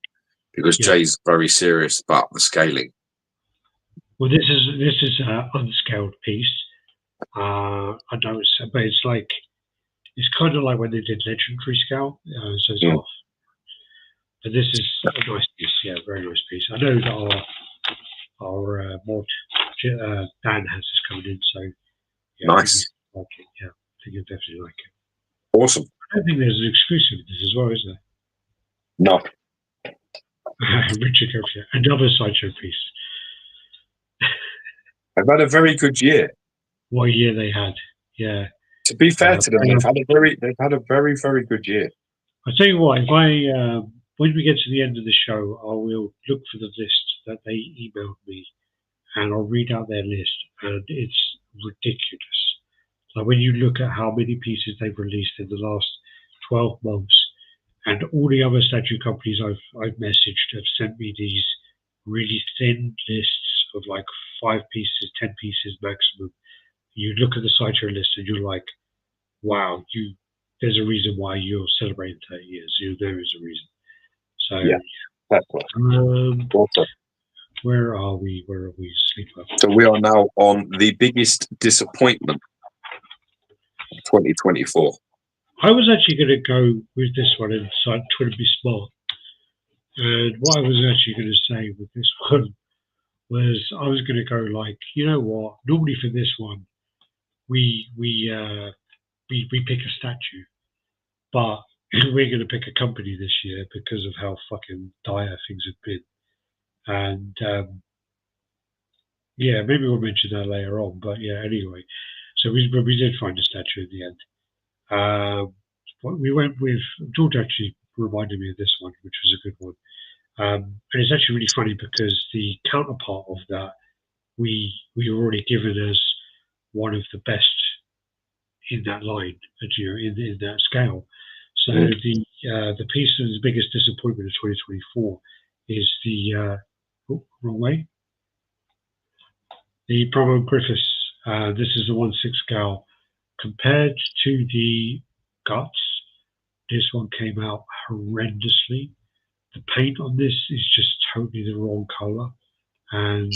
because Jay's very serious about the scaling. Well, this is an unscaled piece. I know but it's like, it's kind of like when they did Legendary scale, so it's off. But this is a nice piece, very nice piece. I know that our mod Dan has this coming in, so nice. I think you'll definitely like it. Awesome. I don't think there's an exclusive with this as well, is there? No. Richard Garfield, another sideshow piece. They've had a very good year. What year they had, yeah. To be fair to them, they've had a very, very good year. I'll tell you what, if when we get to the end of the show, I will look for the list that they emailed me, and I'll read out their list, and it's ridiculous. Like, when you look at how many pieces they've released in the last 12 months, and all the other statue companies I've messaged have sent me these really thin lists of like 5 pieces, 10 pieces maximum. You look at the sideshow list and you're like, wow, there's a reason why you're celebrating 30 years. There is a reason. So that's awesome. Where are we? Sleeper? So we are now on the biggest disappointment of 2024. I was actually going to go with this one and try to be smart. And what I was actually going to say with this one was, I was going to go like, you know what? Normally for this one, we pick a statue, but we're going to pick a company this year because of how fucking dire things have been. And maybe we'll mention that later on. But anyway, so we did find a statue at the end. We went with, George actually reminded me of this one, which was a good one. And it's actually really funny because the counterpart of that we were already given as one of the best in that line, in that scale. So the piece of the biggest disappointment of 2024 is the wrong way. The Promo Griffiths. This is the 1/6 scale. Compared to the Guts, this one came out horrendously. The paint on this is just totally the wrong color, and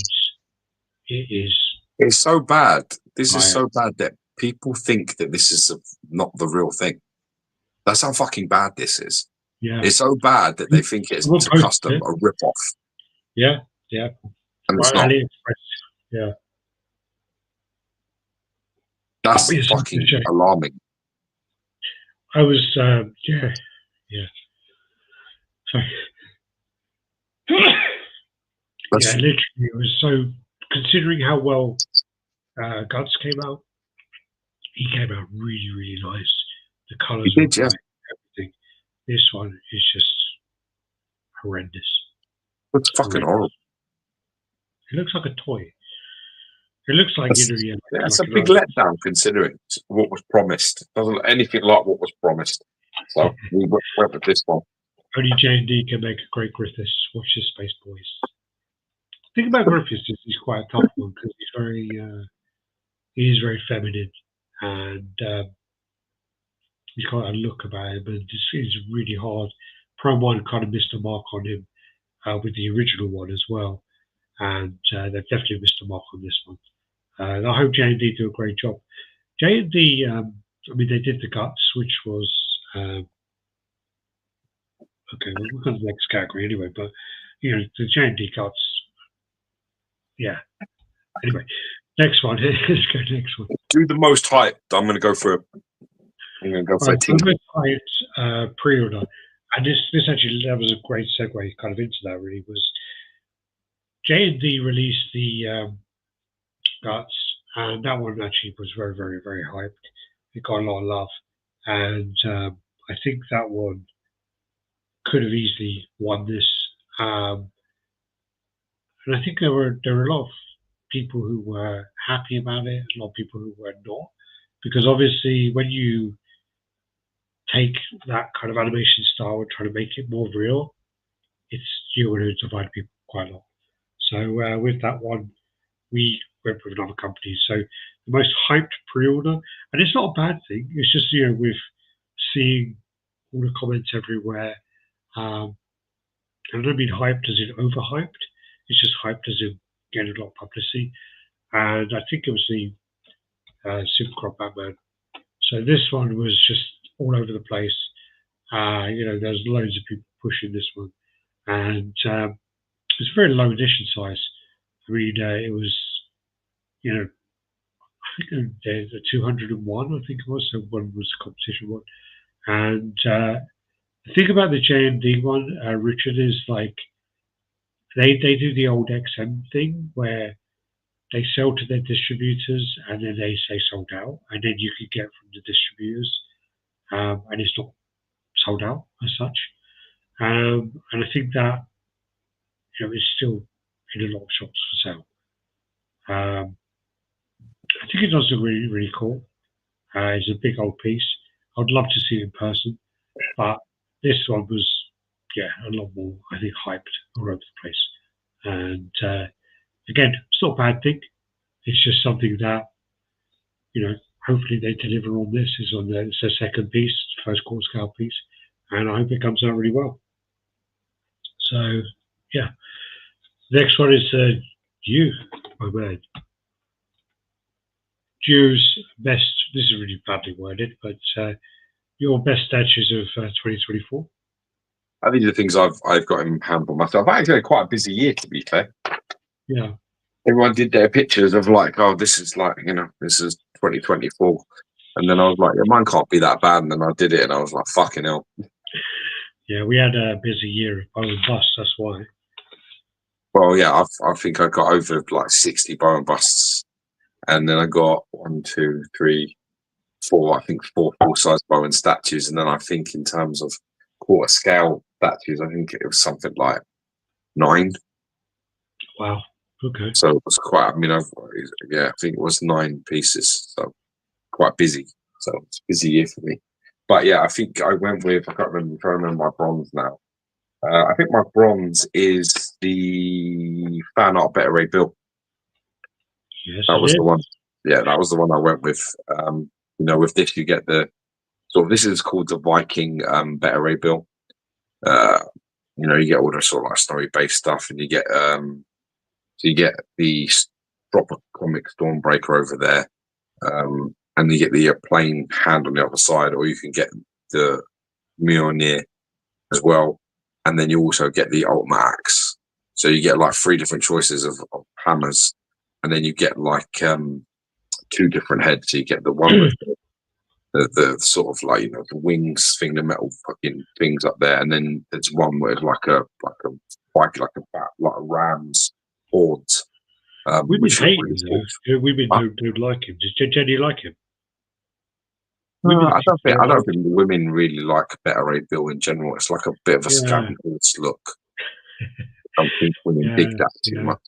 it's so bad. This is so bad that people think that this is not the real thing. That's how fucking bad this is. Yeah, it's so bad that they think it's a custom, a rip-off. Yeah, and it's not. Yeah, that's fucking alarming. I was, Sorry. Literally, it was so. Considering how well Guts came out, he came out really, really nice. The colours were great, everything. This one is just horrendous. It's fucking horrible. It looks like a toy. It looks like it's a big letdown considering what was promised. It doesn't look anything like what was promised. So we went with this one. Only J&D can make a great Griffiths. Watch his Space Boys. The thing about Griffiths is he's quite a tough one because he's very feminine, and he's got a look about him, and it's really hard. Prime 1 kind of missed a mark on him with the original one as well, and they've definitely missed a mark on this one. And I hope J&D do a great job. J&D, they did the Guts, which was okay. We'll go to the next category anyway, but the J&D Guts. Yeah. Anyway, next one. Let's go next one. Do the most hyped. I'm going to go for a team. Preorder, and this actually, that was a great segue kind of into that. Really, was J&D released the Guts, and that one actually was very, very, very hyped. It got a lot of love, and I think that one could have easily won this. And I think there were a lot of people who were happy about it, a lot of people who were not, because obviously when you take that kind of animation style and try to make it more real, you're going to divide people quite a lot. So with that one, we went with another company. So the most hyped pre-order, and it's not a bad thing. It's just with seeing all the comments everywhere. I don't mean hyped as in overhyped. It's just hyped as in getting a lot of publicity. And I think it was the Supercrop Batman. So this one was just all over the place. There's loads of people pushing this one, and it's a very low edition size. I mean, it was, I think there's a 201. I think it was. So one was a competition one, and the thing about the JMD one, Richard, is like they do the old XM thing where they sell to their distributors and then they say sold out, and then you can get from the distributors, and it's not sold out as such. And I think that it's still in a lot of shops for sale. I think it does look really, really cool. It's a big old piece. I'd love to see it in person, but this one was, a lot more, I think, hyped all over the place. And again, it's not a bad thing. It's just something that, hopefully they deliver on this. It's their second piece, first quarter scale piece, and I hope it comes out really well. So, yeah. Next one is you, my man. Du's best, this is really badly worded, but your best statues of 2024. I think the things I've got in hand for myself. I actually had quite a busy year, to be fair. Yeah. Everyone did their pictures of like, oh, this is like, this is 2024. And then I was like, yeah, mine can't be that bad. And then I did it and I was like, fucking hell. Yeah, we had a busy year of bow and busts, that's why. Well, yeah, I think I got over like 60 bow and busts. And then I got 1, 2, 3, 4, I think 4 full-size bow and statues. And then I think in terms of quarter scale statues, I think it was something like 9. Wow. Okay. So it was quite, I think it was 9 pieces. So quite busy. So it's a busy year for me. But yeah, I think I went with, I can't remember my bronze now. I think my bronze is the fan art Better Ray Bill. Yes, that was the one. Yeah, that was the one I went with. With this, you get the this is called the Viking Better Ray Bill. You get all the sort of like story based stuff, and you get the proper comic Stormbreaker over there, and you get the plain hand on the other side, or you can get the Mjolnir as well, and then you also get the Ultimate Axe. So you get like 3 different choices of hammers, and then you get like 2 different heads. So you get the one with the sort of like the wings thing, the metal fucking things up there, and then there's one where it's like a bike, like a ram's horns. We've been hating him. Women don't like him. Does Jenny like him? I don't think women really like Better Ray Bill in general. It's like a bit of a scandalous look. I don't think women dig that too much.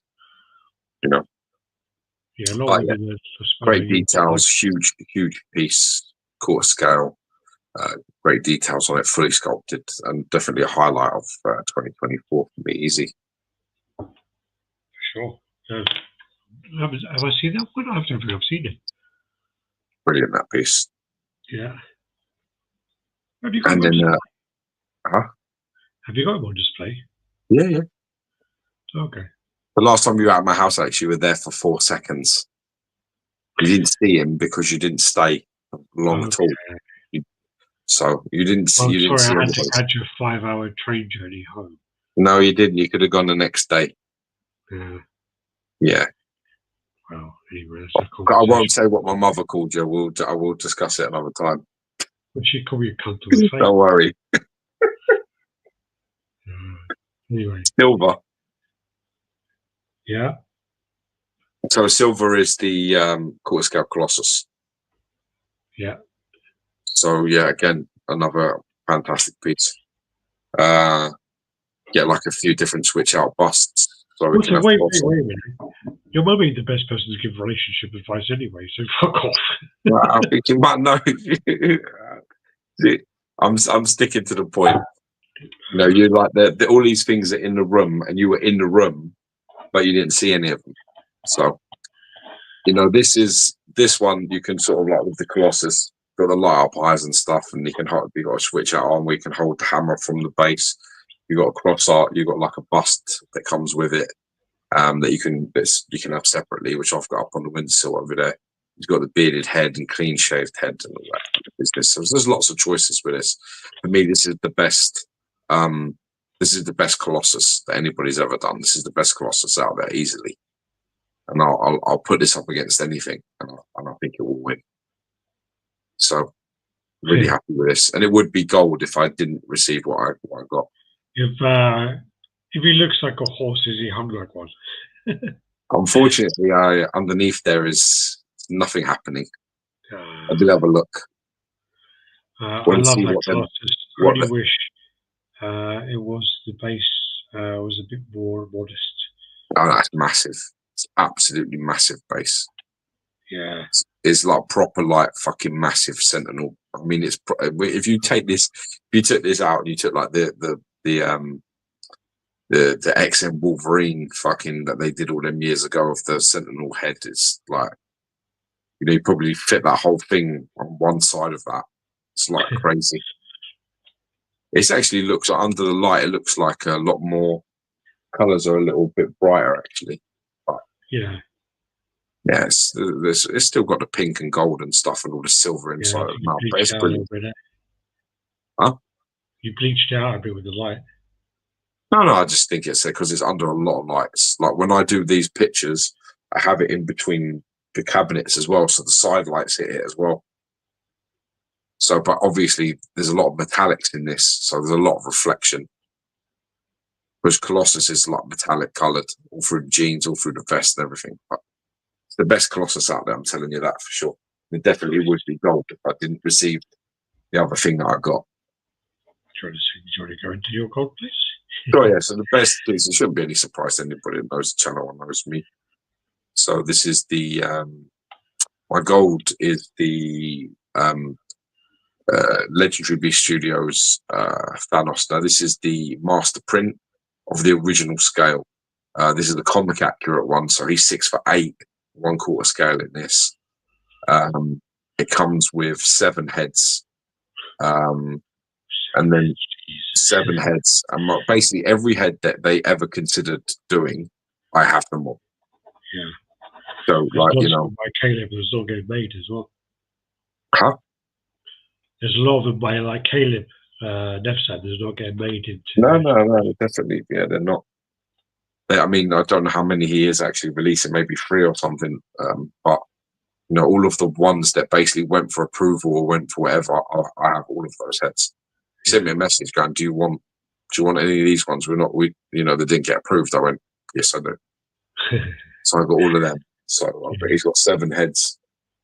Yeah, a lot of women great details, huge piece, quarter scale, great details on it, fully sculpted, and definitely a highlight of 2024 for me. Easy. Sure. Have I seen that one? I don't think I've seen it. Brilliant, that piece. Yeah. Have you got and then, Have you got him on display? Yeah. Okay. The last time you were at my house, actually, you were there for 4 seconds. You didn't see him because you didn't stay long at all. So you didn't see. You didn't see I had your 5-hour train journey home. No, you didn't. You could have gone the next day. Yeah. Well, anyway, I won't say what my mother called you. I will discuss it another time. But she called me a cunt on the face. Don't worry. Anyway. Silver. Yeah. So silver is the quarter scale Colossus. Yeah. So yeah, again, another fantastic piece. Get like a few different switch out busts, so we can Also, have wait crossover. a minute. Your mum ain't the best person to give relationship advice anyway, so fuck off. Well, I think you might know. I'm sticking to the point. You know, you're like all these things are in the room, and you were in the room, but you didn't see any of them. So, you know, this one you can sort of like with the Colossus, got the light up eyes and stuff, and you got a switch out on where you can hold the hammer from the base. You got a cross art, you got like a bust that comes with it, that you can have separately, which I've got up on the windowsill over there. He's got the bearded head and clean shaved head and all that kind of business. So there's lots of choices with this. For me, this is the best. This is the best Colossus that anybody's ever done. This is the best Colossus out there easily, and I'll put this up against anything, and I think it will win. So really happy with this, and it would be gold if I didn't receive what I got. If he looks like a horse, is he hung like one? Unfortunately, underneath there is nothing happening. I did have a look. I love that Colossus. I only wish it was the base was a bit more modest. Oh, that's massive. It's absolutely massive base. Yeah, it's like proper, like fucking massive Sentinel. I mean, it's if you take this, if you took this out and you took like the XM Wolverine fucking that they did all them years ago of the Sentinel head, it's like, you know, you probably fit that whole thing on one side of that. It's like crazy. It actually looks like, under the light, it looks like a lot more colors are a little bit brighter actually. But yeah, it's still got the pink and gold and stuff and all the silver inside of the mouth. But it's brilliant. Huh? You bleached out a bit with the light. No, I just think it's because it's under a lot of lights. Like when I do these pictures, I have it in between the cabinets as well, so the side lights hit it as well. So, but obviously there's a lot of metallics in this, so there's a lot of reflection. Whereas Colossus is like metallic coloured, all through the jeans, all through the vest and everything. But it's the best Colossus out there, I'm telling you that for sure. It definitely would be gold if I didn't receive the other thing that I got. Do you want to go into your gold, please? Oh yeah, so the best is, it shouldn't be any surprise to anybody that knows the channel and knows me. So this is the my gold is the Legendary Beast Studios Thanos. Now this is the master print of the original scale. This is the comic accurate one, so he's 6'8", 1/4 scale in this. It comes with 7 heads, and then 7 heads, and basically every head that they ever considered doing, I have them all. Yeah. So, like, you know, by Caleb, there's not getting made as well. Huh? There's a lot of them by like Caleb Nefsad. There's not getting made into. No, definitely, yeah, they're not. I mean, I don't know how many he is actually releasing, maybe 3 or something. But you know, all of the ones that basically went for approval or went for whatever, I have all of those heads. He sent me a message going, "Do you want any of these ones? We you know, they didn't get approved." I went, "Yes, I do." So I got all of them. So but he's got 7 heads.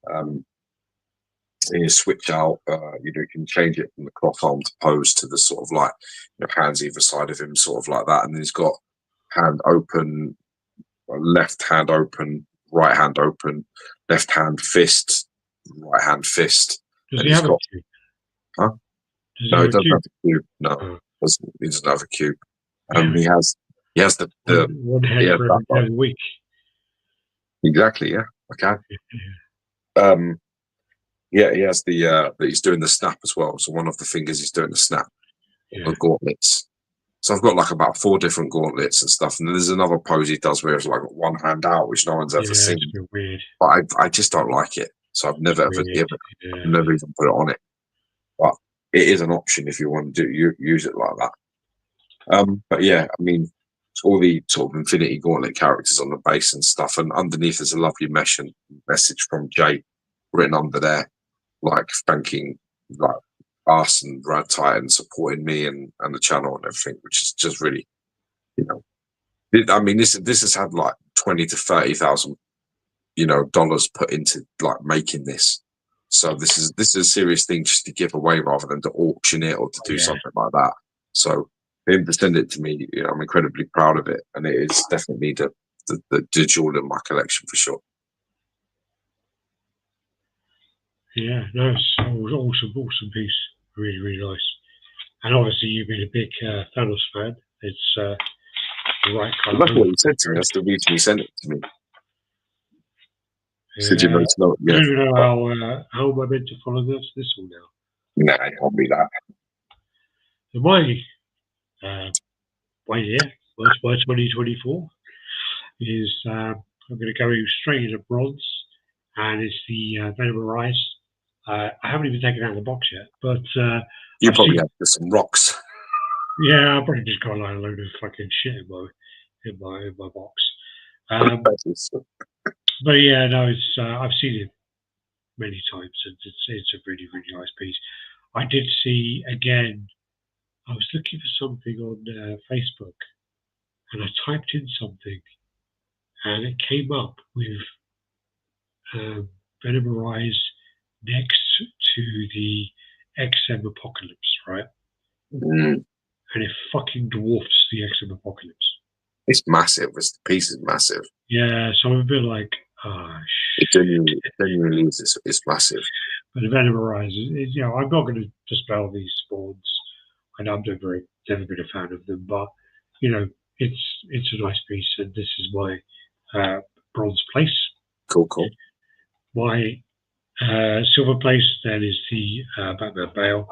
And you switch out, you know, you can change it from the cloth armed pose to the sort of like, you know, hands either side of him, sort of like that. And then he's got hand open, left hand open, right hand open, left hand fist, right hand fist. Does he have a cube? Huh? No, he doesn't have a cube. No, he doesn't have a cube. He has the one head for every week. Exactly. Yeah. Okay. Yeah, he has the he's doing the snap as well. So one of the fingers he's doing the snap, the gauntlets. So I've got like about 4 different gauntlets and stuff. And then there's another pose he does where it's like one hand out, which no one's ever seen. It's a bit weird. But I just don't like it. So I've never ever given it. I've never even put it on it. But it is an option if you want to use it like that. But yeah, I mean, it's all the sort of Infinity Gauntlet characters on the base and stuff. And underneath there's a lovely message from Jay written under there, like thanking like us and RaddTitan supporting me and the channel and everything, which is just really, you know, I mean, this has had like 20 to 30,000, you know, dollars put into like making this. So this is a serious thing just to give away rather than to auction it or to do something like that. So for him to send it to me, you know, I'm incredibly proud of it, and it is definitely the jewel in my collection for sure. Yeah, no, it's awesome piece. Really, really nice. And obviously, you've been a big Thanos fan. It's the right Well, colour. that's what he said to me. That's the reason he sent it to me. He said, you know, Yeah, it's not, I yeah. don't even know how am I meant to follow this all now. Nah, it can't be that. So my year, my 2024 is I'm going to go straight into bronze, and it's the Venom Rise. I haven't even taken it out of the box yet, but You I've probably seen. have some rocks. Yeah, I probably just got like a load of fucking shit in my box. But yeah, no, it's I've seen it many times, and it's a really really nice piece. I did see again. I was looking for something on Facebook, and I typed in something, and it came up with Venom Rise next to the XM Apocalypse, right? Mm. And it fucking dwarfs the XM Apocalypse. It's massive. The piece is massive. Yeah, so I'm a bit like, ah, It genuinely is. It's massive. But the Venom Rise, you know, I'm not going to dispel these spawns. I know I've never been a fan of them, but you know, it's a nice piece, and this is my bronze place. Cool. My silver place then is the Batman Bale.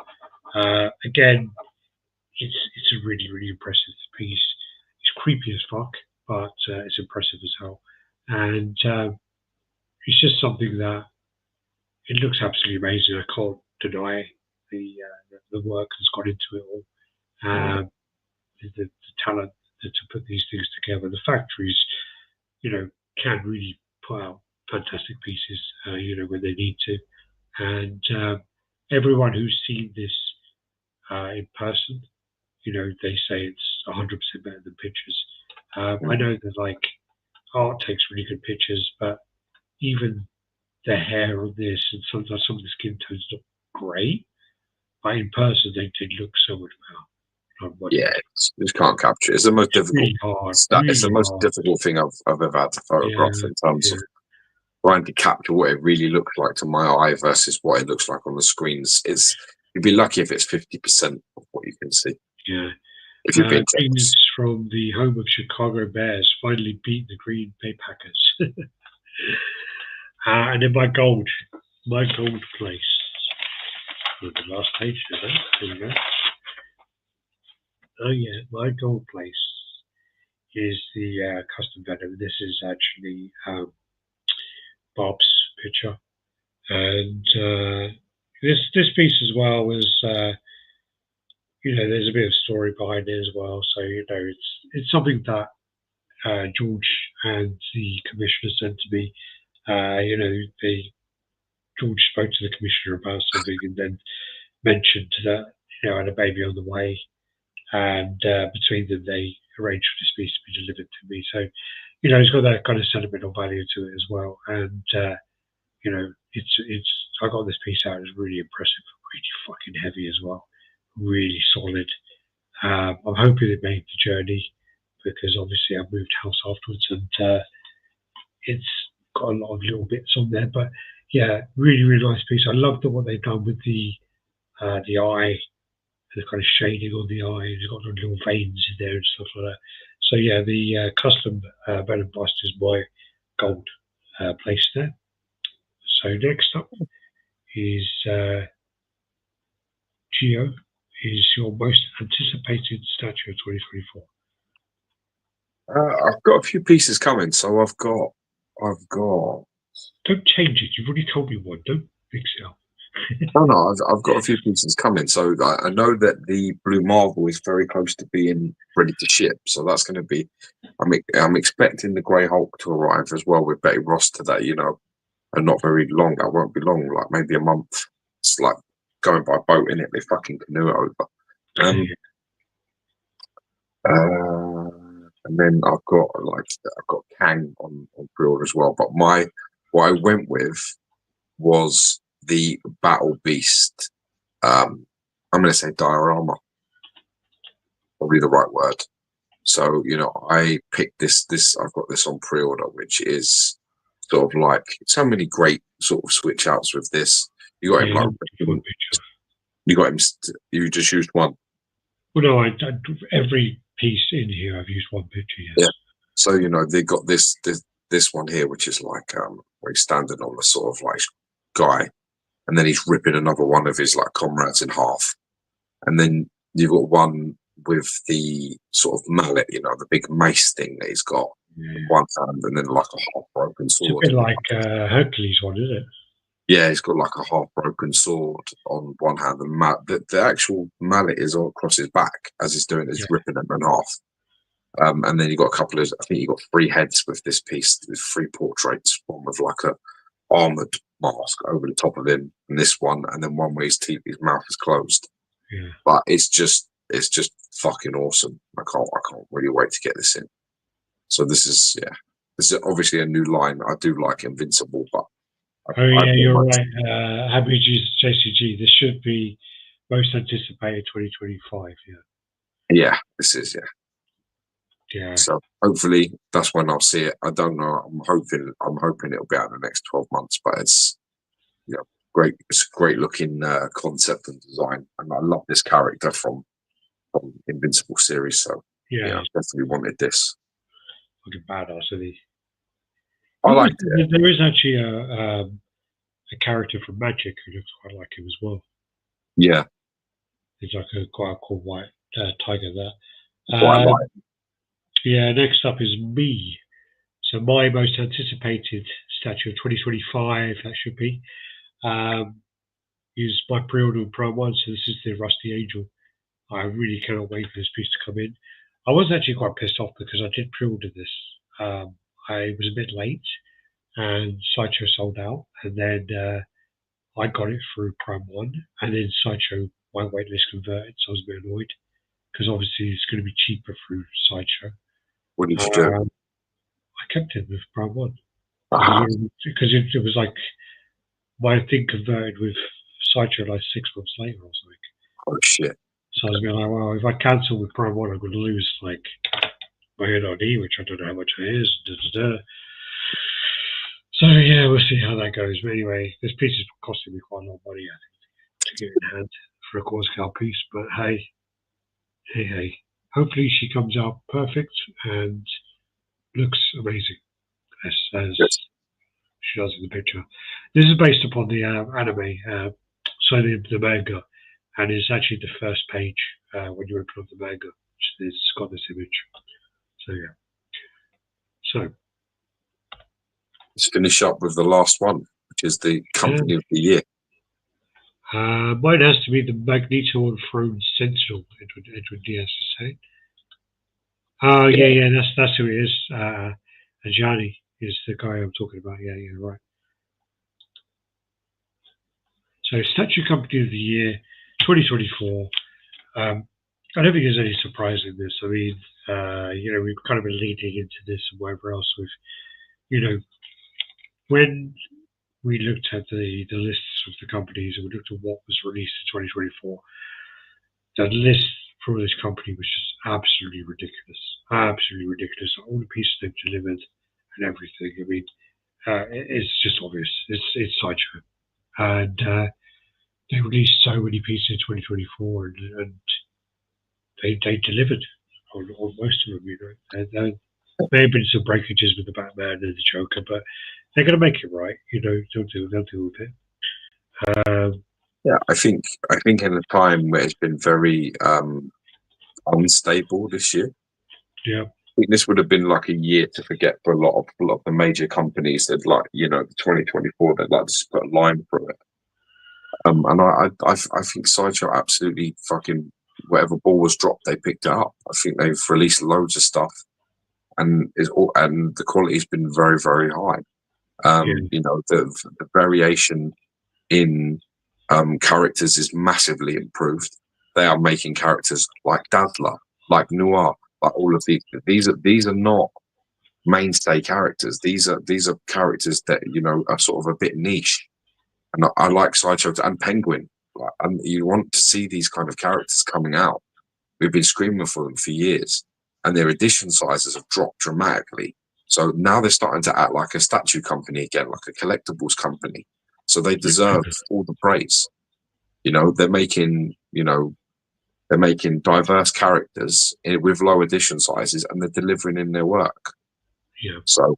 Again, it's a really really impressive piece. It's creepy as fuck, but it's impressive as hell, and it's just something that it looks absolutely amazing. I can't deny the work that's gone into it all, the talent to put these things together. The factories, you know, can really put out fantastic pieces, you know, when they need to. And everyone who's seen this in person, you know, they say it's 100% better than pictures. I know that like art takes really good pictures, but even the hair on this and sometimes some of the skin tones look great, but in person they look so much better. Yeah, just can't capture it. It's the most difficult. Really hard. It's the most difficult thing I've ever had to photograph in terms of trying to capture what it really looks like to my eye versus what it looks like on the screens. You'd be lucky if it's 50% of what you can see. Yeah. If you've been Greens from the home of Chicago Bears finally beat the Green Bay Packers. And then my gold place. The last page, there we go. Oh yeah, my gold place is the custom Venom. This is actually Bob's picture, and this piece as well was, you know, there's a bit of story behind it as well. So you know, it's something that George and the commissioner sent to me. You know, George spoke to the commissioner about something and then mentioned that, you know, I had a baby on the way, and between them they arranged for this piece to be delivered to me. So, you know, it's got that kind of sentimental value to it as well. And you know, it's I got this piece out. It's really impressive, really fucking heavy as well, really solid. I'm hoping it made the journey because obviously I moved house afterwards, and it's got a lot of little bits on there. But yeah, really really nice piece. I love what they've done with the eye, the kind of shading on the eye. It's got little veins in there and stuff like that. So yeah, the custom Venom bust is my gold place there. So next up is Geo, is your most anticipated statue of 2024. I've got a few pieces coming, so I've got. Don't change it. You've already told me one. Don't mix it up. No, I've got a few pieces coming. So I know that the Blue Marvel is very close to being ready to ship. So that's going to be. I'm expecting the Grey Hulk to arrive as well with Betty Ross today. You know, and not very long. That won't be long. Like maybe a month. It's like going by boat in it. They fucking canoe it over. And then I've got Kang on pre-order as well. But what I went with was the Battle Beast. I'm going to say Diorama. probably the right word. So, you know, I picked this, I've got this on pre-order, which is sort of like so many great sort of switch outs with this. You got him like, one picture. you got him, you just used one. Well, no, every piece in here I've used one picture. Yes. Yeah. So, you know, they got this one here, which is like, where he's standing on the sort of like guy, and then he's ripping another one of his like comrades in half. And then you've got one with the sort of mallet, you know, the big mace thing that he's got in one hand, and then like a half broken sword. It's a bit like Hercules one, isn't it? Yeah, he's got like a half broken sword on one hand, and the actual mallet is all across his back as he's doing this, ripping them in half. And then you got a couple of, I think you got 3 heads with this piece, with 3 portraits, one with like a armored mask over the top of him, and this one, and then one where his mouth is closed. Yeah. But it's just fucking awesome. I can't really wait to get this in. So this is obviously a new line. I do like Invincible, but you're right. Happy JCG. This should be most anticipated 2025. Yeah, this is Yeah. So hopefully that's when I'll see it. I don't know. I'm hoping it'll be out in the next 12 months. But it's great. It's a great looking concept and design, and I love this character from Invincible series. So I definitely wanted this. Fucking badass, isn't he? I liked it. There is actually a character from Magic who looks quite like him as well. Yeah, he's like quite a cool white tiger there. I like. Yeah, next up is me. So my most anticipated statue of 2025, that should be, is my pre-order of Prime 1. So this is the Rusty Angel. I really cannot wait for this piece to come in. I was actually quite pissed off because I did pre-order this. I was a bit late and Sideshow sold out. And then I got it through Prime 1. And then Sideshow, my waitlist converted. So I was a bit annoyed because obviously it's going to be cheaper through Sideshow. What did you do? I kept it with Prime 1. Because it was like my thing converted with Sideshow like 6 months later or something. Oh shit. So I was being like, well, if I cancel with Prime 1, I'm going to lose like my NRD, which I don't know how much it is. So yeah, we'll see how that goes. But anyway, this piece is costing me quite a lot of money, I think, to get in hand for a core scale piece. But hey. Hopefully she comes out perfect and looks amazing as she does in the picture. This is based upon the anime, so the manga, and it's actually the first page when you open up the manga, which has got this image. So yeah. So let's finish up with the last one, which is the company of the year. Mine has to be the Magneto on Throne Sentinel, Edward Diaz is saying. Oh, yeah, that's who it is. Ajani is the guy I'm talking about. Yeah, right. So, Statue Company of the Year, 2024. I don't think there's any surprise in this. I mean, we've kind of been leading into this and whatever else with, when we looked at the lists of the companies and we looked at what was released in 2024, the list for this company was just absolutely ridiculous. Absolutely ridiculous. All the pieces they've delivered and everything. I mean, it's just obvious. It's Sideshow. And they released so many pieces in 2024 and they delivered on most of them, There may have been some breakages with the Batman and the Joker, but they're going to make it right. They'll deal with it. I think in a time where it's been very unstable this year, I think this would have been like a year to forget for a lot of the major companies that 2024 they'd like to just put a line through it. And I think Sideshow absolutely fucking whatever ball was dropped, they picked it up. I think they've released loads of stuff, and the quality's been very, very high. The variation in characters is massively improved. They are making characters like Dazzler, like Noir, like all of these are not mainstay characters. These are characters that are sort of a bit niche. And I like Sideshow and Penguin. And you want to see these kind of characters coming out We've been screaming for them for years, and their edition sizes have dropped dramatically. So now they're starting to act like a statue company again, like a collectibles company. So they deserve all the praise. You know, they're making diverse characters with low edition sizes, and they're delivering in their work. Yeah. So,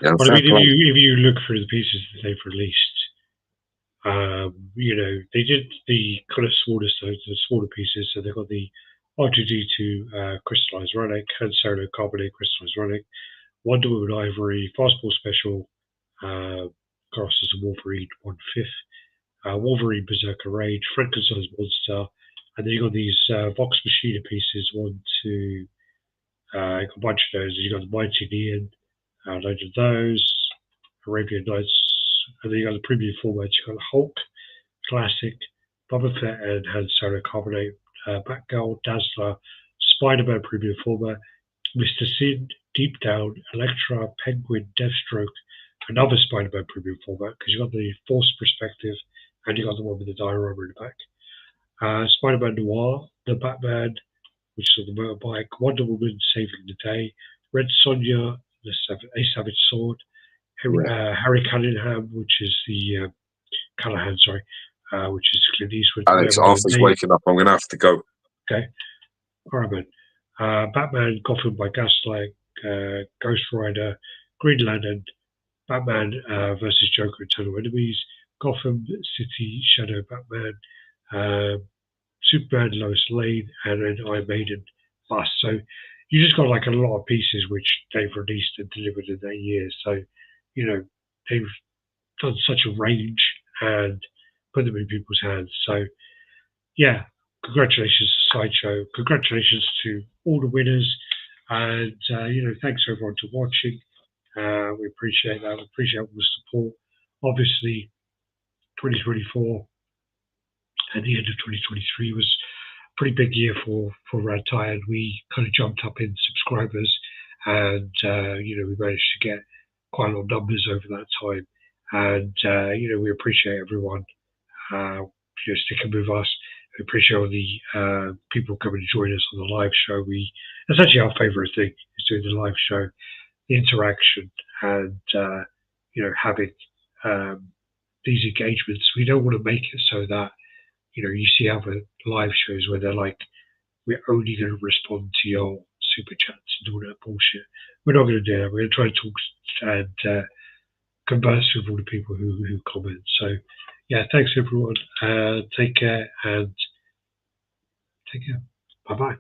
but I mean, if you look through the pieces that they've released, you know, they did the kind of smaller pieces. So they've got the R2D2 crystallized relic, Han Solo carbonate crystallized relic, Wonder Woman ivory, Fastball special, Crosses and Wolverine 1/5, Wolverine Berserker Rage, Frankenstein's monster, and then you got these Vox Machina pieces, you got a bunch of those. You got the Mighty Neon, loads of those, Arabian Nights, and then you got the premium formats. You got the Hulk, Classic, Boba Fett and Han Solo Carbonate, Batgirl, Dazzler, Spider-Man premium format, Mr. Sin, Deep Down, Elektra, Penguin, Deathstroke, another Spider-Man premium format because you got the Force perspective and you got the one with the diorama in the back. Spider-Man Noir, the Batman, which is on the motorbike, Wonder Woman Saving the Day, Red Sonja, A Savage Sword, Harry Cunningham, which is the Callahan, sorry, which is Clint Eastwood. Alex, Arthur's waking up. I'm going to have to go. Okay. All right, man. Batman, Gotham by Gaslight, Ghost Rider, Green Lantern, Batman versus Joker, Eternal Enemies, Gotham City, Shadow Batman, Superman, Lois Lane, and then Iron Maiden Bust. So you just got like a lot of pieces which they've released and delivered in that year. So, you know, they've done such a range and put them in people's hands. So, yeah, congratulations to Sideshow. Congratulations to all the winners. And, you know, thanks everyone for watching. We appreciate that. We appreciate all the support. Obviously, 2024 and the end of 2023 was a pretty big year for RaddTitan. We kind of jumped up in subscribers and, you know, we managed to get quite a lot of numbers over that time. And, you know, we appreciate everyone you know, sticking with us. We appreciate all the people coming to join us on the live show. That's actually our favourite thing, is doing the live show, the interaction, and you know, having these engagements. We don't want to make it so that, you know, you see other live shows where they're like, we're only going to respond to your super chats and all that bullshit. We're not going to do that. We're going to try to talk and converse with all the people who comment. So, yeah, thanks everyone. Take care and take care. Bye bye.